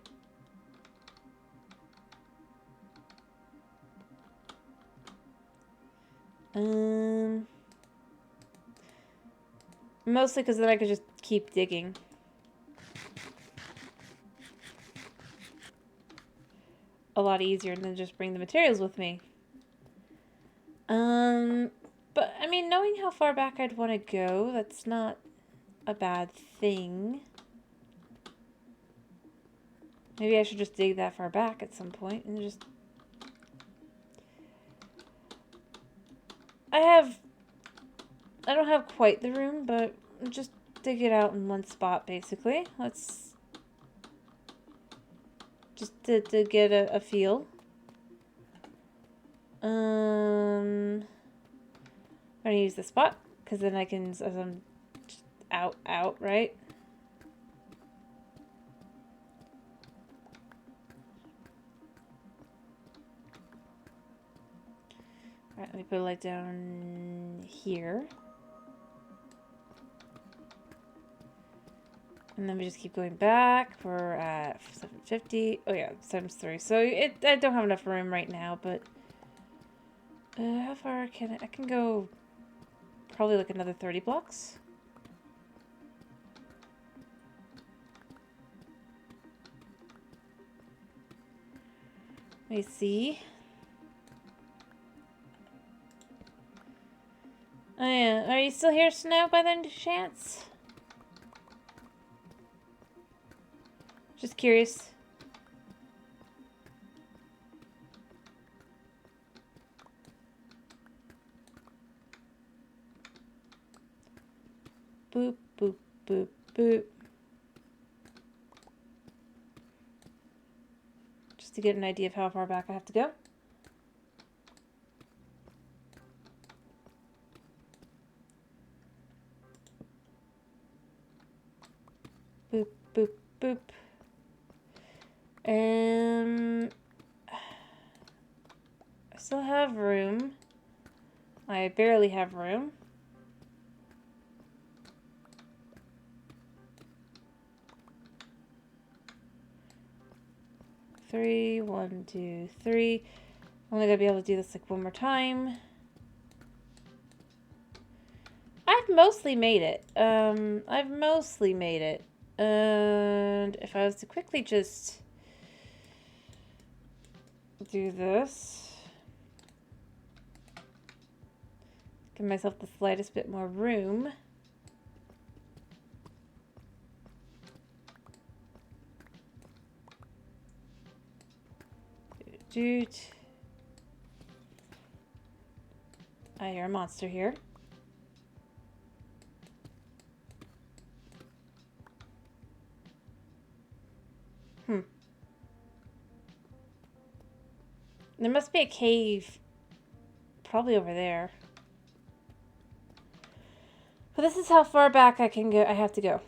Mostly because then I could just keep digging. A lot easier than just bring the materials with me. But I mean, knowing how far back I'd want to go, that's not a bad thing. Maybe I should just dig that far back at some point and just... I don't have quite the room, but just dig it out in one spot, basically. Let's... just to get a feel. I'm gonna use the spot, because then I can, as I'm just out, right? Right, let me put a light down here. And then we just keep going back. We're at 750. Oh yeah, times 3. So I don't have enough room right now, but how far can I can go probably like another 30 blocks. Let me see. Oh yeah, are you still here, Snow, by any chance? Just curious. Boop, boop, boop, boop. Just to get an idea of how far back I have to go. Boop, boop, boop. I still have room. I barely have room. Three, 1, 2, 3. I'm only gonna be able to do this like one more time. I've mostly made it. I've mostly made it. And if I was to quickly just do this, give myself the slightest bit more room. Dude. I hear a monster here. There must be a cave probably over there. But this is how far back I can go. I have to go.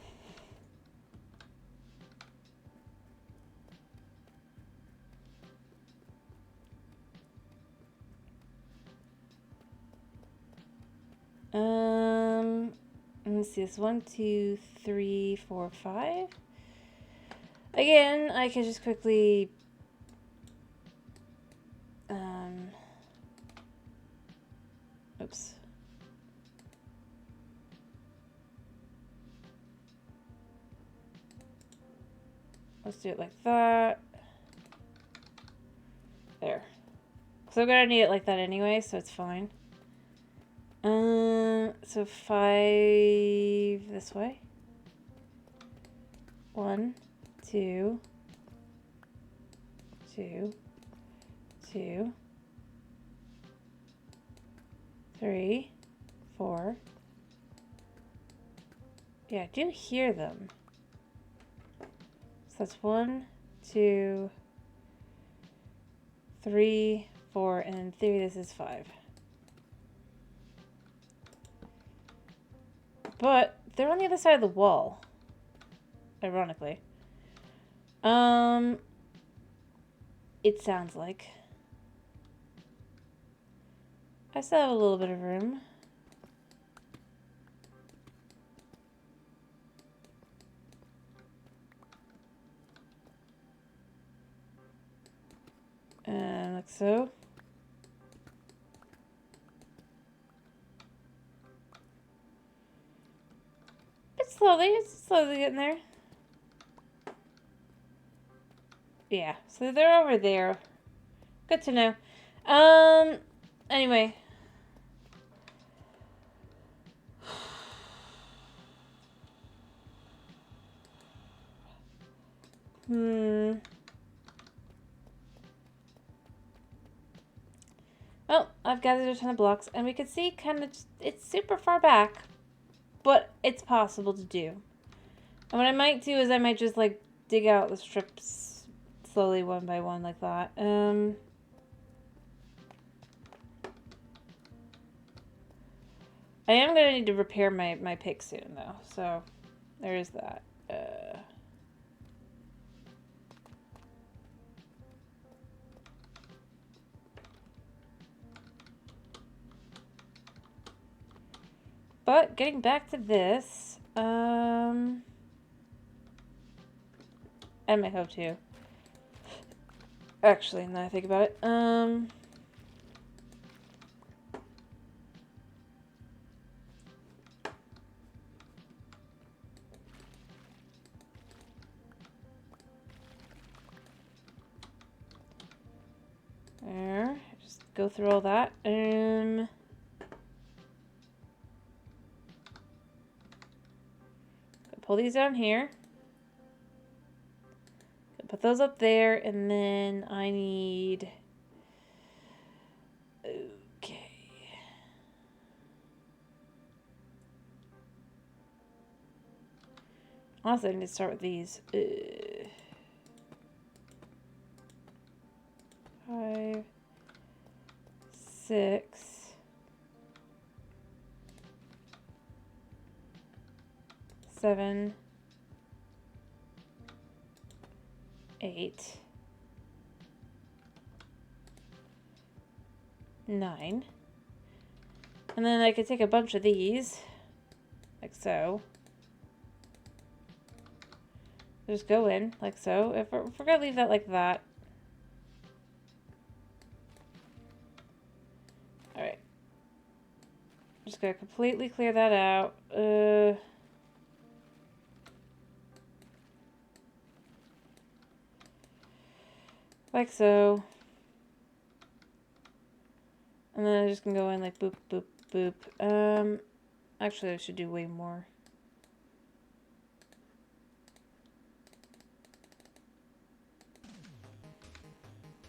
Let's see this. 1, 2, 3, 4, 5. Again, I can just quickly oops. Let's do it like that. There. So I'm gonna need it like that anyway, so it's fine. So 5 this way. 1, 2, 2, 2, 3, 4. Yeah, I do hear them. So that's 1, 2, 3, 4, and in theory this is 5. But they're on the other side of the wall. Ironically. It sounds like. I still have a little bit of room. Like so. It's slowly getting there. Yeah, so they're over there. Good to know. Anyway. Well, I've gathered a ton of blocks, and we can see kind of, it's super far back, but it's possible to do. And what I might do is I might just, like, dig out the strips slowly one by one like that. I am going to need to repair my pick soon, though, so there is that. but getting back to this, and my hoe too. Actually, now I think about it, there, just go through all that, pull these down here. Put those up there, and then I need... Okay. Also, I need to start with these. 5, 6... 7, 8, 9, and then I could take a bunch of these, like so. Just go in, like so. If we're gonna leave that like that. Alright. Just gonna completely clear that out. Like so. And then I just can go in like boop, boop, boop. Actually I should do way more.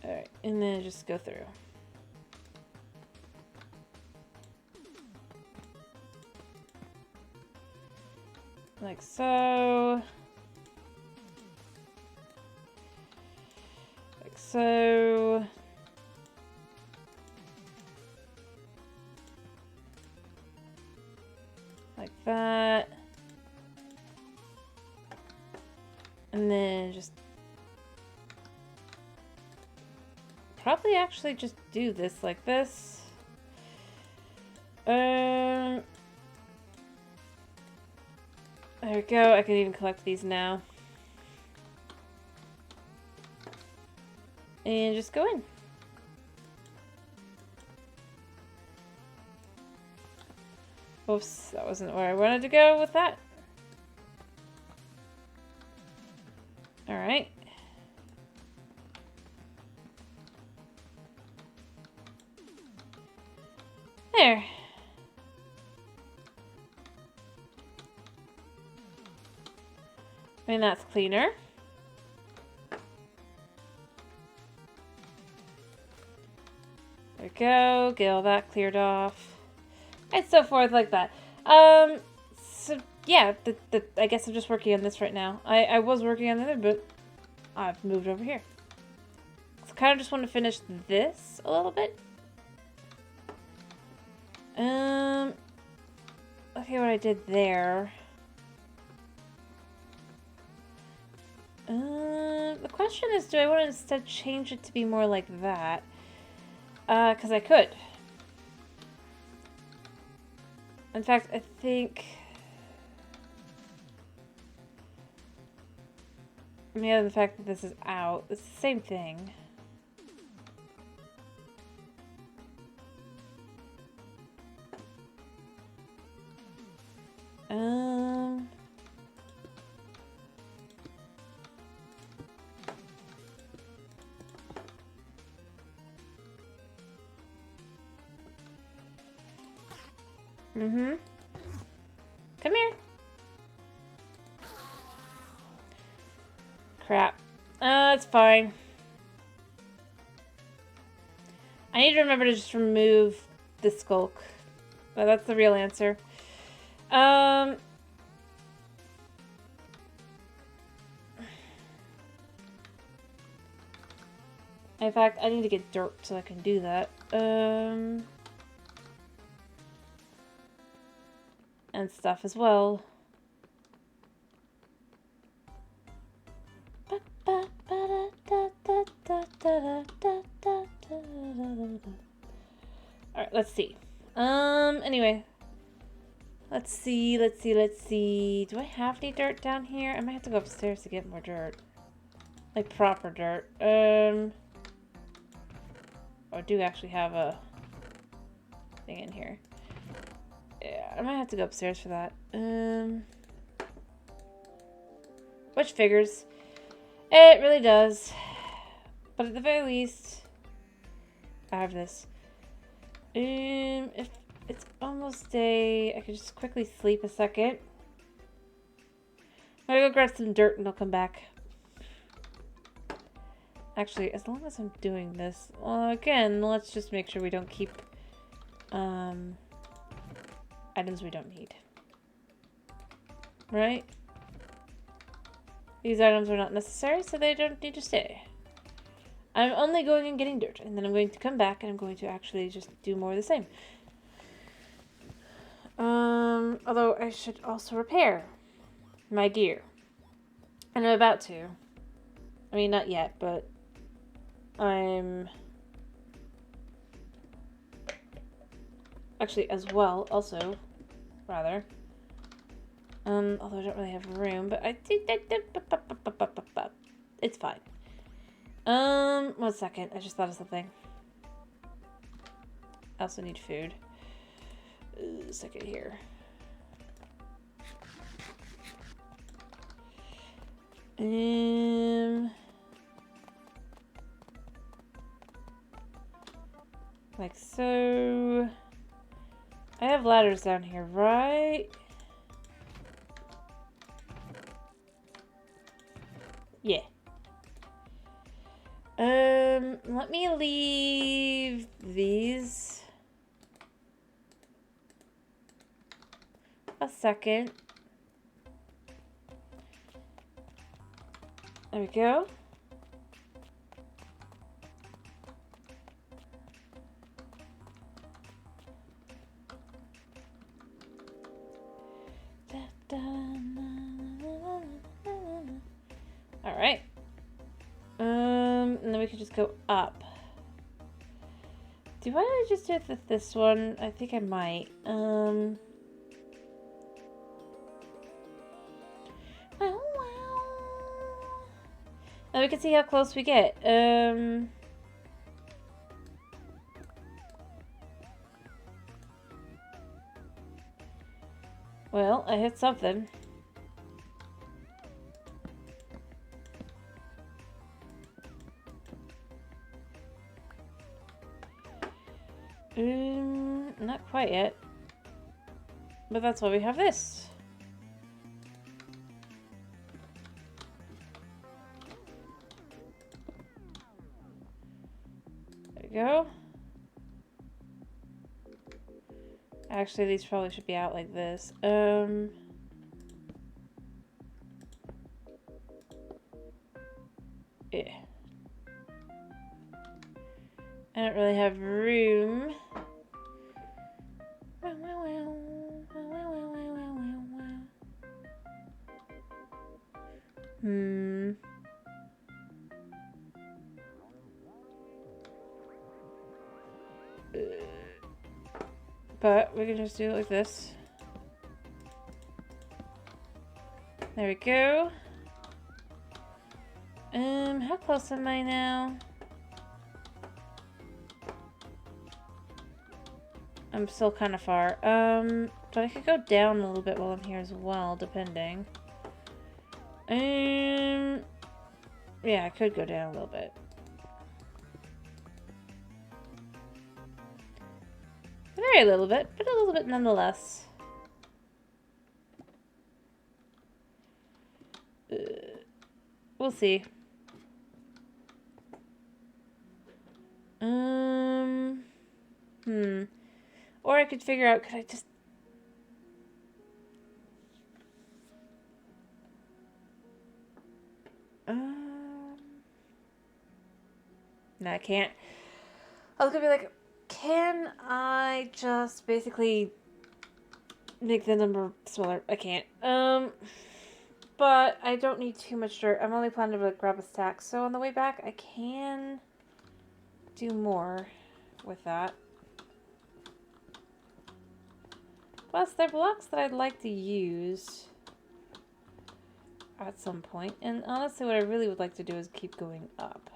Alright, and then just go through. Like so. So, like that, and then just probably actually just do this like this. There we go. I can even collect these now. And just go in. Oops, that wasn't where I wanted to go with that. Alright. There. I mean, that's cleaner. There we go. Get all that cleared off. And so forth like that. So yeah, I guess I'm just working on this right now. I was working on the other, but I've moved over here. So kind of just want to finish this a little bit. Okay, what I did there. The question is, do I want to instead change it to be more like that? Because I could. In fact, I think... Yeah, the fact that this is out, it's the same thing. Come here. Crap. It's fine. I need to remember to just remove the skulk. That's the real answer. In fact, I need to get dirt so I can do that. And stuff as well. Alright, let's see. Anyway. Let's see, let's see, let's see. Do I have any dirt down here? I might have to go upstairs to get more dirt. Like proper dirt. I do actually have a thing in here. Yeah, I might have to go upstairs for that. Which figures. It really does. But at the very least, I have this. If it's almost day, I could just quickly sleep a second. I'm gonna go grab some dirt and I'll come back. Actually, as long as I'm doing this, again, let's just make sure we don't keep items we don't need. Right? These items are not necessary, so they don't need to stay. I'm only going and getting dirt, and then I'm going to come back and I'm going to actually just do more of the same. Although I should also repair my gear. And I'm about to. I mean, not yet, but I'm actually as well, also, rather. Although I don't really have room, but I think that it's fine. 1 second, I just thought of something. I also need food. A second here. Like so. I have ladders down here, right? Yeah. Let me leave these a second. There we go. All right. And then we can just go up. Do I just do it with this one? I think I might. Wow. Now we can see how close we get. Well, I hit something. Not quite yet. But that's why we have this. There we go. Actually, these probably should be out like this. Yeah. I don't really have room. But we can just do it like this. There we go. How close am I now? I'm still kind of far. But I could go down a little bit while I'm here as well, depending. Yeah, I could go down a little bit. Very little bit, but a little bit nonetheless. We'll see. Or I could figure out, could I just... No, I can't. I was gonna be like, can I just basically make the number smaller? I can't. But I don't need too much dirt. I'm only planning to like, grab a stack. So on the way back, I can do more with that. Plus, they're blocks that I'd like to use at some point. And honestly, what I really would like to do is keep going up.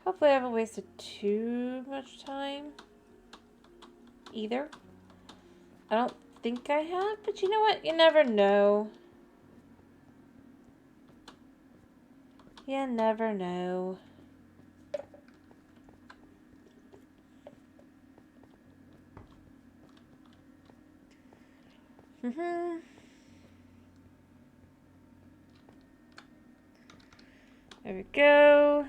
Hopefully I haven't wasted too much time either. I don't think I have, but you know what? You never know. You never know. There we go.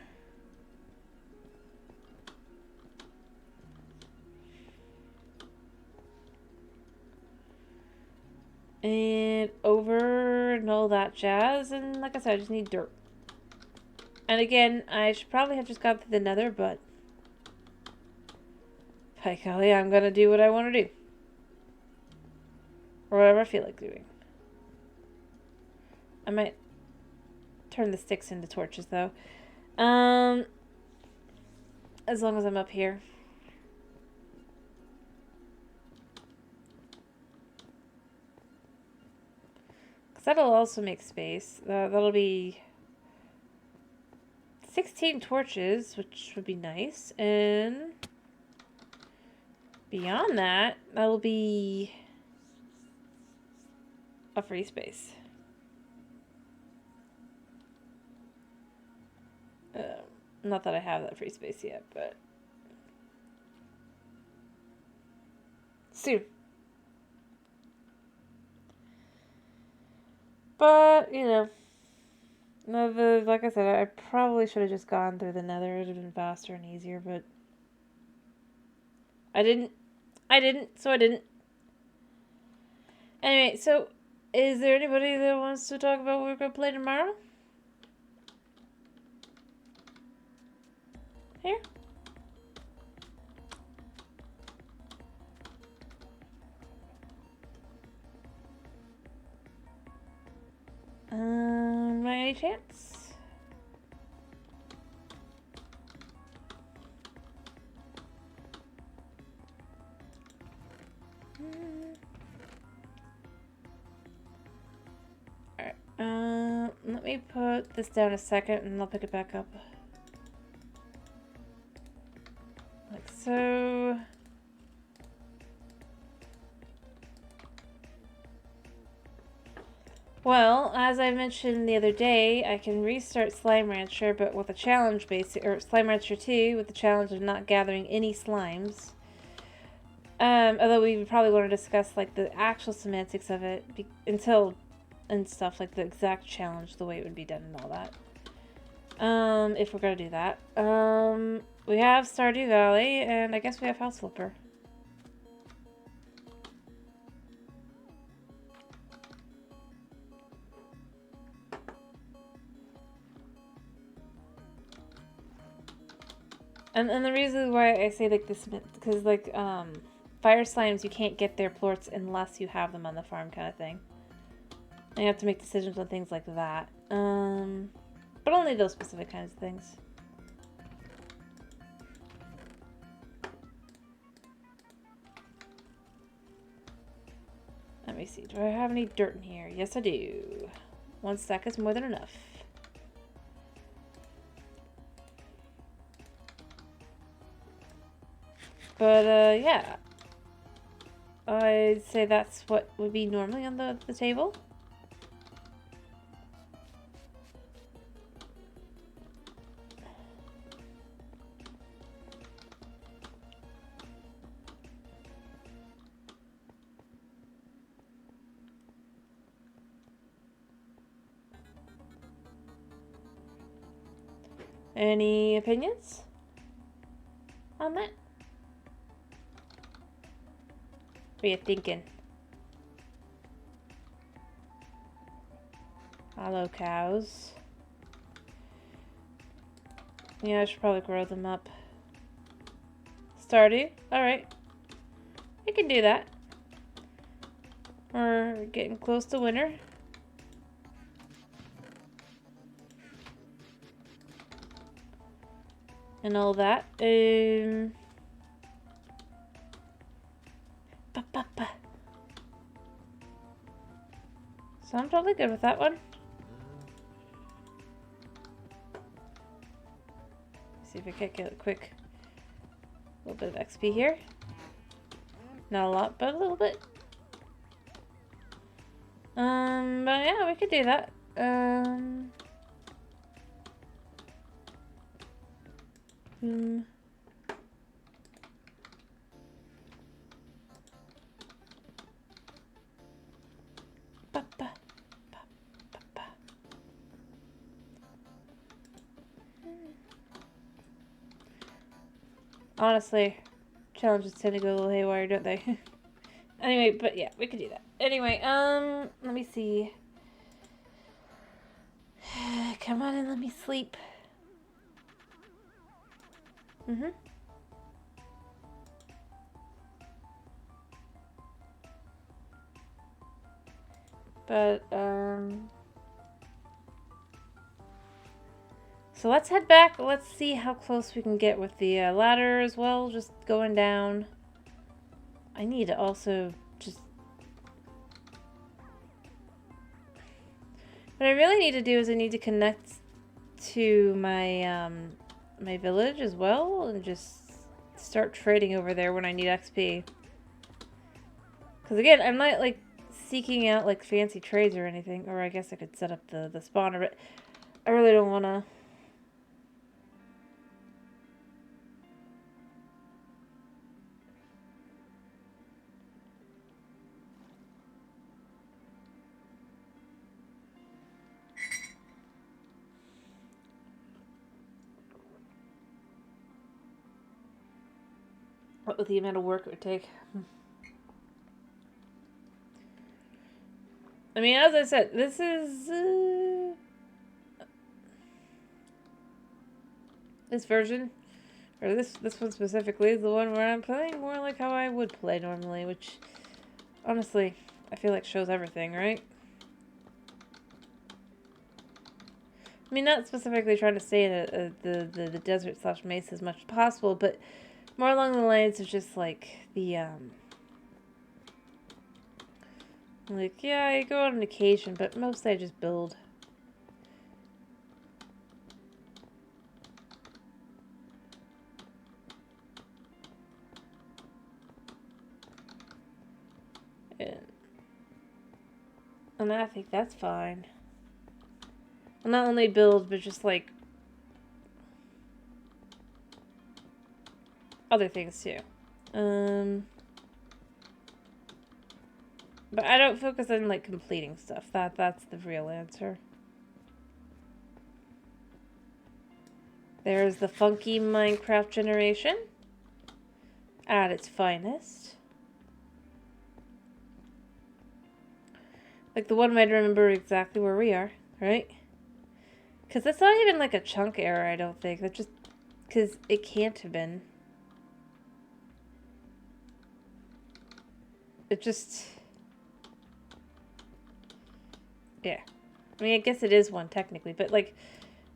And over and all that jazz. And like I said, I just need dirt. And again, I should probably have just gone through the nether, but by golly, I'm gonna do what I want to do. Or whatever I feel like doing. I might turn the sticks into torches, though. As long as I'm up here. Because that'll also make space. That'll be 16 torches, which would be nice. And beyond that, that'll be a free space. Not that I have that free space yet, but soon. But, you know, like I said, I probably should have just gone through the nether. It would have been faster and easier, but I didn't, so I didn't. Anyway, so is there anybody that wants to talk about what we're going to play tomorrow? Here? By any chance? Alright, let me put this down a second and I'll pick it back up. Like so. Well, as I mentioned the other day, I can restart Slime Rancher, but with a challenge or Slime Rancher 2, with the challenge of not gathering any slimes. Although we would probably want to discuss like the actual semantics of it and stuff like the exact challenge, the way it would be done and all that. If we're gonna do that. We have Stardew Valley, and I guess we have House Flipper. And the reason why I say like this, because like fire slimes, you can't get their plorts unless you have them on the farm, kind of thing. And you have to make decisions on things like that. But only those specific kinds of things. Let me see. Do I have any dirt in here? Yes, I do. 1 stack is more than enough. But, yeah. I'd say that's what would be normally on the table. Any opinions on that? What are you thinking? Hello, cows. Yeah, I should probably grow them up. Stardew? Alright. We can do that. We're getting close to winter. And all that. So I'm totally good with that one. See if I can't get a quick little bit of XP here. Not a lot, but a little bit. But yeah, we could do that. Honestly, challenges tend to go a little haywire, don't they? Anyway, but yeah, we could do that. Anyway, let me see. Come on and let me sleep. But, so let's head back. Let's see how close we can get with the ladder as well, just going down. I need to also just... What I really need to do is I need to connect to my, my village as well, and just start trading over there when I need XP. Because again, I'm not, like, seeking out, like, fancy trades or anything. Or I guess I could set up the spawner, but I really don't want to... What with the amount of work it would take. I mean, as I said, this is... this version, or this one specifically, is the one where I'm playing more like how I would play normally, which, honestly, I feel like shows everything, right? I mean, not specifically trying to stay in the desert slash mesa as much as possible, but more along the lines of just, like, the, like, yeah, I go on occasion, but mostly I just build. And I think that's fine. Well, not only build, but just, like, other things, too. But I don't focus on, like, completing stuff. That's the real answer. There's the funky Minecraft generation. At its finest. Like, the one might remember exactly where we are, right? Because that's not even, like, a chunk error, I don't think. That's just... because it can't have been. It just... yeah. I mean, I guess it is one, technically. But, like,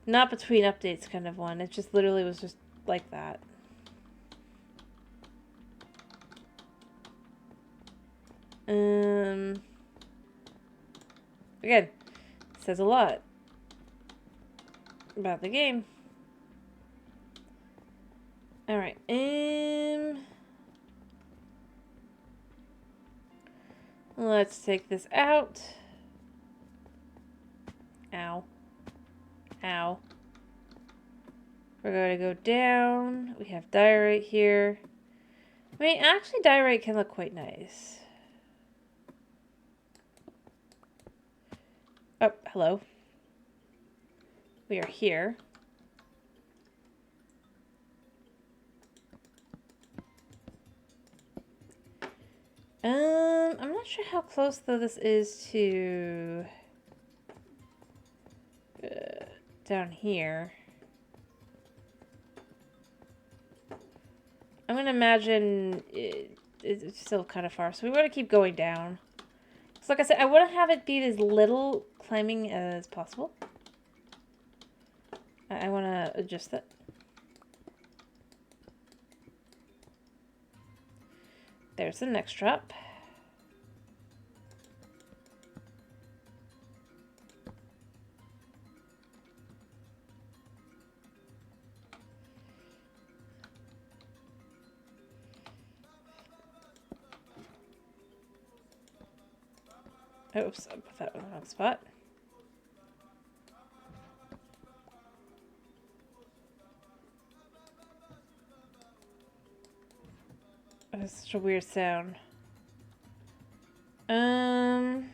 not between updates kind of one. It just literally was just like that. Again, says a lot about the game. Alright, let's take this out. Ow. Ow. We're going to go down. We have diorite here. I mean, actually, diorite can look quite nice. Oh, hello. We are here. I'm not sure how close, though, this is to... down here. I'm gonna imagine it's still kind of far, so we want to keep going down. So like I said, I want to have it be as little climbing as possible. I want to adjust it. There's the next drop. Oops, I put that in the wrong spot. That's such a weird sound. Let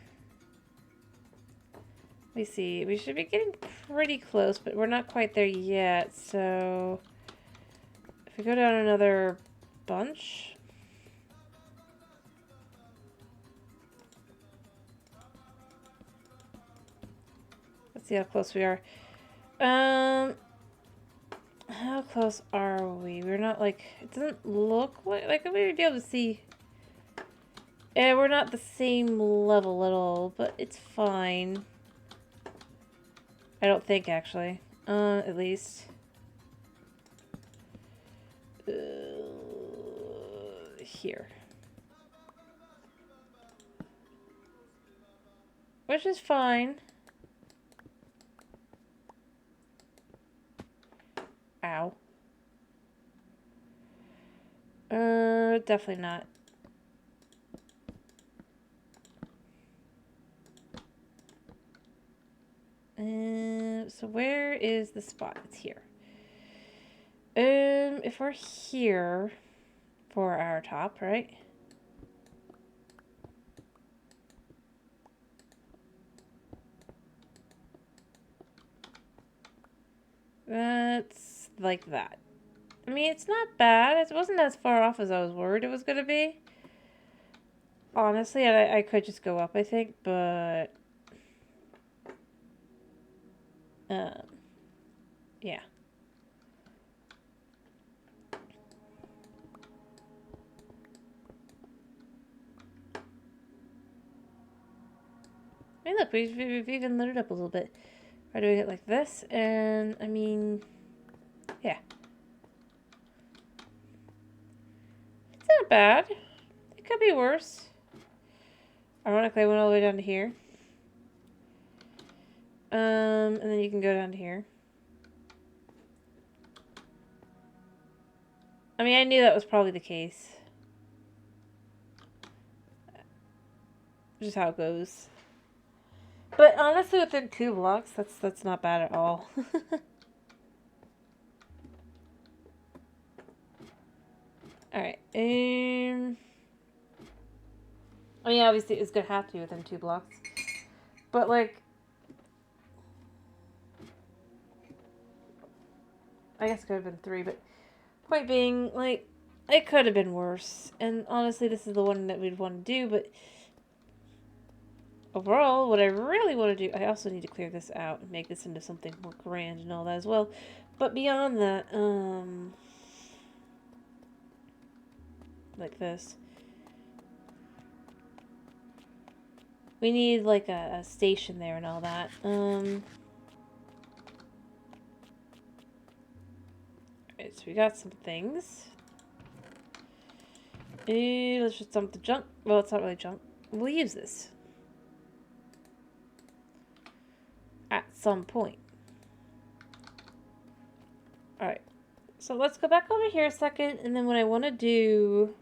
me see. We should be getting pretty close, but we're not quite there yet. So if we go down another bunch. Let's see how close we are. How close are we? We're not like, it doesn't look like we would be able to see. Yeah, we're not the same level at all, but it's fine. I don't think, actually. At least. Here. Which is fine. Ow. Definitely not. So where is the spot? It's here. If we're here for our top, right? That's like that. I mean, it's not bad. It wasn't as far off as I was worried it was going to be. Honestly, and I could just go up, I think, but... yeah. I mean, look, we've even lit it up a little bit by doing it like this, and, I mean, yeah. It's not bad. It could be worse. Ironically, I went all the way down to here. And then you can go down to here. I mean, I knew that was probably the case. Just how it goes. But honestly, within 2 blocks, that's not bad at all. Alright, I mean, obviously, it's gonna have to be within 2 blocks. But, like, I guess it could have been 3, but point being, like, it could have been worse. And honestly, this is the one that we'd want to do, but overall, what I really want to do, I also need to clear this out and make this into something more grand and all that as well. But beyond that, like this. We need, like, a station there and all that. Alright, so we got some things. Let's just dump the junk. Well, it's not really junk. We'll use this. At some point. Alright. So let's go back over here a second, and then what I want to do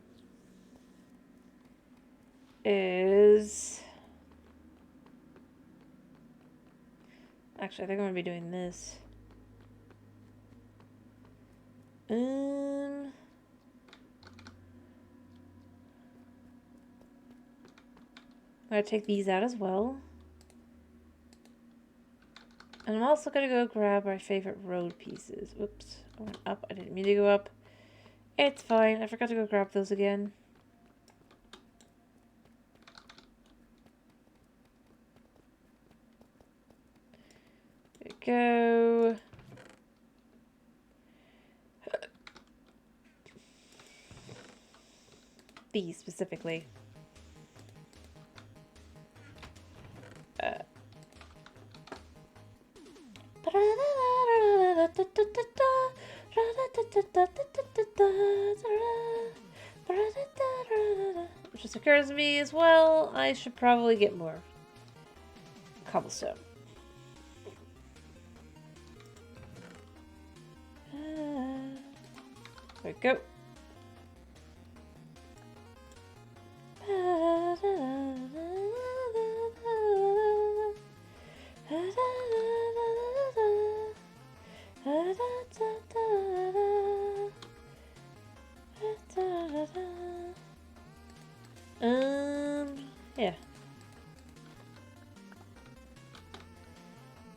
is... Actually, I think I'm going to be doing this. I'm going to take these out as well. And I'm also going to go grab our favorite road pieces. Oops, I went up. I didn't mean to go up. It's fine. I forgot to go grab those again. There we go. These specifically. Which just occurs to me as well, I should probably get more cobblestone. There we go.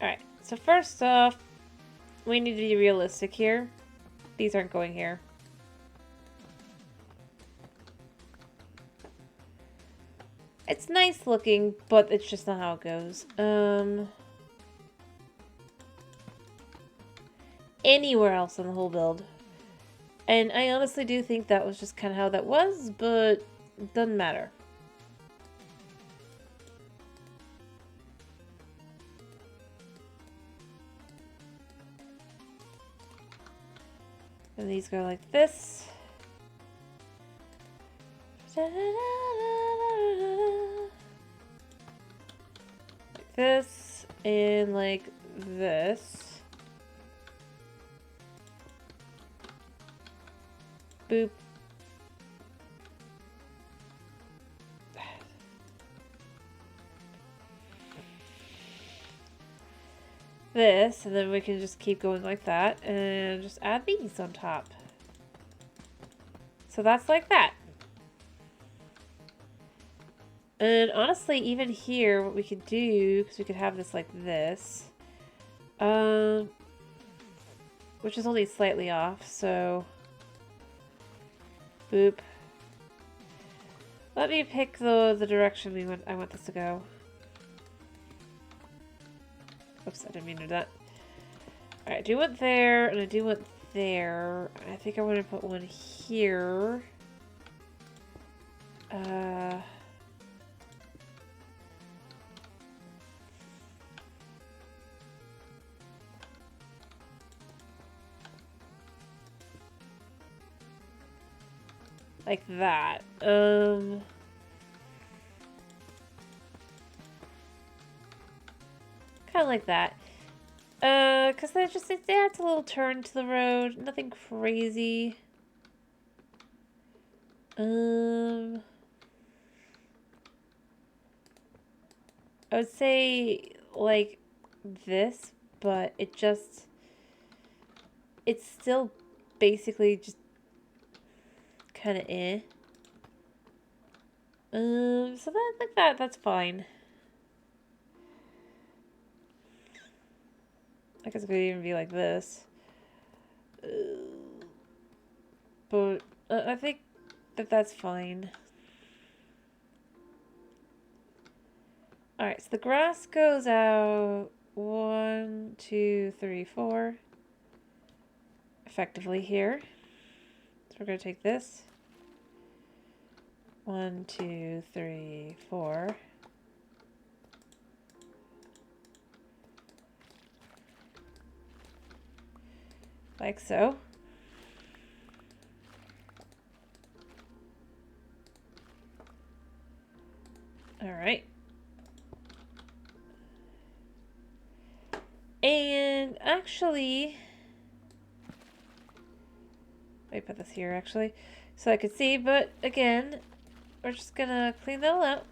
Alright, so first off, we need to be realistic here. These aren't going here. It's nice looking, but it's just not how it goes. Anywhere else in the whole build. And I honestly do think that was just kind of how that was, but it doesn't matter. And these go like this. Like this, and like this. Boop. This, and then we can just keep going like that, and just add these on top. So that's like that. And honestly, even here, what we could do, because we could have this like this, which is only slightly off, so boop. Let me pick the direction I want this to go. Oops, I didn't mean to do that. Alright, I do want there, and I do want there. I think I want to put one here. Like that. Kind of like that. Because that just, it adds a little turn to the road. Nothing crazy. I would say like this, but it's still basically just kind of so that, like that's fine. I guess it could even be like this. But I think that's fine. Alright, so the grass goes out 1, 2, 3, 4. Effectively here. So we're going to take this. 1, 2, 3, 4. Like so. Alright. And actually, let me put this here actually, so I could see, but again, we're just gonna clean that all out.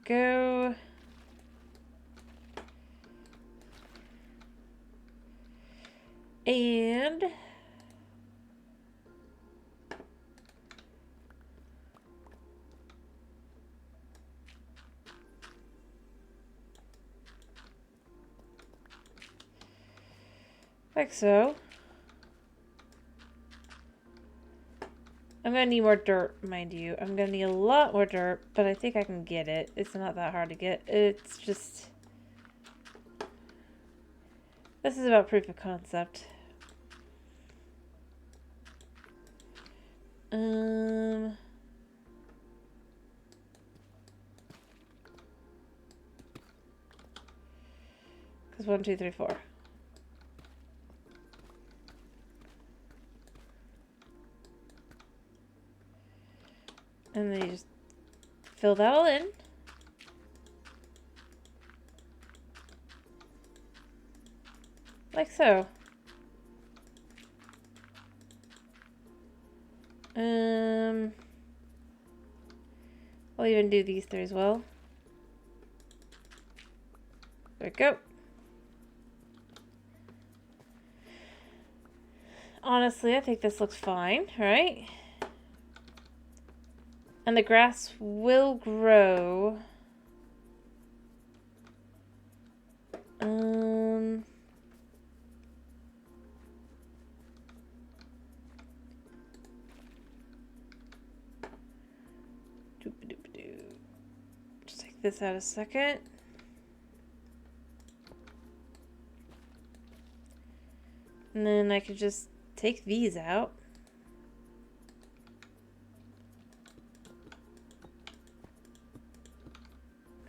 Go. And like so. I'm gonna need more dirt, mind you. I'm gonna need a lot more dirt, but I think I can get it. It's not that hard to get. It's just... This is about proof of concept. Because 1, 2, 3, 4. And then you just fill that all in. Like so. I'll even do these three as well. There we go. Honestly, I think this looks fine, right? And the grass will grow. Just take this out a second. And then I could just take these out.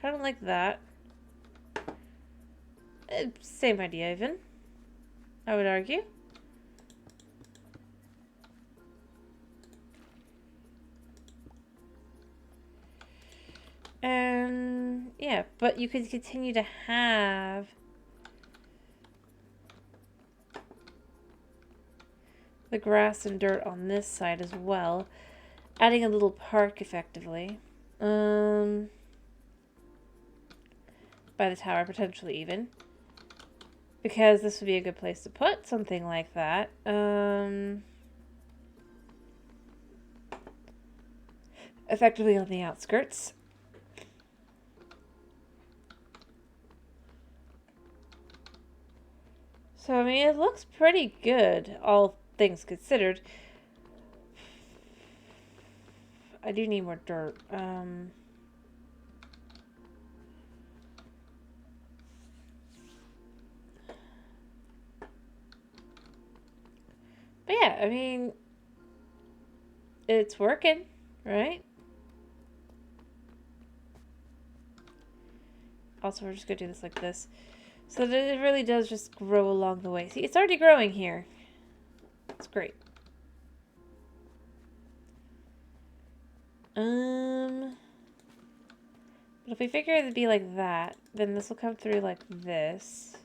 Kind of like that. Same idea even, I would argue. And yeah, but you could continue to have the grass and dirt on this side as well, adding a little park effectively. By the tower, potentially even. Because this would be a good place to put something like that. Effectively on the outskirts. So, I mean, it looks pretty good, all things considered. I do need more dirt. But yeah, I mean, it's working, right? Also, we're just going to do this like this. So that it really does just grow along the way. See, it's already growing here. It's great. But if we figure it to be like that, then this will come through like this.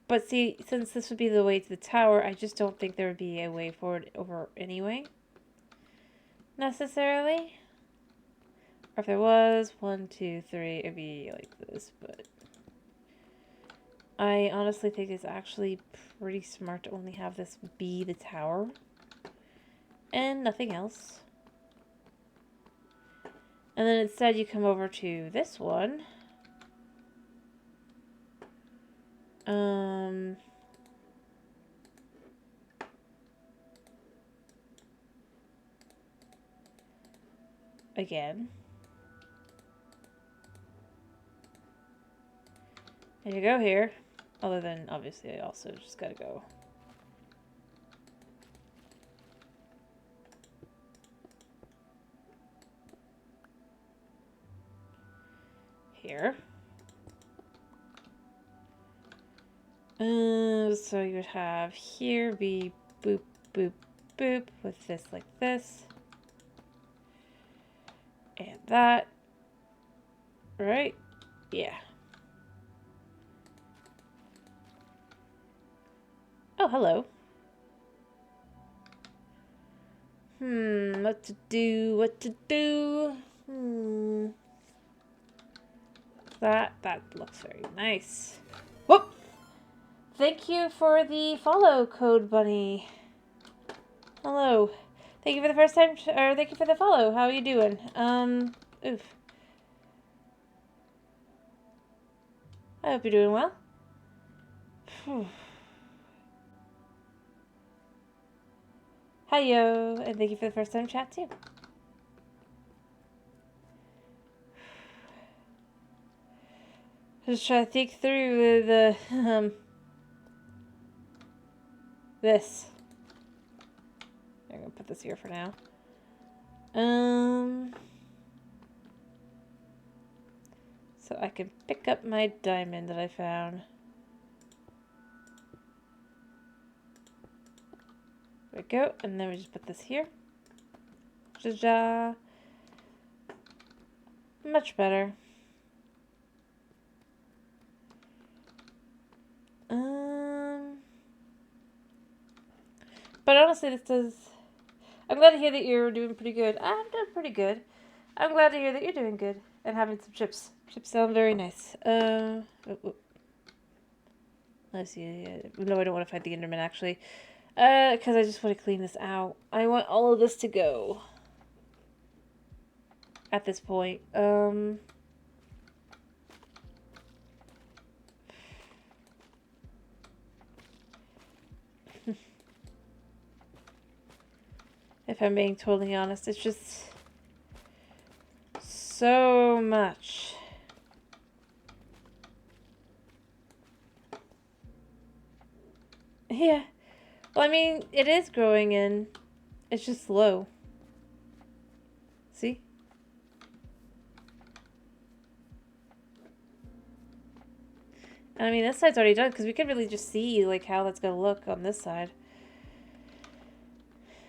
But see, since this would be the way to the tower, I just don't think there would be a way forward over anyway. Necessarily. Or if there was, 1, 2, 3, it'd be like this, but I honestly think it's actually pretty smart to only have this be the tower and nothing else. And then instead you come over to this one. Again. And you go here. Other than, obviously, I also just gotta go here. So you would have here be boop, boop, boop with this like this. And that. Right? Yeah. Oh, hello. What to do, what to do? That looks very nice. Whoop! Thank you for the follow, Code Bunny. Hello. Thank you for the first time, or thank you for the follow. How are you doing? Oof. I hope you're doing well. Hiyo, and thank you for the first time chat too. Just try to think through the this. I'm gonna put this here for now. So I can pick up my diamond that I found. There we go, and then we just put this here. Ja-ja. Much better. But honestly, this does... I'm glad to hear that you're doing pretty good. I'm doing pretty good. I'm glad to hear that you're doing good. And having some chips. Chips sound very nice. Let's see. No, I don't want to fight the Enderman, actually. Because I just want to clean this out. I want all of this to go. At this point. If I'm being totally honest, it's just so much. Yeah. Well, I mean, it is growing in. It's just slow. See? And I mean, this side's already done because we could really just see like how that's gonna look on this side.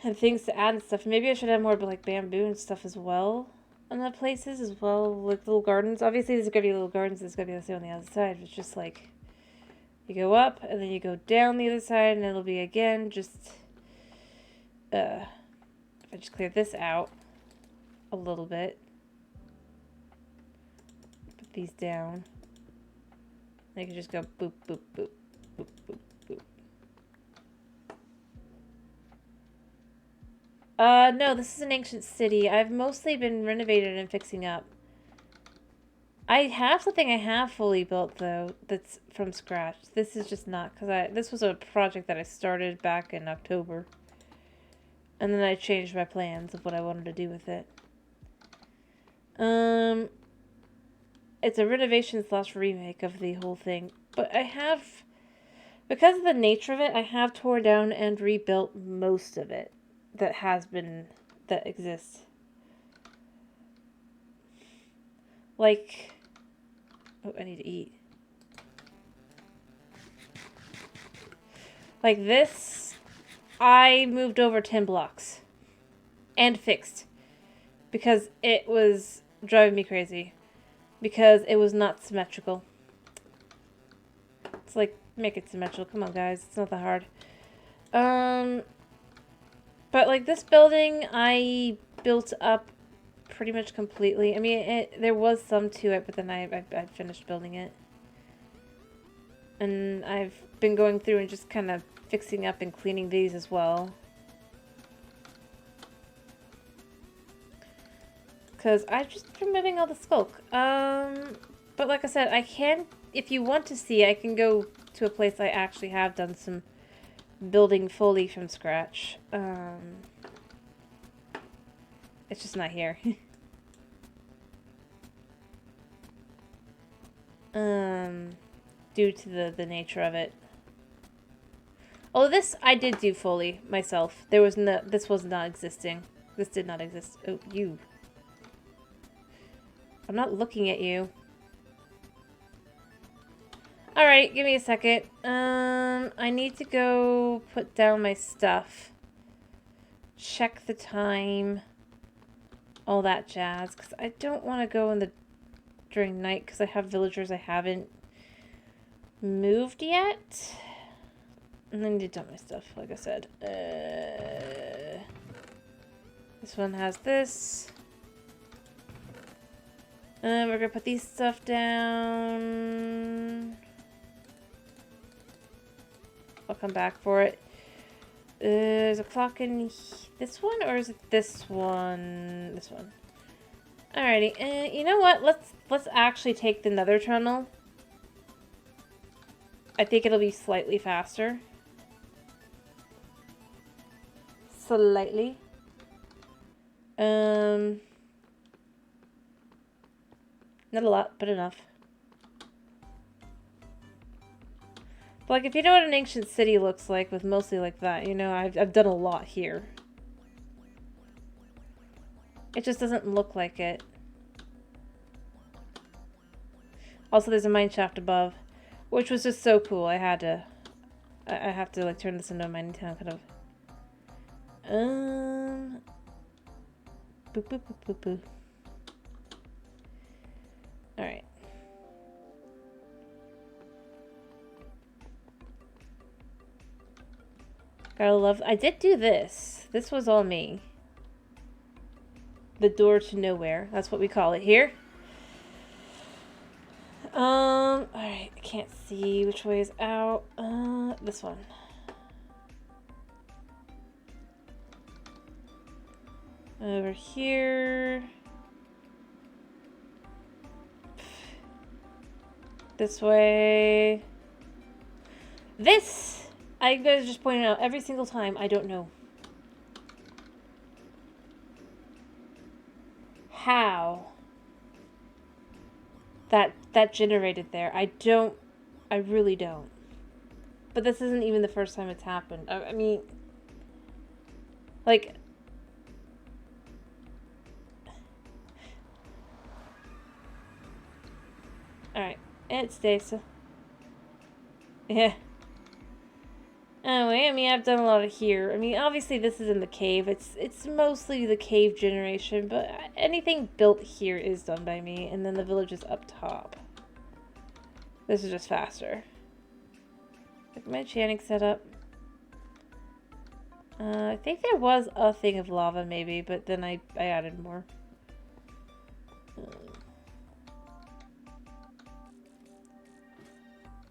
And things to add and stuff. Maybe I should add more like bamboo and stuff as well on the places as well, like little gardens. Obviously, there's gonna be little gardens. There's gonna be the same on the other side. It's just like you go up and then you go down the other side, and it'll be again just. If I just clear this out a little bit, put these down. I can just go boop boop boop boop boop boop. No, this is an ancient city. I've mostly been renovated and fixing up. I have something I have fully built, though, that's from scratch. This is just not, because this was a project that I started back in October. And then I changed my plans of what I wanted to do with it. It's a renovation / remake of the whole thing. But I have, because of the nature of it, I have torn down and rebuilt most of it that exists. Like, oh, I need to eat. Like this, I moved over 10 blocks. And fixed. Because it was driving me crazy. Because it was not symmetrical. It's like, make it symmetrical. Come on, guys. It's not that hard. But like this building, I built up pretty much completely. I mean, there was some to it, but then I finished building it. And I've been going through and just kind of fixing up and cleaning these as well. Because I've just been removing all the skulk. But like I said, I can, if you want to see, I can go to a place I actually have done some building fully from scratch. It's just not here. Due to the nature of it. Oh, this I did do fully myself. There was no, this was not existing. This did not exist. Oh, you. I'm not looking at you. Alright, give me a second. I need to go put down my stuff. Check the time. All that jazz. Because I don't want to go during night because I have villagers I haven't moved yet. And I need to dump my stuff, like I said. This one has this. We're going to put these stuff down. I'll come back for it. There's a clock in this one, or is it this one? This one. Alrighty. You know what? Let's actually take the nether tunnel. I think it'll be slightly faster. Slightly. Not a lot, but enough. But like, if you know what an ancient city looks like, with mostly like that, you know, I've done a lot here. It just doesn't look like it. Also, there's a mine shaft above, which was just so cool. I have to like turn this into a mining town, kind of. Boop boop boop boop boop. All right. Gotta love. I did do this. This was all me. The door to nowhere. That's what we call it here. Alright, I can't see which way is out. This one. Over here. This way. This, I guys just pointed out every single time, I don't know. How that generated there. I really don't. But this isn't even the first time it's happened. I mean, like, alright, it stays. So. Yeah. Anyway, I mean, I've done a lot of here. I mean, obviously this is in the cave. It's mostly the cave generation, but anything built here is done by me, and then the village is up top. This is just faster. Like my chanting setup. I think there was a thing of lava maybe, but then I added more.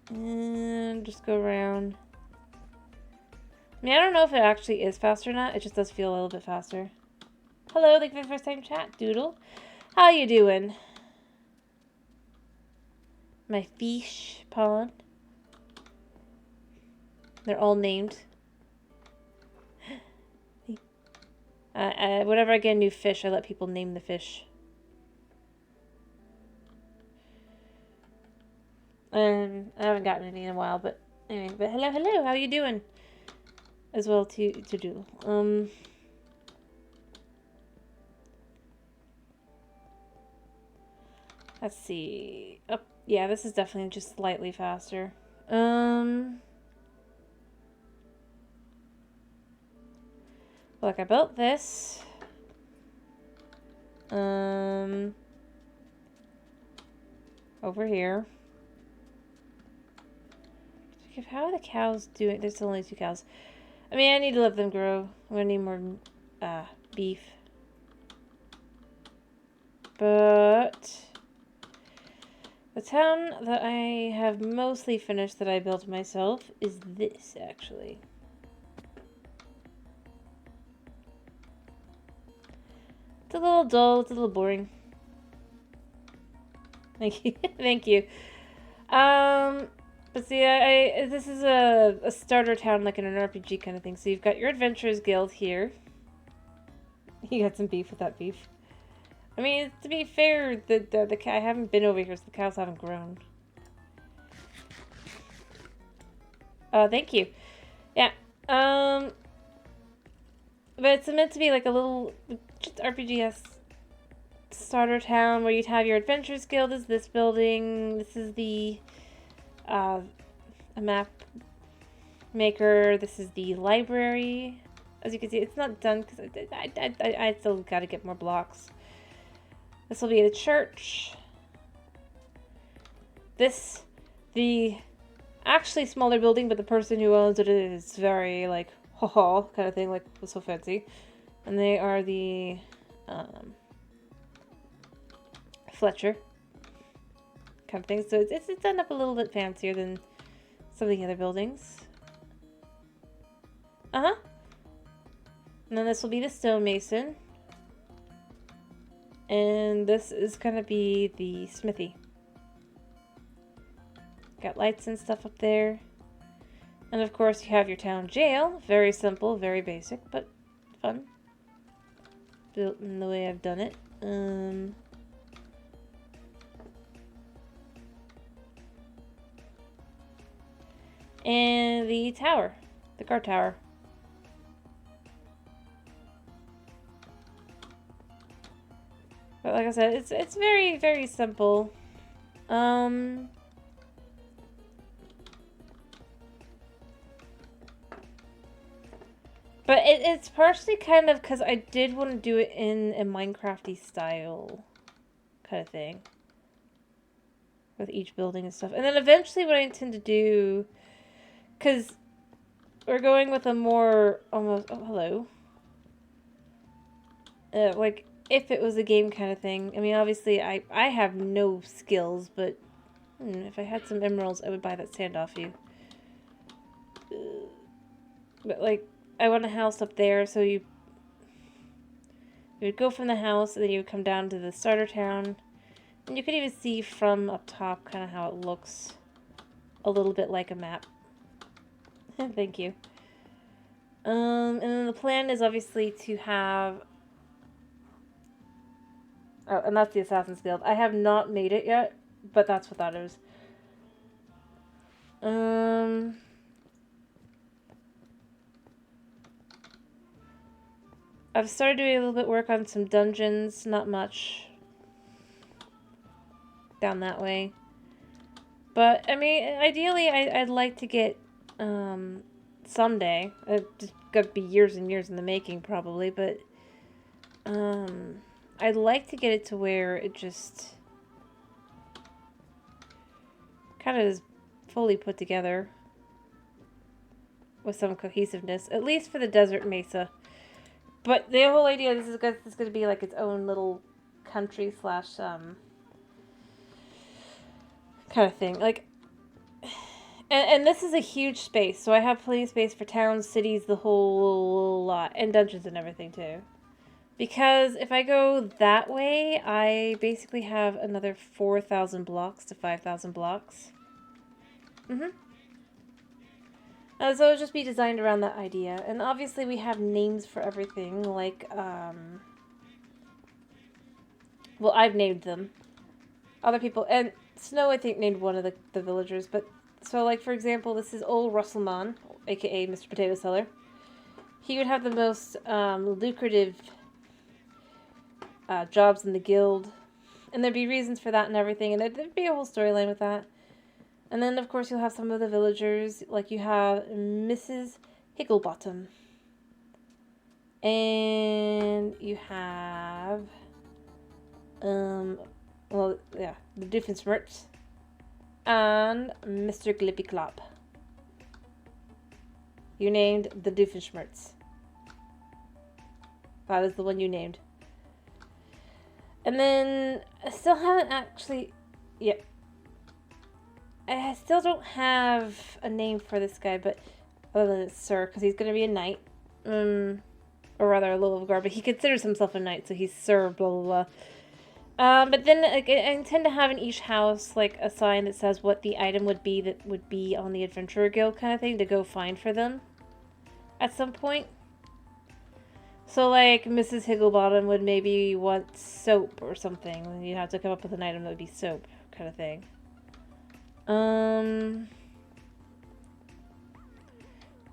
And just go around. I mean, I don't know if it actually is faster or not. It just does feel a little bit faster. Hello, thank you for the first time chat, Doodle. How you doing? My fish pond. They're all named. Whenever I get a new fish, I let people name the fish. I haven't gotten any in a while, but anyway. But hello, how you doing? As well to do. Let's see. Oh, yeah, this is definitely just slightly faster. Look, I built this. Over here. How are the cows doing? There's only 2 cows. I mean, I need to let them grow. I'm gonna need more beef. But the town that I have mostly finished that I built myself is this, actually. It's a little dull. It's a little boring. Thank you. Thank you. But see, this is a starter town, like in an RPG kind of thing. So you've got your Adventurers Guild here. You got some beef with that beef. I mean, to be fair, I haven't been over here, so the cows haven't grown. Thank you. Yeah. But it's meant to be like a little, just RPG-esque starter town where you'd have your Adventurers Guild is this building. This is the a map maker. This is the library. As you can see, it's not done because I still got to get more blocks. This will be the church. This, the actually smaller building, but the person who owns it is very like haha kind of thing, like what's so fancy. And they are the Fletcher kind of thing. So it's done up a little bit fancier than some of the other buildings. And then this will be the stonemason. And this is gonna be the smithy. Got lights and stuff up there. And of course you have your town jail. Very simple, very basic, but fun. Built in the way I've done it. And the tower. The guard tower. But like I said, it's very, very simple. But it's partially kind of because I did want to do it in a Minecrafty style kind of thing. With each building and stuff. And then eventually what I intend to do, because we're going with a more almost, oh hello. Like, if it was a game kind of thing. I mean, obviously I have no skills, but if I had some emeralds, I would buy that sand off you. But like, I want a house up there, so you... You would go from the house, and then you would come down to the starter town. And you could even see from up top kind of how it looks. A little bit like a map. Thank you. And then the plan is obviously to have... Oh, and that's the Assassin's Guild. I have not made it yet, but that's what that is. I've started doing a little bit of work on some dungeons, not much. Down that way. But, I mean, ideally, I'd like to get, someday, it's gonna be years and years in the making, probably, but, I'd like to get it to where it just kind of is fully put together with some cohesiveness, at least for the Desert Mesa. But the whole idea, this is going to be like its own little country slash, kind of thing. Like, and this is a huge space, so I have plenty of space for towns, cities, the whole lot, and dungeons and everything too. Because if I go that way, I basically have another 4,000 blocks to 5,000 blocks. So it'll just be designed around that idea. And obviously we have names for everything, like, well, I've named them. Other people, and Snow, I think, named one of the villagers, but, so, like, for example, this is Old Russellman, aka Mr. Potato Seller. He would have the most, lucrative, jobs in the guild, and there'd be reasons for that and everything, and there'd be a whole storyline with that. And then, of course, you'll have some of the villagers, like you have Mrs. Higglebottom. And you have, well, yeah, the Doofenshmirtz. And Mr. Glippy-Clop. You named the Doofenshmirtz. That is the one you named. And then, I still haven't actually, yep. I still don't have a name for this guy, but other than Sir, because he's going to be a knight. Or rather, a little guard, but he considers himself a knight, so he's Sir, blah, blah, blah. But then I intend to have in each house, like, a sign that says what the item would be that would be on the Adventurer Guild kind of thing to go find for them at some point. So, like, Mrs. Higglebottom would maybe want soap or something, and you'd have to come up with an item that would be soap kind of thing.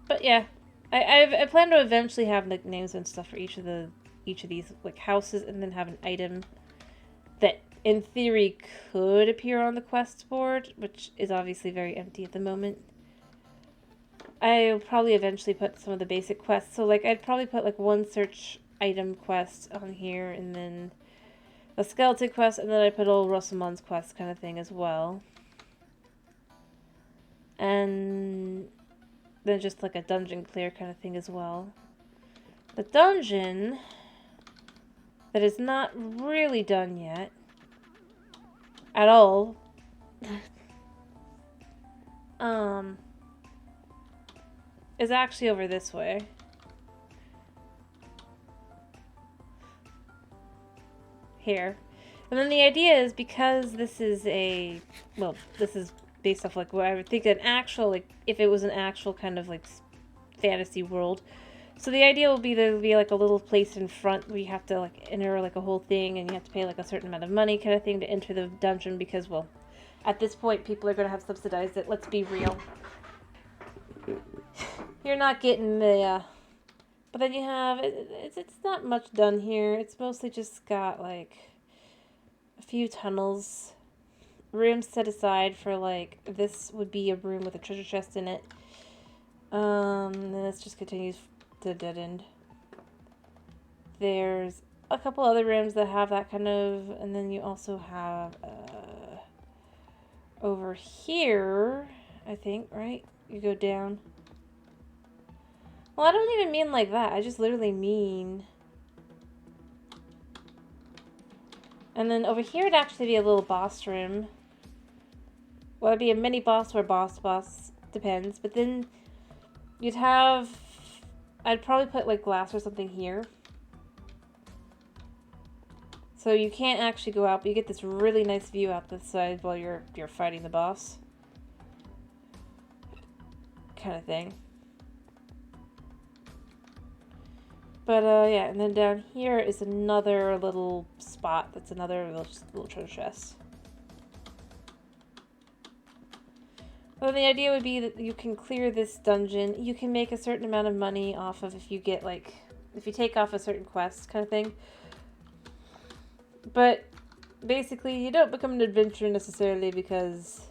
But yeah, I plan to eventually have nicknames and stuff for each of these like houses, and then have an item that in theory could appear on the quest board, which is obviously very empty at the moment. I'll probably eventually put some of the basic quests, so like I'd probably put like one search item quest on here, and then a skeleton quest, and then I put Old Russellman's quest kind of thing as well. And then just like a dungeon clear kind of thing as well. The dungeon that is not really done yet at all is actually over this way. Here. And then the idea is, because this is a, well, this is based off like what I would think an actual, like if it was an actual kind of like fantasy world. So the idea will be there will be like a little place in front where you have to like enter like a whole thing, and you have to pay like a certain amount of money kind of thing to enter the dungeon, because, well, at this point people are going to have subsidized it. Let's be real. You're not getting the, but then you have, it's not much done here. It's mostly just got like a few tunnels. Rooms set aside for, like, this would be a room with a treasure chest in it. And this just continues to dead end. There's a couple other rooms that have that kind of, and then you also have, over here, I think, right? You go down. Well, I don't even mean like that. I just literally mean... And then over here, it'd actually be a little boss room. Well, it'd be a mini boss or boss, depends. But then you'd have, I'd probably put like glass or something here. So you can't actually go out, but you get this really nice view out this side while you're fighting the boss. Kind of thing. But yeah, and then down here is another little spot that's another little treasure chest. Well, the idea would be that you can clear this dungeon. You can make a certain amount of money off of if you get, like, if you take off a certain quest kind of thing. But basically, you don't become an adventurer necessarily because,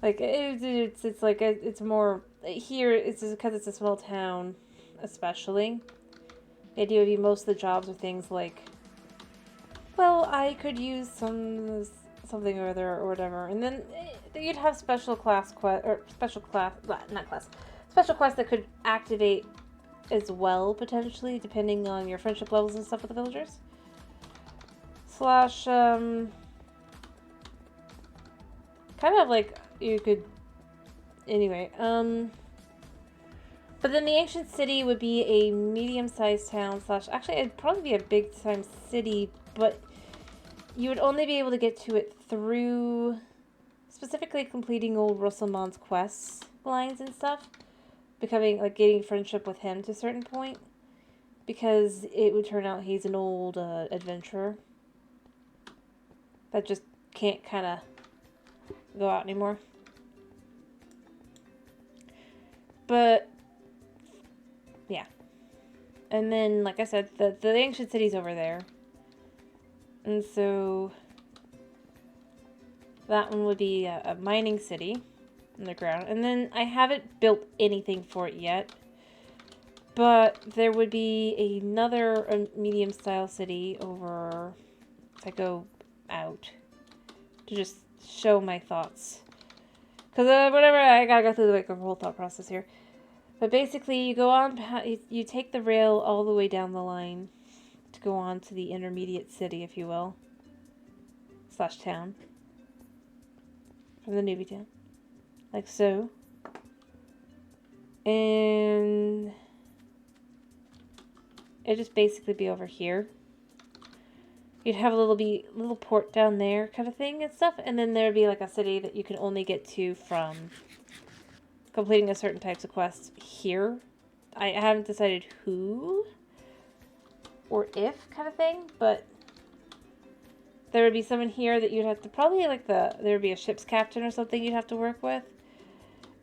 like, it's like, it's more, here, it's just because it's a small town, especially. The idea would be most of the jobs are things like, well, I could use something or other or whatever, and then you'd have special quests that could activate as well, potentially, depending on your friendship levels and stuff with the villagers. Slash, kind of like, you could, anyway, but then the ancient city would be a medium-sized town, slash, actually, it'd probably be a big-time city, but you would only be able to get to it through specifically completing old Russelmon's quests lines and stuff. Becoming, like, getting friendship with him to a certain point. Because it would turn out he's an old adventurer that just can't kind of go out anymore. But, yeah. And then, like I said, the ancient city's over there. And so that one would be a mining city underground. And then I haven't built anything for it yet. But there would be another medium-style city over, if I go out, to just show my thoughts. Because whatever, I gotta go through the whole thought process here. But basically, you go on, you take the rail all the way down the line to go on to the intermediate city, if you will. Slash town. From the newbie town. Like so. And it'd just basically be over here. You'd have a little port down there kind of thing and stuff. And then there'd be like a city that you can only get to from completing a certain types of quests here. I haven't decided who or if kind of thing, but there would be someone here that you'd have to probably like there would be a ship's captain or something you'd have to work with.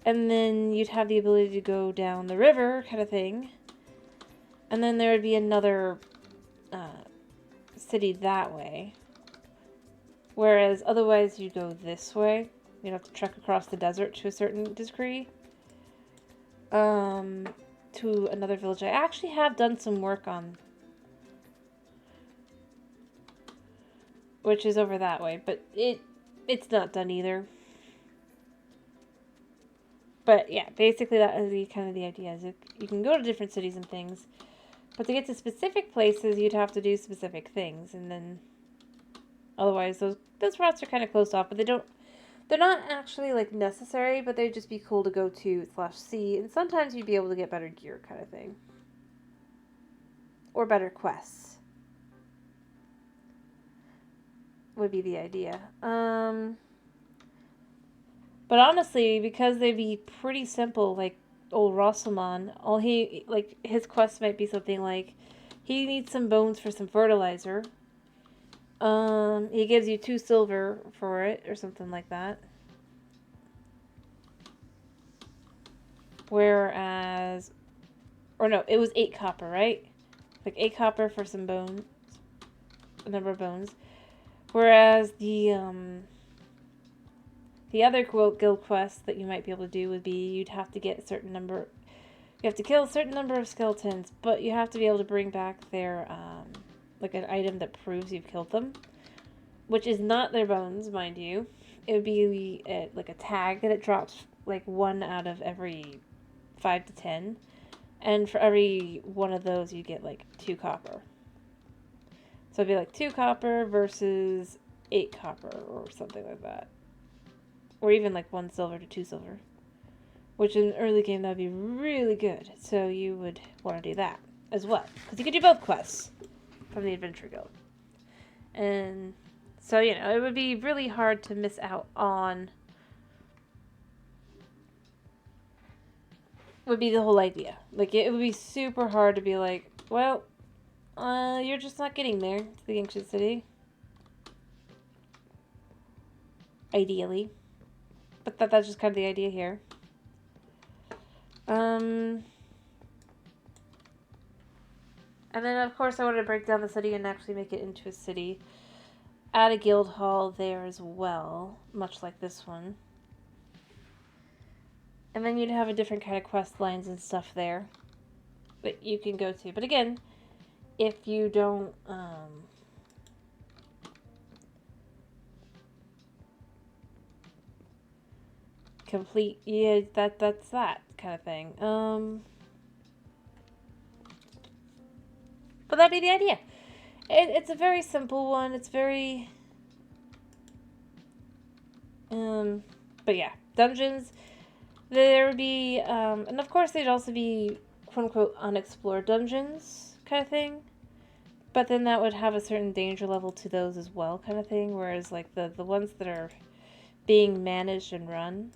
And then you'd have the ability to go down the river kind of thing. And then there would be another city that way. Whereas otherwise you'd go this way. You'd have to trek across the desert to a certain degree. To another village. I actually have done some work on, which is over that way, but it's not done either. But yeah, basically that is kind of the idea. Is you can go to different cities and things, but to get to specific places, you'd have to do specific things, and then otherwise those routes are kind of closed off. But they're not actually like necessary, but they'd just be cool to go to /see, and sometimes you'd be able to get better gear kind of thing, or better quests. Would be the idea. But honestly, because they'd be pretty simple, like old Rosselmon, his quest might be something like, he needs some bones for some fertilizer. He gives you 2 silver for it, or something like that. Whereas, or no, it was 8 copper, right? Like 8 copper for some bones, a number of bones. Whereas the other guild quest that you might be able to do would be you'd have to get a certain number. You have to kill a certain number of skeletons, but you have to be able to bring back their like an item that proves you've killed them, which is not their bones, mind you. It would be like a tag that it drops like 1 out of every 5 to 10, and for every one of those you get like 2 copper. So it'd be like 2 copper versus 8 copper or something like that. Or even like 1 silver to 2 silver. Which in an early game that would be really good. So you would want to do that. as well. Because you could do both quests from the Adventure Guild. And so, you know, it would be really hard to miss out on, would be the whole idea. Like, it would be super hard to be like, well, you're just not getting there to the ancient city. Ideally. But that's just kind of the idea here. And then, of course, I wanted to break down the city and actually make it into a city. Add a guild hall there as well, much like this one. And then you'd have a different kind of quest lines and stuff there that you can go to. But again, if you don't complete, yeah, that's that kind of thing. But that'd be the idea. It's a very simple one. It's very but yeah, dungeons. There would be and of course there'd also be quote unquote unexplored dungeons kind of thing. But then that would have a certain danger level to those as well, kind of thing. Whereas, like, the ones that are being managed and run,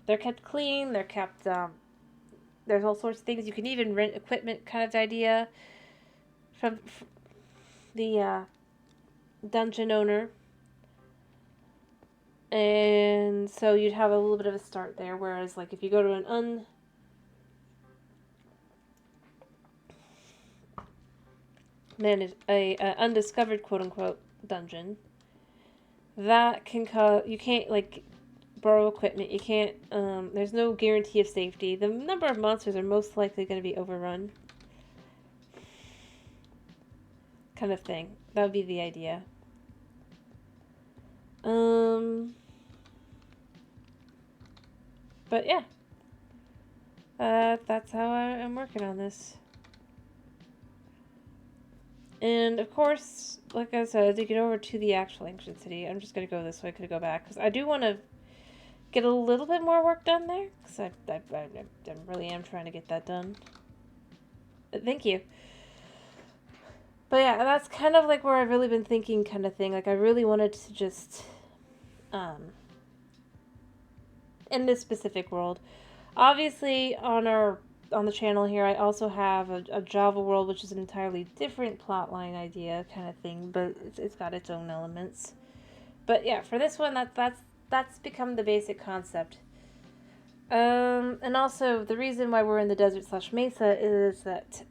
they're kept clean, they're kept, there's all sorts of things. You can even rent equipment kind of idea from the dungeon owner. And so you'd have a little bit of a start there. Whereas, like, if you go to an undiscovered quote-unquote dungeon, that can cause, you can't, like, borrow equipment, you can't, there's no guarantee of safety. The number of monsters are most likely going to be overrun. Kind of thing. That would be the idea. But yeah. That's how I'm working on this. And, of course, like I said, to get over to the actual ancient city, I'm just going to go this way, could go back, because I do want to get a little bit more work done there, because I really am trying to get that done. Thank you. But yeah, that's kind of like where I've really been thinking kind of thing. Like, I really wanted to just, in this specific world. Obviously, on the channel here, I also have a Java world, which is an entirely different plotline idea kind of thing, but it's got its own elements. But yeah, for this one, that's become the basic concept. And also, the reason why we're in the desert/mesa is that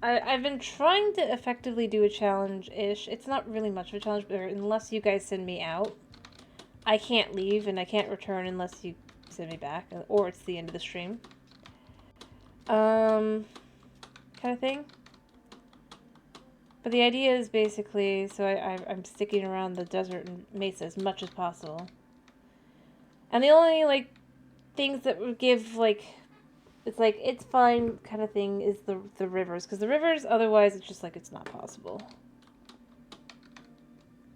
I've been trying to effectively do a challenge-ish. It's not really much of a challenge, but unless you guys send me out, I can't leave, and I can't return unless you send me back, or it's the end of the stream. Kind of thing. But the idea is basically, so I'm sticking around the desert and mesa as much as possible. And the only, like, things that would give, like, it's like, it's fine kind of thing is the rivers. Because the rivers, otherwise, it's just like, it's not possible.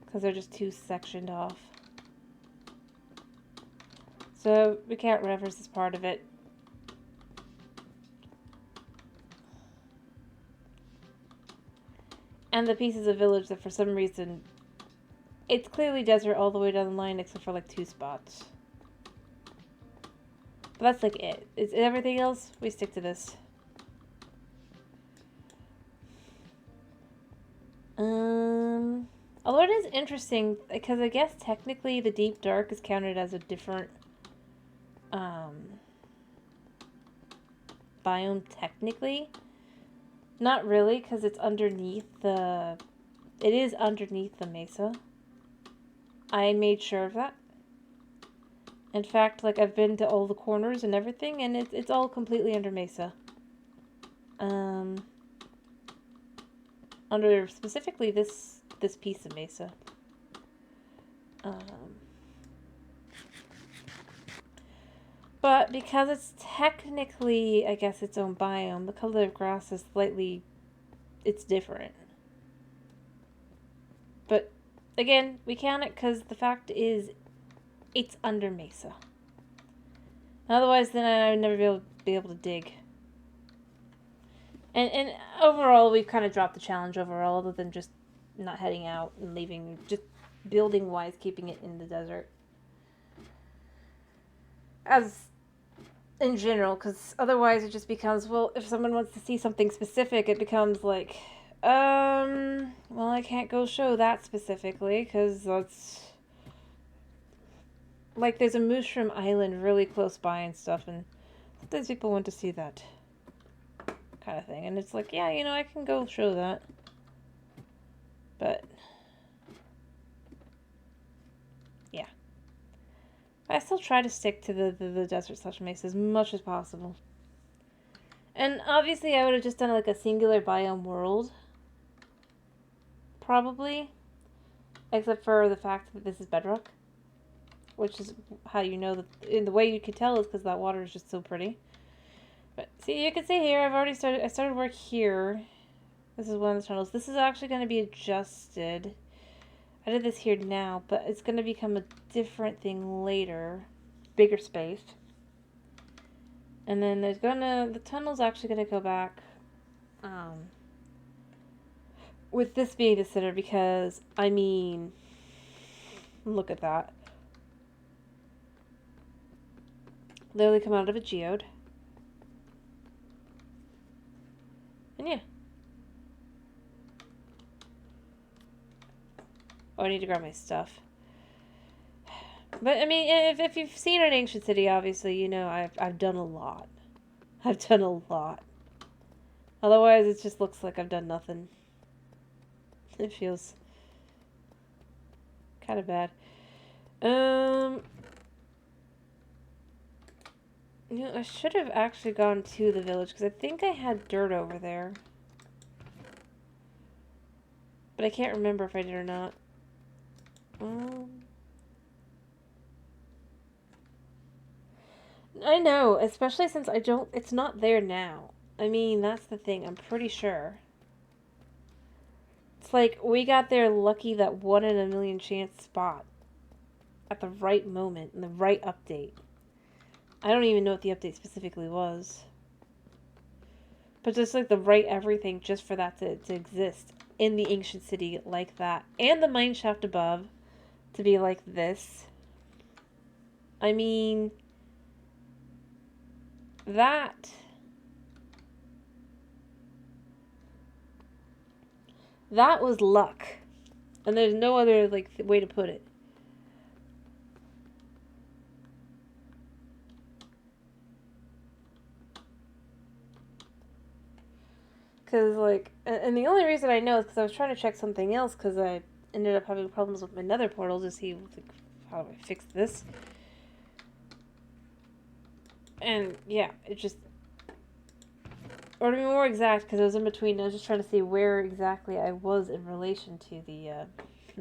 Because they're just too sectioned off. So, we can't rivers as part of it. And the pieces of village that for some reason, it's clearly desert all the way down the line except for like 2 spots. But that's like it. Is everything else, we stick to this. Although it is interesting, because I guess technically the deep dark is counted as a different biome technically. Not really, because it's underneath the... It is underneath the mesa. I made sure of that. In fact, like, I've been to all the corners and everything, and it's all completely under mesa. Under, specifically, this piece of mesa. But because it's technically, I guess, its own biome, the color of grass is slightly, it's different. But, again, we count it because the fact is, it's under mesa. Otherwise, then I would never be able to dig. And overall, we've kind of dropped the challenge overall, other than just not heading out and leaving, just building wise, keeping it in the desert. As in general, because otherwise it just becomes, well, if someone wants to see something specific, it becomes like, well, I can't go show that specifically, because that's, like, there's a mushroom island really close by and stuff, and sometimes people want to see that kind of thing, and it's like, yeah, I can go show that, but, yeah. I still try to stick to the desert/mesa as much as possible. And obviously I would have just done like a singular biome world. Probably. Except for the fact that this is Bedrock. Which is how you know that, in the way you can tell is because that water is just so pretty. But see, you can see here, I started work here. This is one of the tunnels. This is actually going to be adjusted. I did this here now, but it's going to become a different thing later. Bigger space. And then the tunnel's actually going to go back, with this being the center, because, I mean, look at that. Literally come out of a geode. And yeah. Oh, I need to grab my stuff. But, I mean, if you've seen an ancient city, obviously, I've done a lot. I've done a lot. Otherwise, it just looks like I've done nothing. It feels kind of bad. I should have actually gone to the village, because I think I had dirt over there. But I can't remember if I did or not. I know, especially since it's not there now. I mean, that's the thing, I'm pretty sure. It's like, we got there lucky, that 1 in a million chance spot. At the right moment, in the right update. I don't even know what the update specifically was. But just like the right everything just for that to exist in the ancient city like that. And the mine shaft above to be like this. I mean, that was luck. And there's no other way to put it. Because, and the only reason I know is because I was trying to check something else, because I ended up having problems with my nether portal to see, how do I fix this? And, yeah, it just... Or to be more exact, because it was in between, I was just trying to see where exactly I was in relation to the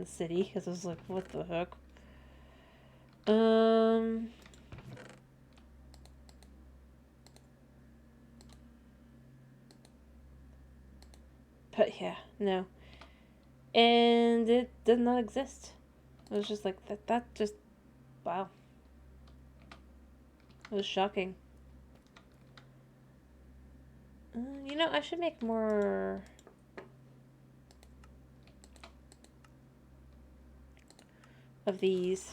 city, because I was like, what the heck? But yeah, no. And it does not exist. It was just like, that just, wow. It was shocking. I should make more of these.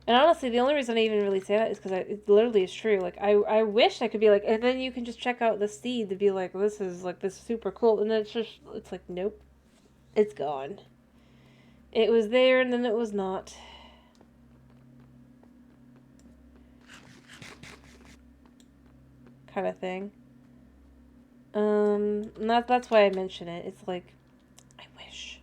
And honestly, the only reason I even really say that is because it literally is true. Like, I wish I could be like, and then you can just check out the seed to be like, this is super cool. And then it's like, nope. It's gone. It was there and then it was not. Kind of thing. And that's why I mention it. It's like, I wish.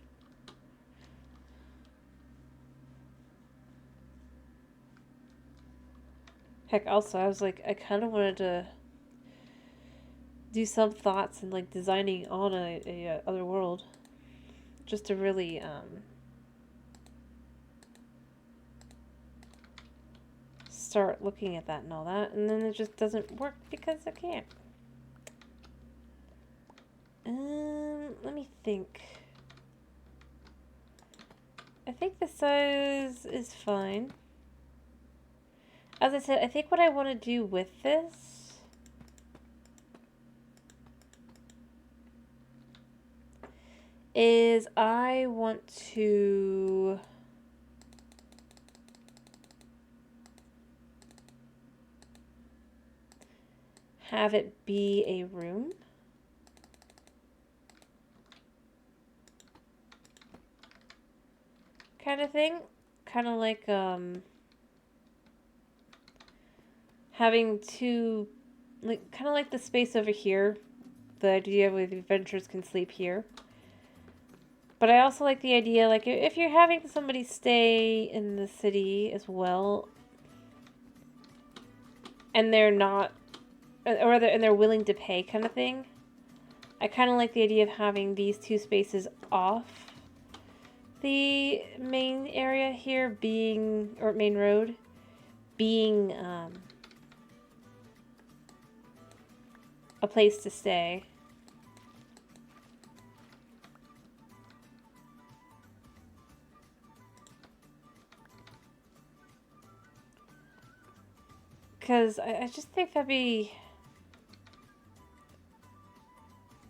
Heck, also, I was like, I kind of wanted to do some thoughts and designing on a other world, just to really start looking at that and all that, and then it just doesn't work because I can't. Let me think. I think the size is fine. as I said, I think what I want to do with this is I want to have it be a room. Kind of thing. Kind of like having two, like kind of like the space over here. The idea where the adventurers can sleep here. But I also like the idea, like, if you're having somebody stay in the city as well, and they're not, and they're willing to pay kind of thing, I kind of like the idea of having these two spaces off the main area here being, or main road, being a place to stay. Because I just think that'd be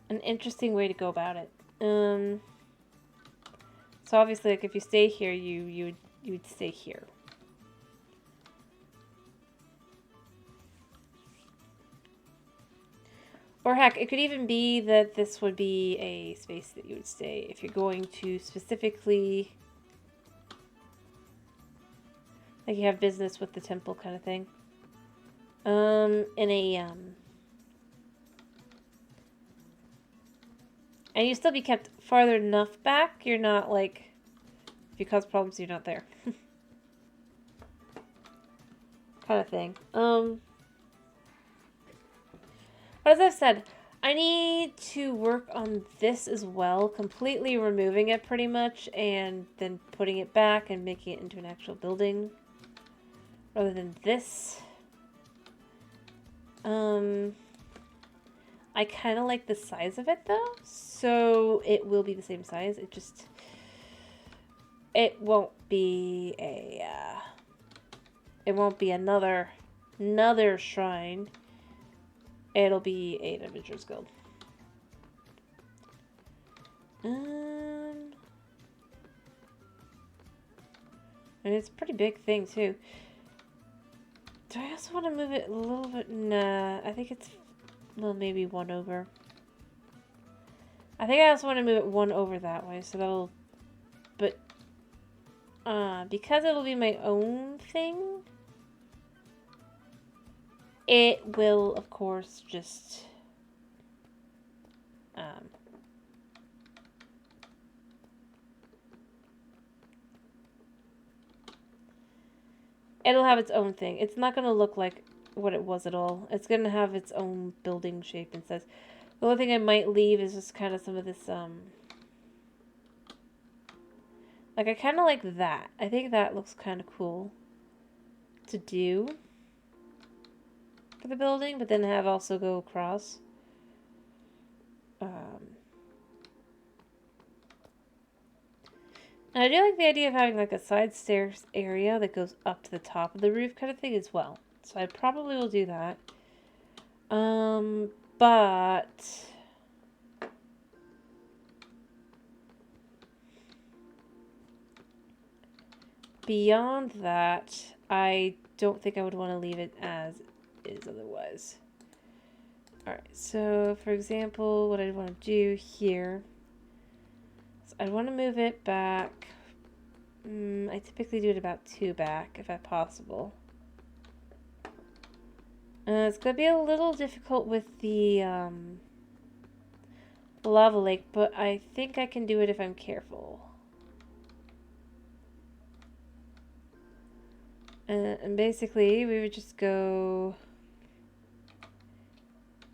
an interesting way to go about it. So obviously, like, if you stay here, you would stay here. Or heck, it could even be that this would be a space that you would stay if you're going to specifically, like, you have business with the temple kind of thing. In a, and you still be kept farther enough back, you're not, like, if you cause problems, you're not there. Kind of thing. But as I've said, I need to work on this as well, completely removing it pretty much, and then putting it back and making it into an actual building, rather than this. I kind of like the size of it though, so it will be the same size. It won't be a, it won't be another shrine. It'll be an Adventurers Guild. And it's a pretty big thing too. Do I also want to move it a little bit? Nah, I think it's, well, maybe one over. I think I also want to move it one over that way, so that'll, but, because it'll be my own thing, it will, of course, just, it'll have its own thing. It's not going to look like what it was at all. It's going to have its own building shape and size. The only thing I might leave is just kind of some of this, like, I kind of like that. I think that looks kind of cool to do for the building, but then have also go across. And I do like the idea of having, like, a side stairs area that goes up to the top of the roof kind of thing as well. So I probably will do that. But beyond that, I don't think I would want to leave it as is otherwise. Alright, so for example, what I'd want to do here is I'd want to move it back. I typically do it about 2 back, if that's possible. It's going to be a little difficult with the lava lake, but I think I can do it if I'm careful. And basically, we would just go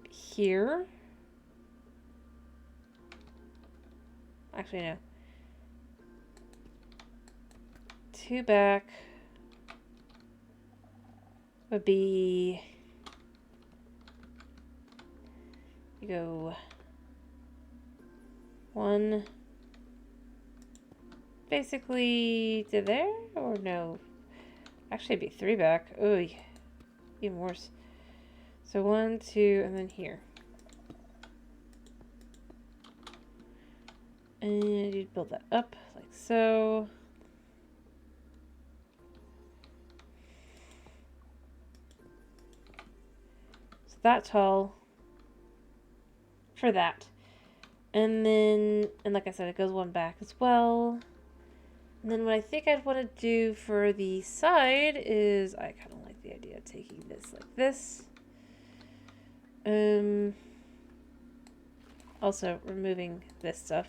here. Actually, no. 2 back would be, you go 1 basically to there, or no? Actually, it'd be 3 back. Ooh, even worse. So 1, 2, and then here. And you'd build that up like so. So that tall for that. And then, and like I said, it goes one back as well. And then what I think I'd want to do for the side is, I kind of like the idea of taking this like this. Also removing this stuff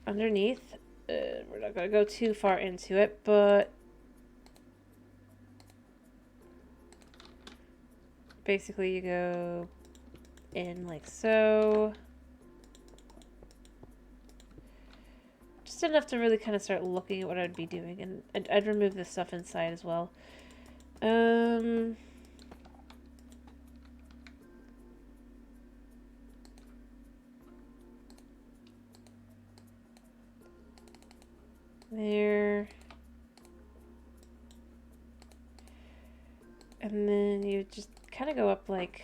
underneath. We're not going to go too far into it, but basically you go in like so. Just enough to really kind of start looking at what I'd be doing, and I'd remove this stuff inside as well. There. And then you just kind of go up like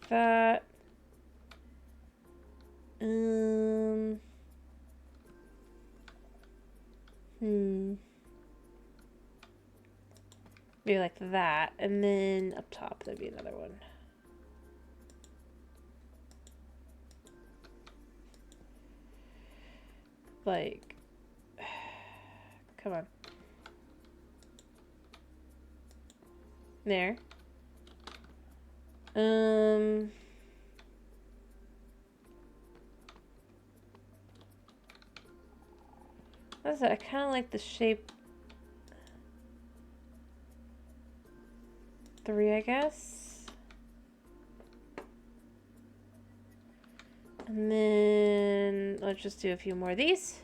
that. Maybe like that, and then up top there'd be another one. Like, come on. There. That's it. I kind of like the shape 3, I guess. And then let's just do a few more of these.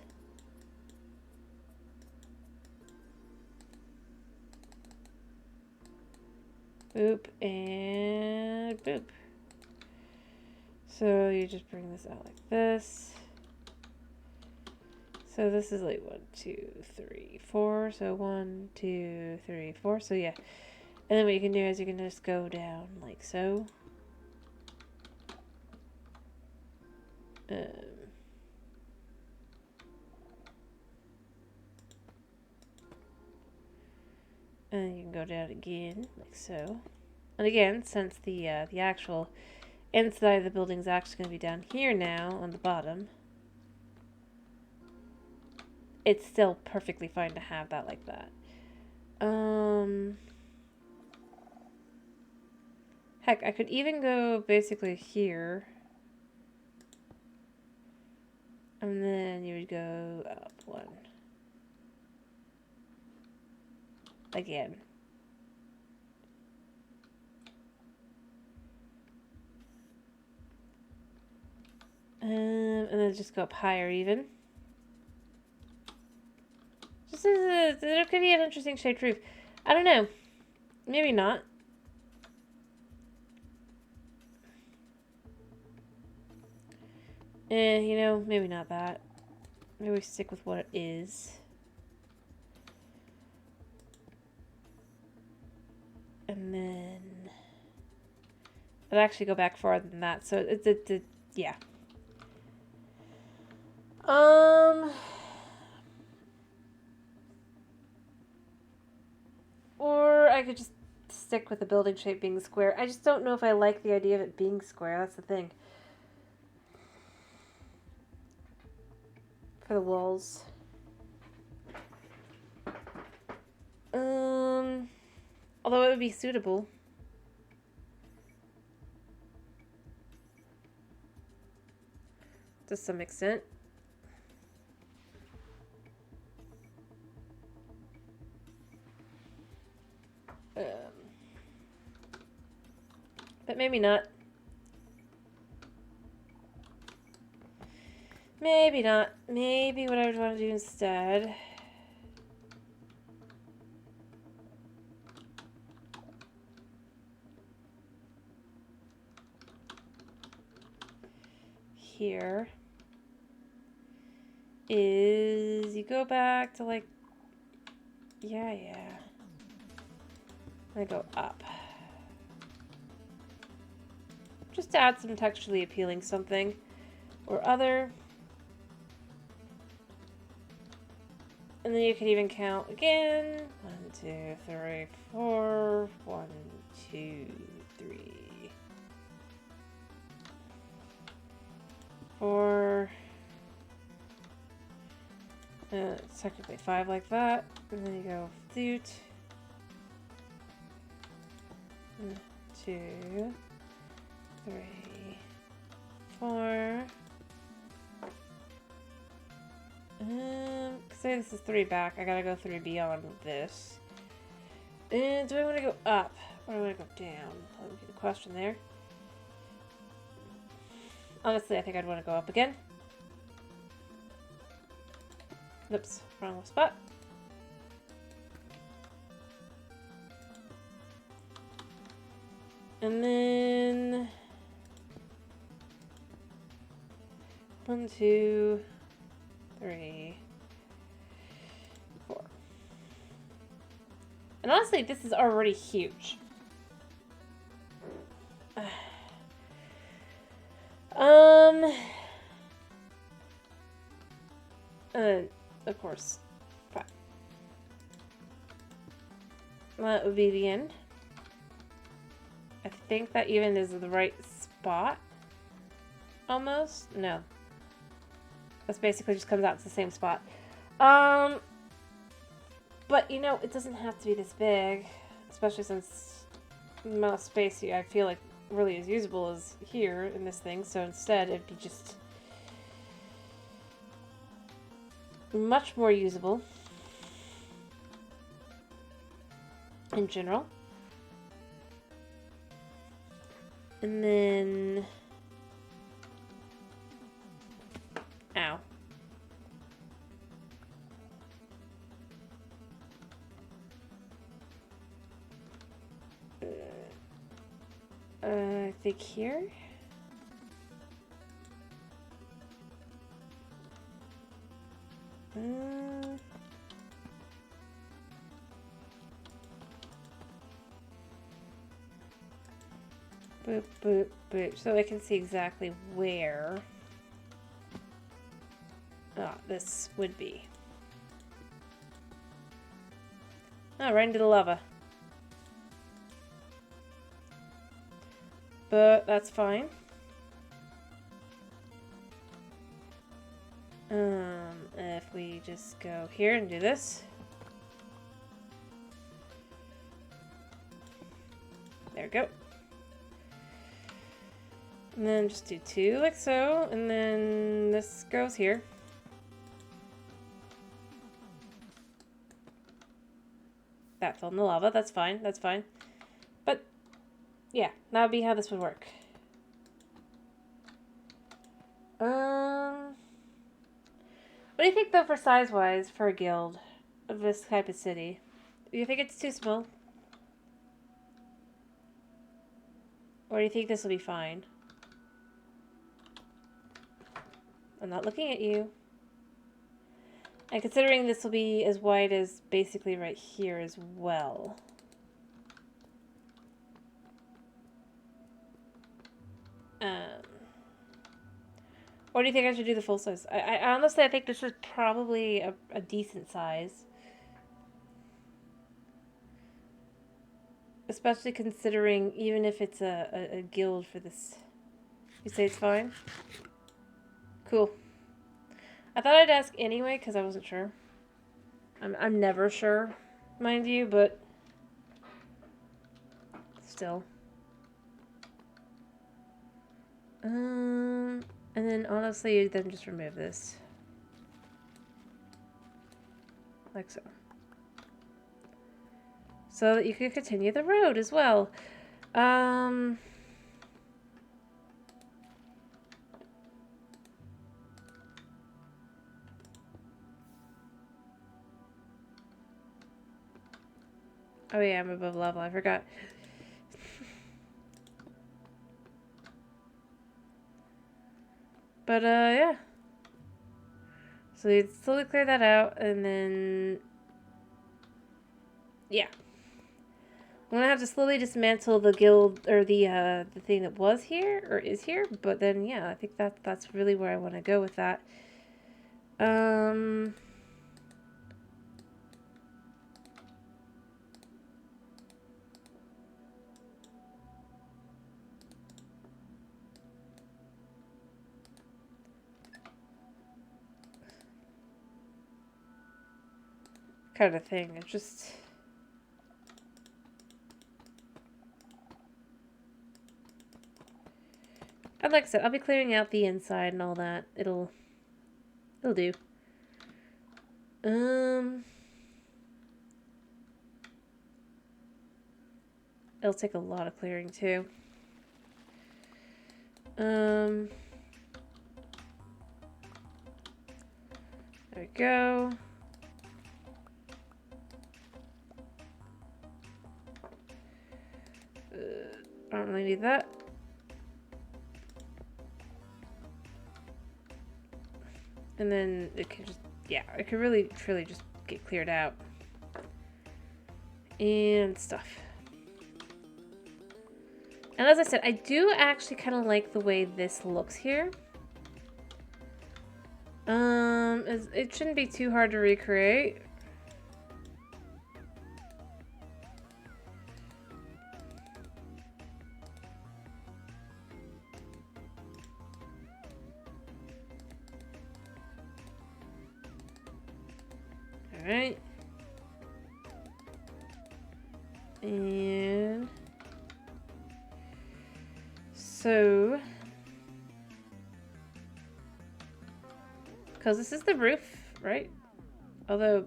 Boop and boop. So you just bring this out like this. So this is like 1, 2, 3, 4. So 1, 2, 3, 4. So yeah. And then what you can do is you can just go down like so. And you can go down again like so. And again, since the actual inside of the building is actually going to be down here now on the bottom, it's still perfectly fine to have that like that. Heck, I could even go basically here. And then you would go up 1. Again. And then just go up higher even. Just as there could be an interesting shaped roof. I don't know. Maybe not. You know, maybe not that. Maybe we stick with what it is. And then I'd actually go back farther than that. So yeah. Or I could just stick with the building shape being square. I just don't know if I like the idea of it being square. That's the thing. For the walls. Although it would be suitable. To some extent. But maybe not. Maybe not. Maybe what I would want to do instead here is you go back to like Yeah. I go up. Just to add some texturally appealing something or other. And then you can even count again. 1, 2, 3, 4. 1, 2, 3, 4. Technically 5 like that. And then you go flute. 1, 2, 3, 4. Say this is 3 back. I gotta go 3 beyond this. And do I want to go up or do I want to go down? That would be the question there. Honestly, I think I'd want to go up again. Oops, wrong spot. And then 1, 2, 3, 4. And honestly, this is already huge. Of course, 5. That would be the end. I think that even is the right spot. Almost? No. This basically just comes out to the same spot. But you know, it doesn't have to be this big, especially since the amount of space I feel like really is usable is here in this thing. So instead, it'd be just much more usable in general. And then, ow. I think here. Boop, boop, boop. So I can see exactly where this would be. Oh, right into the lava. But that's fine. If we just go here and do this. There we go. And then just do 2 like so, and then this goes here. That fell in the lava, that's fine, that's fine. But, yeah, that would be how this would work. What do you think though for size-wise for a guild of this type of city? Do you think it's too small? Or do you think this will be fine? I'm not looking at you. And considering this will be as wide as basically right here as well. Or do you think I should do the full size? I honestly, I think this is probably a decent size. Especially considering even if it's a guild for this. You say it's fine? Cool. I thought I'd ask anyway because I wasn't sure. I'm never sure, mind you, but still. And then honestly, then just remove this. Like so. So that you can continue the road as well. Oh yeah, I'm above level. I forgot. But yeah. So you slowly clear that out, and then yeah. I'm gonna have to slowly dismantle the guild, or the thing that was here, or is here, but then, yeah, I think that's really where I want to go with that. Kind of thing. It's just... And like I said, I'll be clearing out the inside and all that. It'll do. It'll take a lot of clearing too. There we go. I don't really need that. And then it can just, yeah, it could really, truly just get cleared out. And stuff. And as I said, I do actually kind of like the way this looks here. It shouldn't be too hard to recreate. Alright. And so, because this is the roof, right? Although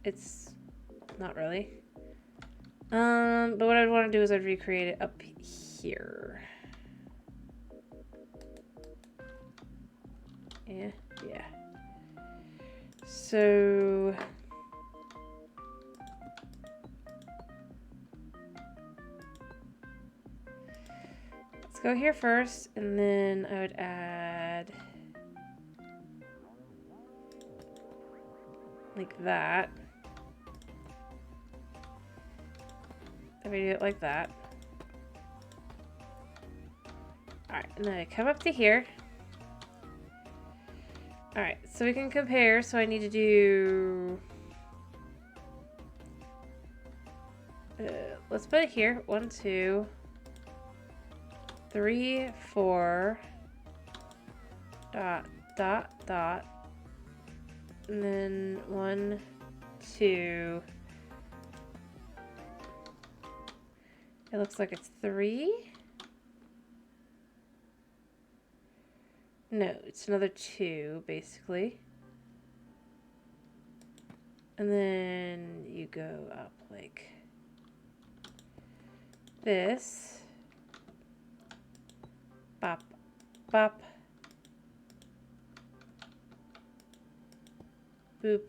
it's not really. But what I'd want to do is I'd recreate it up here. Yeah. So let's go here first, and then I would add like that. Let me do it like that. Alright, and then I come up to here. Alright, so we can compare. So I need to do... let's put it here. 1, 2, 3, 4. Dot, dot, dot. And then 1, 2. It looks like it's 3. No, it's another 2, basically. And then you go up like this. Bop, bop. Boop.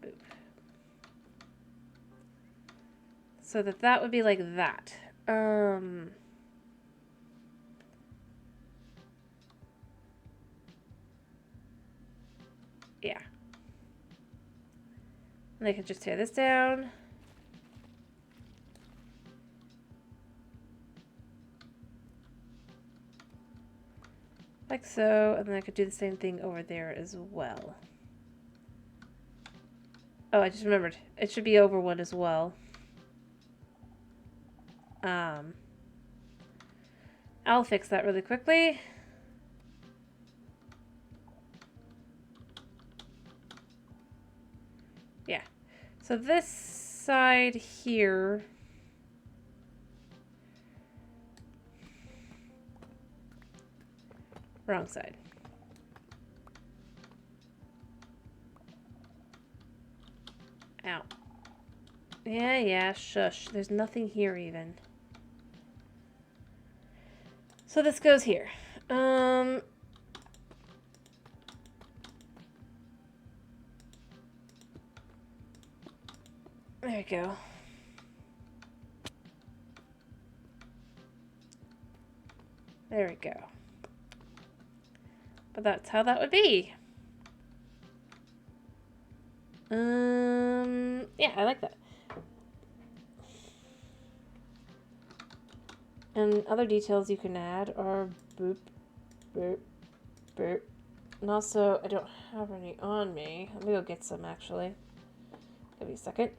Boop. So that would be like that. Yeah. And I can just tear this down. Like so, and then I could do the same thing over there as well. Oh, I just remembered. It should be over 1 as well. I'll fix that really quickly. Yeah. So this side here... Wrong side. Ow. Yeah, shush. There's nothing here even. So this goes here. There we go. There we go. But that's how that would be. Yeah, I like that. And other details you can add are boop, boop, boop. And also, I don't have any on me. Let me go get some, actually. Give me a second.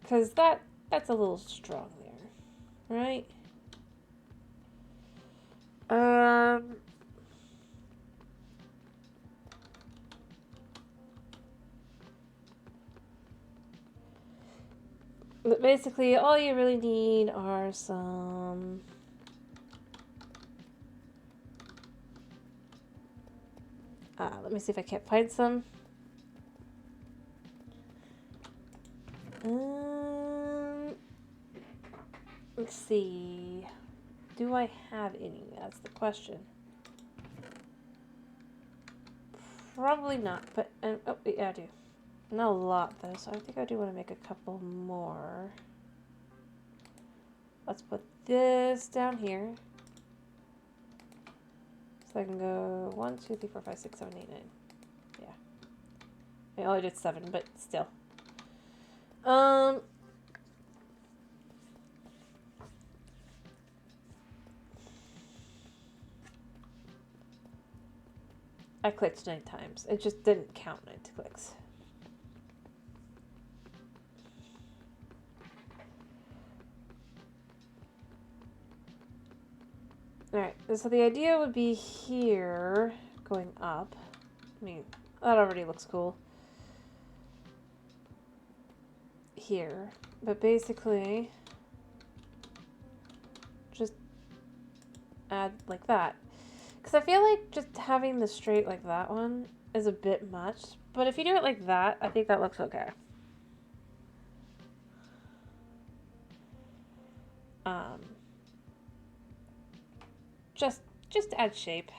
Because that's a little strong there, right? But basically, all you really need are some... let me see if I can't find some. Let's see. Do I have any? That's the question. Probably not, but... oh, yeah, I do. Not a lot, though, so I think I do want to make a couple more. Let's put this down here. So I can go 1, 2, 3, 4, 5, 6, 7, 8, 9. Yeah. I only did 7, but still. I clicked 9 times. It just didn't count 9 clicks. Alright, so the idea would be here, going up. I mean, that already looks cool. Here. But basically, just add like that. Because I feel like just having the straight like that one is a bit much. But if you do it like that, I think that looks okay. Just add shape.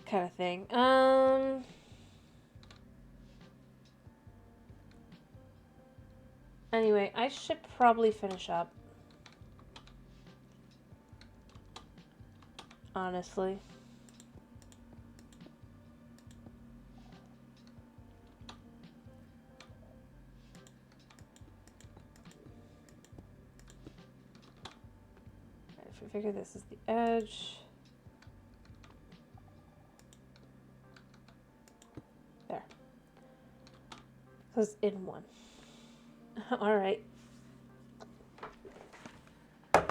Kind of thing. Anyway, I should probably finish up. Honestly. If we figure this is the edge. There. Because in one. Alright. 1,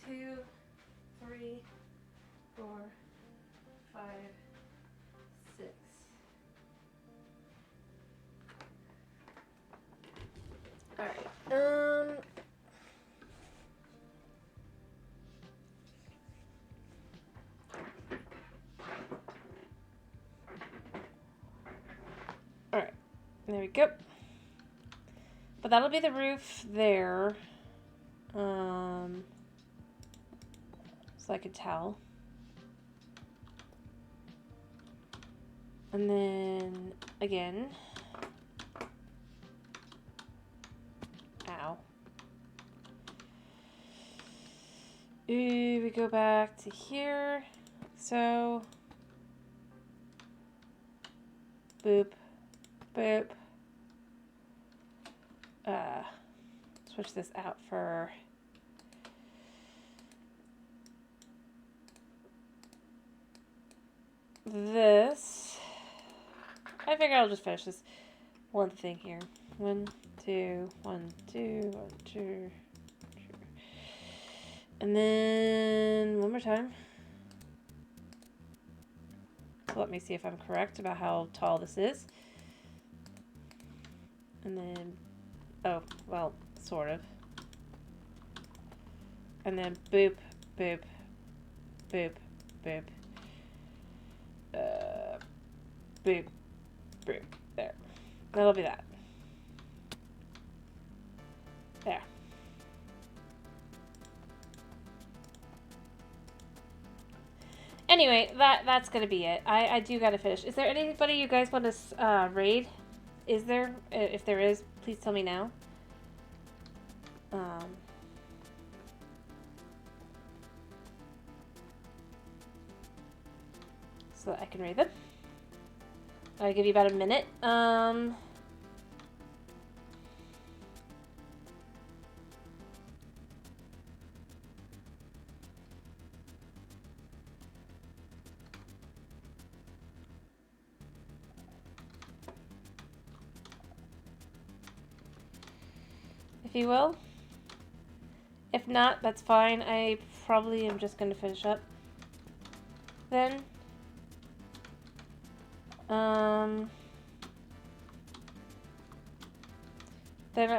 2, 3, 4, 5, 6. Alright. Alright. There we go. But that'll be the roof there. So I could tell. And then, again. Ow. Ooh, we go back to here. So. Boop. Boop. Switch this out for this. I figure I'll just finish this one thing here. 1, 2, 1, 2, 1, 2, 2. And then one more time. So let me see if I'm correct about how tall this is. And then, oh, well, sort of. And then boop, boop, boop, boop. Boop, boop. There. That'll be that. There. Anyway, that's gonna be it. I do gotta finish. Is there anybody you guys want to raid? Is there? If there is, please tell me now. so that I can read them. I'll give you about a minute. If you will. If not, that's fine. I probably am just going to finish up then. Then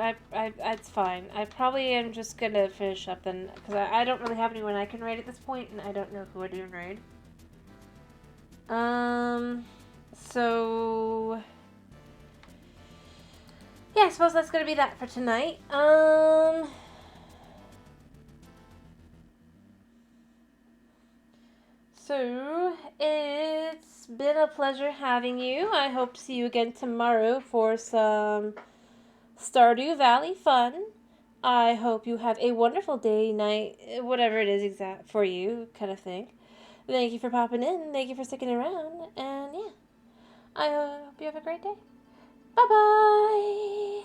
it's fine. I probably am just going to finish up then, because I don't really have anyone I can raid at this point, and I don't know who I do raid. So yeah, I suppose that's going to be that for tonight. So, it's been a pleasure having you. I hope to see you again tomorrow for some Stardew Valley fun. I hope you have a wonderful day, night, whatever it is exact for you, kind of thing. Thank you for popping in. Thank you for sticking around. And yeah, I hope you have a great day. Bye-bye.